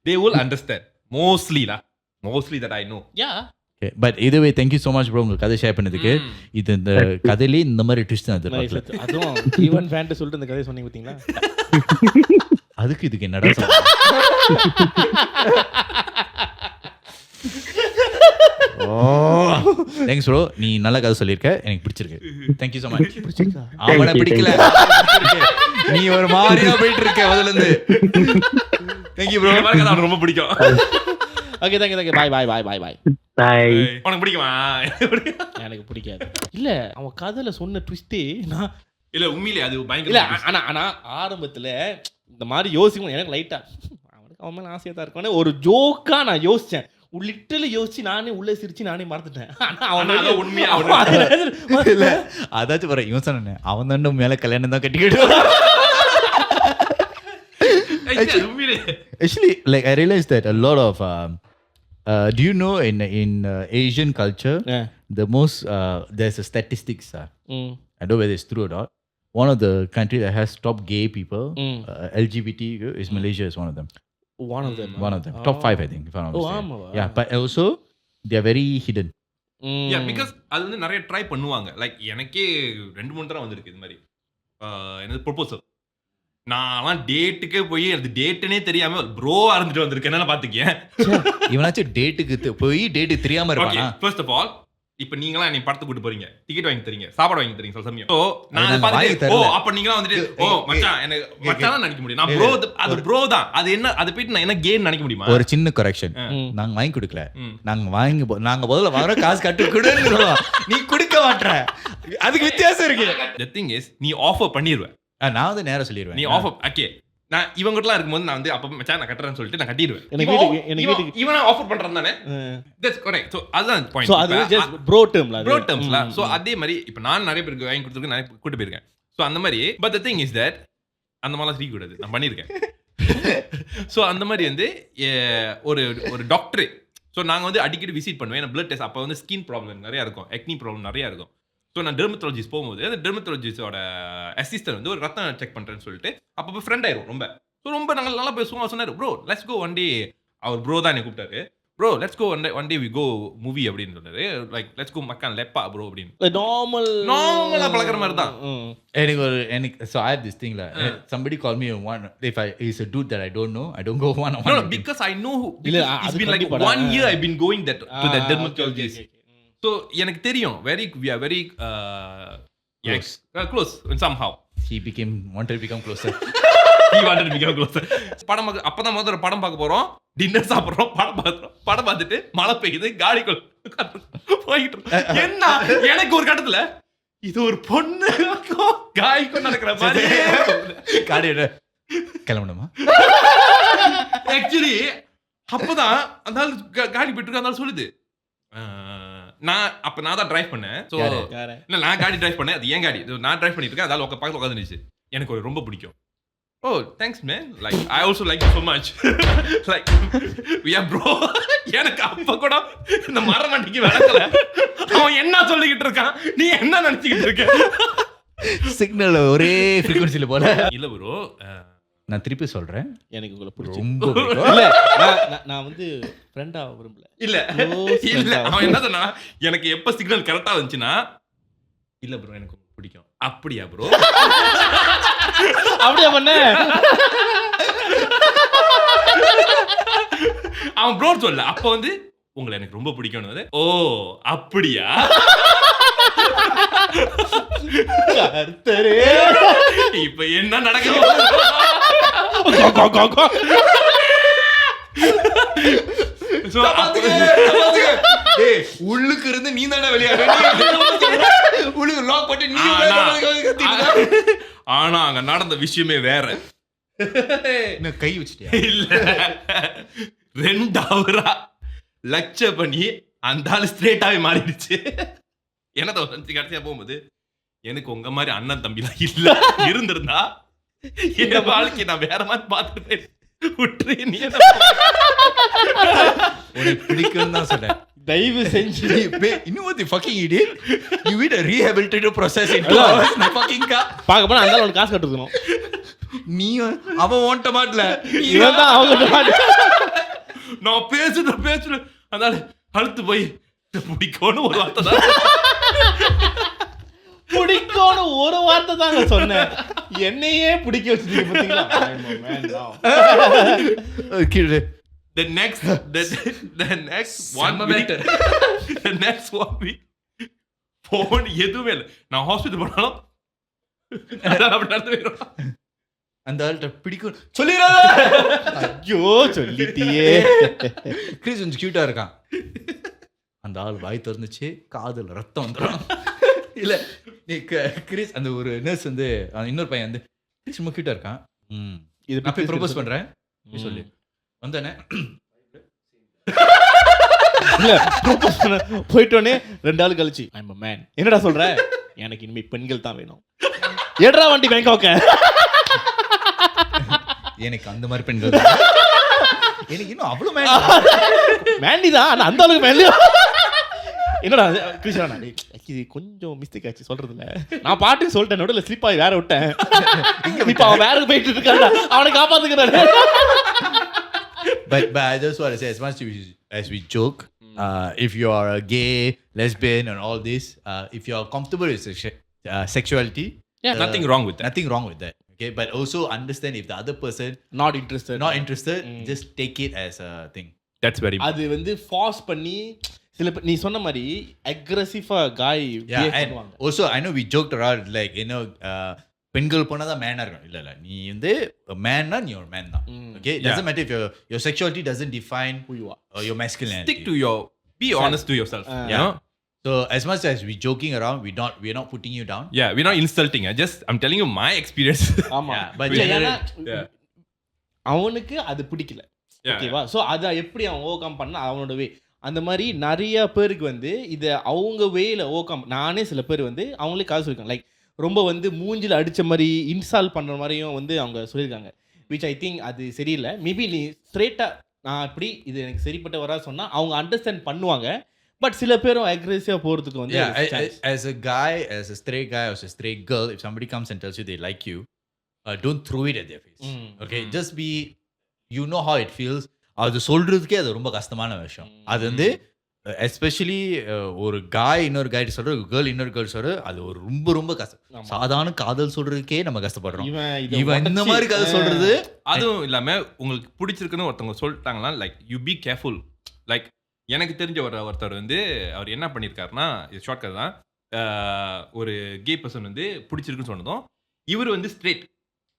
they will understand mostly that I know. Yeah. Okay, but either way thank you so much bro உங்க கதை share பண்ணதுக்கு. இது இந்த கதையிலே இந்த மாதிரி twist தான் அது. அதுவும் ஈவன் ஃபேண்ட் சொல்லிட்டு இந்த கதை சொன்னீங்க பாத்தீங்களா? அதுக்கு இதுக்கு என்னடா சொல்ற? தேங்க்ஸ் ப்ரோ, நீ நல்ல கதை சொல்லியிருக்க, எனக்கு பிடிச்சிருக்கு. Thank you so much. அவனை பிடிக்கல, நீ ஒரு மாதிரியா போயிட்டு இருக்க முதல்ல இருந்து. தேங்க்யூ ப்ரோ, எனக்கு ரொம்ப பிடிக்கும். Okay thank you bye bye bye bye bye. உனக்கு பிடிக்குமா? எனக்கு பிடிக்காது. இல்ல அவன் கதையில சொன்ன ட்விஸ்டே நான் இல்ல உண்மையிலே அது பயங்கர இல்ல. ஆனா ஆரம்பத்துல இந்த மாதிரி யோசிக்கணும் எனக்கு லைட்டா அவனுக்கு அவன் மேல ஆசையா தான் இருக்கானே ஒரு ஜோக்கா நான் யோசிச்சேன். லிட்டரலி யோசிச்சு நானே உள்ள சிரிச்சு நானே மறந்துட்டேன். அவன் உண்மையா இல்ல அதாச்சும் வர இவன் சொன்னேன் அவன் தான் மேல கல்யாணம் தான் கட்டிக்கிட்டு. Actually, like I realized that a lot of do you know in Asian culture the most there's a statistics I don't know whether it's true or not. One of the countries that has top gay people, LGBT is Malaysia is one of them. One of them. Top 5 I think if I'm not mistaken. Yeah, but also they are very hidden. Yeah, because அது வந்து நிறைய try பண்ணுவாங்க. Like எனக்கே 2-3 தடவை வந்திருக்கு இது மாதிரி. என்னது ப்ரொபோசல். நான்லாம் டேட்டுக்கே போய் அது டேட்டுனே தெரியாம ப்ரோவா இருந்துட்டு வந்திருக்கேன். என்னன்னு பாத்துக்கேன். இவனாச்சும் டேட்டுக்கு போய் டேட்டு தெரியாம இருப்பானா? ஃபர்ஸ்ட் ஆஃப் ஆல் இப்ப நீங்கலாம் என்னை படத்துக்கு கூட்டி போறீங்க, டிக்கெட் வாங்கி தரீங்க, சாப்பாடு வாங்கி தரீங்க சில சமயம். சோ நான் பாத்துட்டு அப்ப நீங்கலாம் வந்துட்டு மச்சான் எனக்கு மச்சான் நினைக்க முடியும். நான் ப்ரோ, அது ப்ரோ தான். அது என்ன அது போயிட்டு நான் என்ன கேம் நினைக்க முடியுமா? ஒரு சின்ன கரெக்ஷன், நாங்க வாங்கி கொடுக்கல, நாங்க முதல்ல வாங்குற காசு கட்டு கொடுன்னு நீ குடிக்க மாட்ற. அதுக்கு வித்தியாசம் இருக்கு. The thing is நீ ஆஃபர் பண்ணிடுவ. நான் வந்து நேரா சொல்லிடுவேன். நீ ஆஃபர் ஓகே. நான் இவங்கட்டலாம் இருக்கும்போது நான் வந்து அப்ப மச்சான் நான் கட்டறேன்னு சொல்லிட்டு நான் கட்டிடுவேன். எனக்கு இவனா ஆஃபர் பண்றான் தானே. That's correct. So அதுதான் பாயிண்ட். சோ அது just bro termல. சோ அதே மாதிரி இப்ப நான் நிறைய பேருக்கு வாங்கி கொடுத்துருக்கேன், நிறைய கூட்டி போயிருக்கேன். சோ அந்த மாதிரி but the thing is that அந்த மாதிரிலாம் சிரிக்க கூடாது, நான் பண்ணியிருக்கேன். சோ அந்த மாதிரி வந்து ஒரு டாக்டர். சோ நாங்க வந்து அடிக்கடி விசிட் பண்ணுவேன். பிளட் டெஸ்ட் அப்ப வந்து ஸ்கின் ப்ராப்ளம் நிறைய இருக்கும், acne ப்ராப்ளம் நிறைய இருக்கும். ஸோ நான் டெர்மத்தாலஜிஸ்ட் போகும்போது அந்த டெர்மத்தாலஜிஸ்டோட அசிஸ்டன்ட் வந்து ஒரு ரத்தம் செக் பண்ணுறேன்னு சொல்லிட்டு அப்போ ஃப்ரெண்ட் ஆயிரும் ரொம்ப. ஸோ ரொம்ப நாங்கள் நல்லா பேசுவோம். சொன்னார் bro let's go one day. அவர் ப்ரோ தான் என்னை கூப்பிட்டாரு. Bro let's go one day we go movie அப்படின்னு சொன்னாரு. லைக் லெட்ஸ் கோ மக்கான் லெப்பா ப்ரோ அப்படின்னு நார்மலாக பழக்கிற மாதிரி தான். எனக்கு so I have this thing like somebody call me one if I is a dude that I don't know, I don't go one on one. No, because I know it's been like 1 year I've been going that to the dermatologist. So எனக்கு தெரியும் we are very close somehow. He wanted to become closer. He wanted to become closer. படம் அப்பதான் முதல்ல படம் பார்க்க போறோம், dinner சாப்பிடுறோம், படம் பார்த்துட்டு மழை பெய்யுது, காடிக்குள்ள போயிட்டு என்ன எனக்கு ஒரு கட்டத்துல இது ஒரு பொண்ணு காய்க்கும் நடக்கிற மாதிரி காடியோட கிளம்பணுமா. ஆக்சுவலி அப்பதான் அந்த காடி போயிட்டு அந்த சொல்லுது நான் தான் டிரைவ் பண்ணேன். சோ இல்ல நான் காடி டிரைவ் பண்ணேன், அது ஏன் காடி நான் டிரைவ் பண்ணிட்டு இருக்கேன். அதால பக்கத்துல உட்காந்துருச்சு. எனக்கு ரொம்ப பிடிக்கும். Oh, thanks, man. Like, I also like you so much. Like, yeah, bro. எனக்கு அப்ப கூட இந்த மரமண்டிக்கு விளக்கல. அவன் என்ன சொல்லிக்கிட்டு இருக்கான், நீ என்ன நினைச்சுக்கிட்டு இருக்க? சிக்னல் ஒரே ஃப்ரீக்வன்சில போல. இல்ல ப்ரோ, நான் திருப்பி சொல்றேன், எனக்கு உங்களை பிடிச்சி ரொம்ப பிடிக்கும். இல்ல நான் வந்து ஃப்ரெண்டா விரும்பல. இல்ல இல்ல அவன் என்ன சொன்னா, எனக்கு எப்ப சிக்னல் கரெக்டா வந்துச்சுன்னா, இல்ல ப்ரோ எனக்கு பிடிக்கும். அப்படியா ப்ரோ? அப்படியே பண்ண அவன் ப்ரோ சொல்ல, அப்ப வந்து உங்களை எனக்கு ரொம்ப பிடிக்கும். ஓ அப்படியா? கர்த்தரே, இப்ப என்ன நடக்குது? So, டேய், உள்ளுக்கு இருந்து நீ தானே வெளியாடுற, உள்ளுக்கு லாக் பண்ணி நீ ஆனா அங்க நடந்த விஷயமே வேற. என்ன கை வச்சிட்டியா? இல்ல 2 ஹவரா லெக்சர் பண்ணி அந்த ஆளு ஸ்ட்ரெயிட்டாவே மாறிடுச்சு. என்ன தோணுச்சு கடைசியா போகும்போது, எனக்கு உங்க மாதிரி அண்ணன் தம்பிலாம் இல்ல, இருந்திருந்தா என் வாழ்க்கை நான் வேற மாதிரி பார்த்துட்டு விட்டுரு. நீ என்ன உனக்கு பிடிக்கும் தான் சொன்னேன். தயவு செஞ்சு இன்னும் ஒரு fucking idiot. You need a rehabilitative process in 2 hours. நான் fucking பார்க்க போனா அந்த உனக்கு காசு கட்டுக்கணும். நீ அவன் ஓட்ட மாட்டல, இவன் தான் அவங்க நான் பேசுறேன் அதனால அழுத்து போய் பிடிக்கும்னு ஒரு வார்த்தை தான். பிடிக்கும்னு ஒரு வார்த்தை தாங்க சொன்னேன். என்னையே பிடிக்க வச்சிருக்கீங்க பாத்தீங்களா? The next 1 week போன் எதுவுமே இல்லை. நான் ஹாஸ்பிட்டல் போனாலும் அப்படி நடந்து போயிடும். அந்த ஆள்கிட்ட பிடிக்கும் சொல்லிடாத. ஐயோ சொல்லிட்டியே. கிறிஸ் கொஞ்சம் கியூட்டா இருக்கான். அந்த ஆள் வாய் திறந்துச்சு, காதுல ரத்தம் வந்துடும். இல்ல நீ கிறிஸ், அந்த ஒரு நர்ஸ் வந்து இன்னொரு பையன் வந்து, கிறிஸ் ரொம்ப கியூட்டா இருக்கான், இது நான் போய் ப்ரொபோஸ் பண்றேன் சொல்லி வந்தானே. இல்ல ப்ரொபோஸ் பண்ண போயிட்டோனே 2 நாள் கழிச்சு ஐ அம் a man. என்னடா சொல்ற? எனக்கு இனிமே பெண்கள் தான் வேணும். ஏடா வண்டி பேங்காக்க. எனக்கு அந்த மாதிரி பெண்கள் எனக்கு இன்னும் அவ்வளவு மேண்டி தான், ஆனா அந்த அளவுக்கு மேண்டி. என்னடா கிருஷ்ணா, இது கொஞ்சம் மிஸ்டேக் ஆச்சு சொல்றதுல. நான் பாட்டு சொல்லிட்டேன், நடுவுல ஸ்லிப் ஆகி வேற விட்டேன். இப்ப அவன் வேற போயிட்டு இருக்கான்டா, அவனை காப்பாத்துக்கிறாரு. But I just want to say, as much as we joke, if you are a gay, lesbian, and all this, if you are comfortable with sexuality, Nothing wrong with that. Nothing wrong with that. Okay, but also understand if the other person not interested, just take it as a thing. That's very அது வந்து Phars பண்ணி சில நீ சொன்ன மாதிரி அக்ரெசிவா காய் பண்ணுவாங்க. Also I know we joked around like, you know, பெண்கள் போனாதான் மேனா இருக்கும். இல்ல நீ வந்து மேன்னா நீ ஒரு மேன் தான். Okay, it doesn't matter if your sexuality doesn't define who you are or your masculinity. Stick to be honest to yourself. You know? So as much as we joking around, we're not putting you down. Yeah, we're not insulting. I'm telling you my experience. ஆமா, but அவனுக்கு அது பிடிக்கல. ஓகேவா? So அத எப்படி அவன் overcome பண்ண அவனோட வே. அந்த மாதிரி நிறைய பேருக்கு வந்து இதை அவங்க வேல ஓவர்கம். நானே சில பேர் வந்து அவங்களே காசு சொல்லியிருக்காங்க, லைக் ரொம்ப வந்து மூஞ்சில் அடித்த மாதிரி இன்ஸ்டால் பண்ணுற மாதிரியும் வந்து அவங்க சொல்லியிருக்காங்க. விச் ஐ திங்க் அது சரியில்லை. மேபி நீ ஸ்ட்ரெயிட்டாக நான் இப்படி இது எனக்கு சரிப்பட்ட வரா சொன்னால் அவங்க அண்டர்ஸ்டாண்ட் பண்ணுவாங்க. பட் சில பேரும் அக்ரெசிவாக போகிறதுக்கு வந்து as a guy, as a straight guy or as a straight girl, if somebody comes and tells you they like you, don't throw it at their face. Okay, just be, you know how it feels. அது சொல்றதுக்கே அது ரொம்ப கஷ்டமான விஷயம். அது வந்து especially ஒரு காய் இன்னொரு காய் சொல்ற, கேர்ள் இன்னொரு கேர்ள் சொல்ற, அது ஒரு ரொம்ப ரொம்ப கஷ்டம். சாதாரண காதல் சொல்றதுக்கே நம்ம கஷ்டப்படுறோம். இவன் இந்த மாதிரி கதை சொல்றது. அதுவும் இல்லாம உங்களுக்கு பிடிச்சிருக்குன்னு ஒருத்தவங்க சொல்லிட்டாங்களா, like you be careful. Like எனக்கு தெரிஞ்ச ஒருத்தர் வந்து அவர் என்ன பண்ணியிருக்காருன்னா, இது ஷார்ட் கட் தான், ஒரு கே பர்சன் வந்து பிடிச்சிருக்குன்னு சொன்னதும் இவர் வந்து ஸ்ட்ரெயிட்,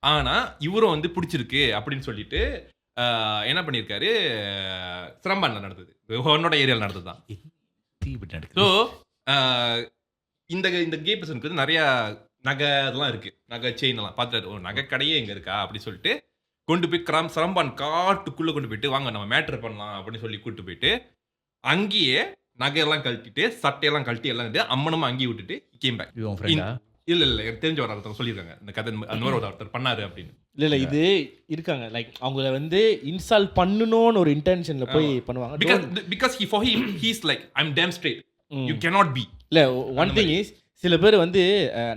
ஆனா இவரும் வந்து பிடிச்சிருக்கு அப்படின்னு சொல்லிட்டு என்ன பண்ணியிருக்காரு, சிரம்பான்ல நடந்தது, உன்னோட ஏரியாவில் நடந்தது தான். ஸோ இந்த கே பர்சனுக்கு வந்து நிறையா நகை அதெல்லாம் இருக்கு, நகை செயின் எல்லாம் பார்த்துட்டு, ஒரு நகை கடையே எங்கே இருக்கா அப்படின்னு சொல்லிட்டு கொண்டு போய் சிரம்பான் காட்டுக்குள்ளே கொண்டு போயிட்டு, வாங்க நம்ம மேட்ரு பண்ணலாம் அப்படின்னு சொல்லி கூப்பிட்டு போயிட்டு அங்கேயே நகையெல்லாம் கழட்டிட்டு சட்டையெல்லாம் கழட்டி எல்லாம் அம்மனமா அங்கேயே விட்டுட்டு கேம் பேக். இல்ல எனக்கு தெரிஞ்ச ஒருத்தர் சொல்லியிருக்காங்க இந்த கதை, அந்த மாதிரி ஒருத்தர் பண்ணாரு அப்படின்னு. இல்ல இது இருக்காங்க லைக் அவங்கள வந்து இன்ஸ்டால் பண்ணணும்னு ஒரு இன்டென்ஷன்ல போய் பண்ணுவாங்க. Because for him he's like I'm damn straight. You cannot be. இல்ல ஒன் திங் இஸ் சில பேர் வந்து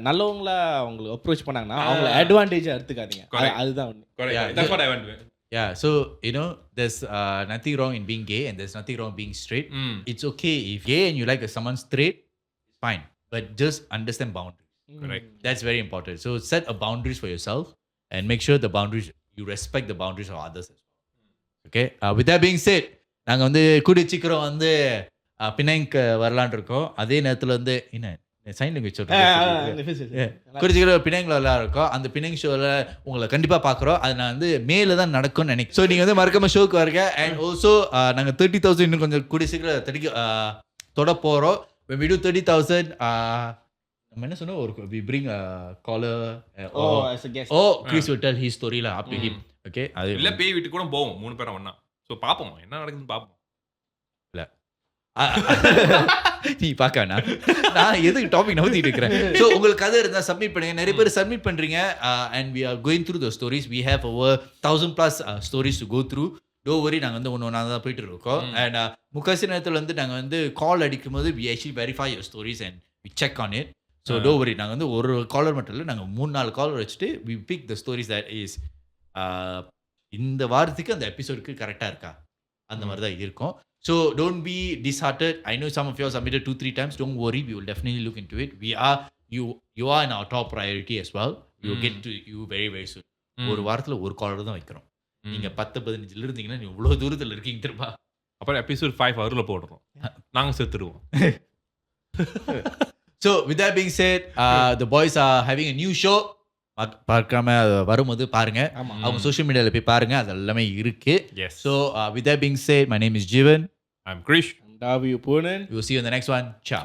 நல்லவங்களா அவங்களை அப்ரோச் பண்ணாங்கன்னா அவங்கள அட்வான்டேஜா எடுத்துக்காதீங்க. அதுதான் ஒண்ணு. Correct. That's what I want. Yeah, so you know, there's nothing wrong in being gay and there's nothing wrong being straight. It's okay if gay and you like someone straight, it's fine. But just understand boundaries. Correct. That's very important. So set a boundaries for yourself and make sure the boundaries, you respect the boundaries of others as well. Okay? With that being said, நாங்க வந்து கூடி சீக்கிரம் வந்து பிணைக்கு வரலான் இருக்கோம். அதே நேரத்தில் வந்து என்ன சைன் லாங்குவேஜ் சொல்கிறேன் குறிச்சிக்கிற பிணைங்களை எல்லாம் இருக்கும். அந்த பிணைங் ஷோவில் உங்களை கண்டிப்பாக பார்க்குறோம். அது நான் வந்து மேலே தான் நடக்கும்னு நினைக்கிறேன். ஸோ நீங்கள் வந்து மறக்காம ஷோக்கு வருங்க. அண்ட் ஆல்சோ நாங்கள் 30,000 இன்னும் கொஞ்சம் கூடிய சீக்கிரம் தொட போகிறோம். when we do 30,000 நம்ம என்ன சொன்னோம் ஒரு we bring a caller as a guest. Chris will tell his story lah up to him. Okay, அது இல்ல பேய் வீட்டுக்கு கூட போவோம் 3 பேரும் ஒண்ணா. சோ பாப்போம் என்ன நடக்குதுன்னு பாப்போம். இல்ல நீ பார்க்க வேணாம், நான் எதுக்கு டாபிக் நவுத்திட்டு இருக்கிறேன். ஸோ உங்களுக்கு கதை இருந்தால் சப்மிட் பண்ணுங்க. நிறைய பேர் சப்மிட் பண்ணுறீங்க. And we are going through the stories. We have over 1,000+ stories to go through. டோ வரி, நாங்கள் வந்து ஒன்று தான் போயிட்டு இருக்கோம். அண்ட் முக்காசி நேரத்தில் வந்து நாங்கள் வந்து கால் அடிக்கும் போது we actually verify your stories and we check on it. So டோ வரி, நாங்கள் வந்து ஒரு காலர் மட்டும் இல்லை, நாங்கள் 3-4 காலர் வச்சுட்டு we pick the stories that is இந்த வாரத்துக்கு அந்த எபிசோடுக்கு கரெக்டாக இருக்கா அந்த மாதிரி தான் இருக்கும். So don't be disheartened. I know some of you have submitted 2-3 times. Don't worry, we will definitely look into it. You are in our top priority as well. We will get to you very very soon. ஒரு வாரத்துல ஒரு collar தான் வைக்கிறோம். நீங்க 10-15 இருந்தீங்கன்னா நீங்க இவ்வளவு தூரத்துல இருக்கீங்க தெரியுமா? அப்புறம் எபிசோட் 5 அவர்ல போடுறோம், நாங்க செத்துருவோம். So with that being said, the boys are having a new show. பார்க்காம வரும்போது பாருங்க, அவங்க சோஷியல் மீடியாவில் போய் பாருங்க, அது எல்லாமே இருக்கு. So with that being said, my name is Jivan. I'm Krish. I'm Davi Punan. We will see you in the next one. Ciao.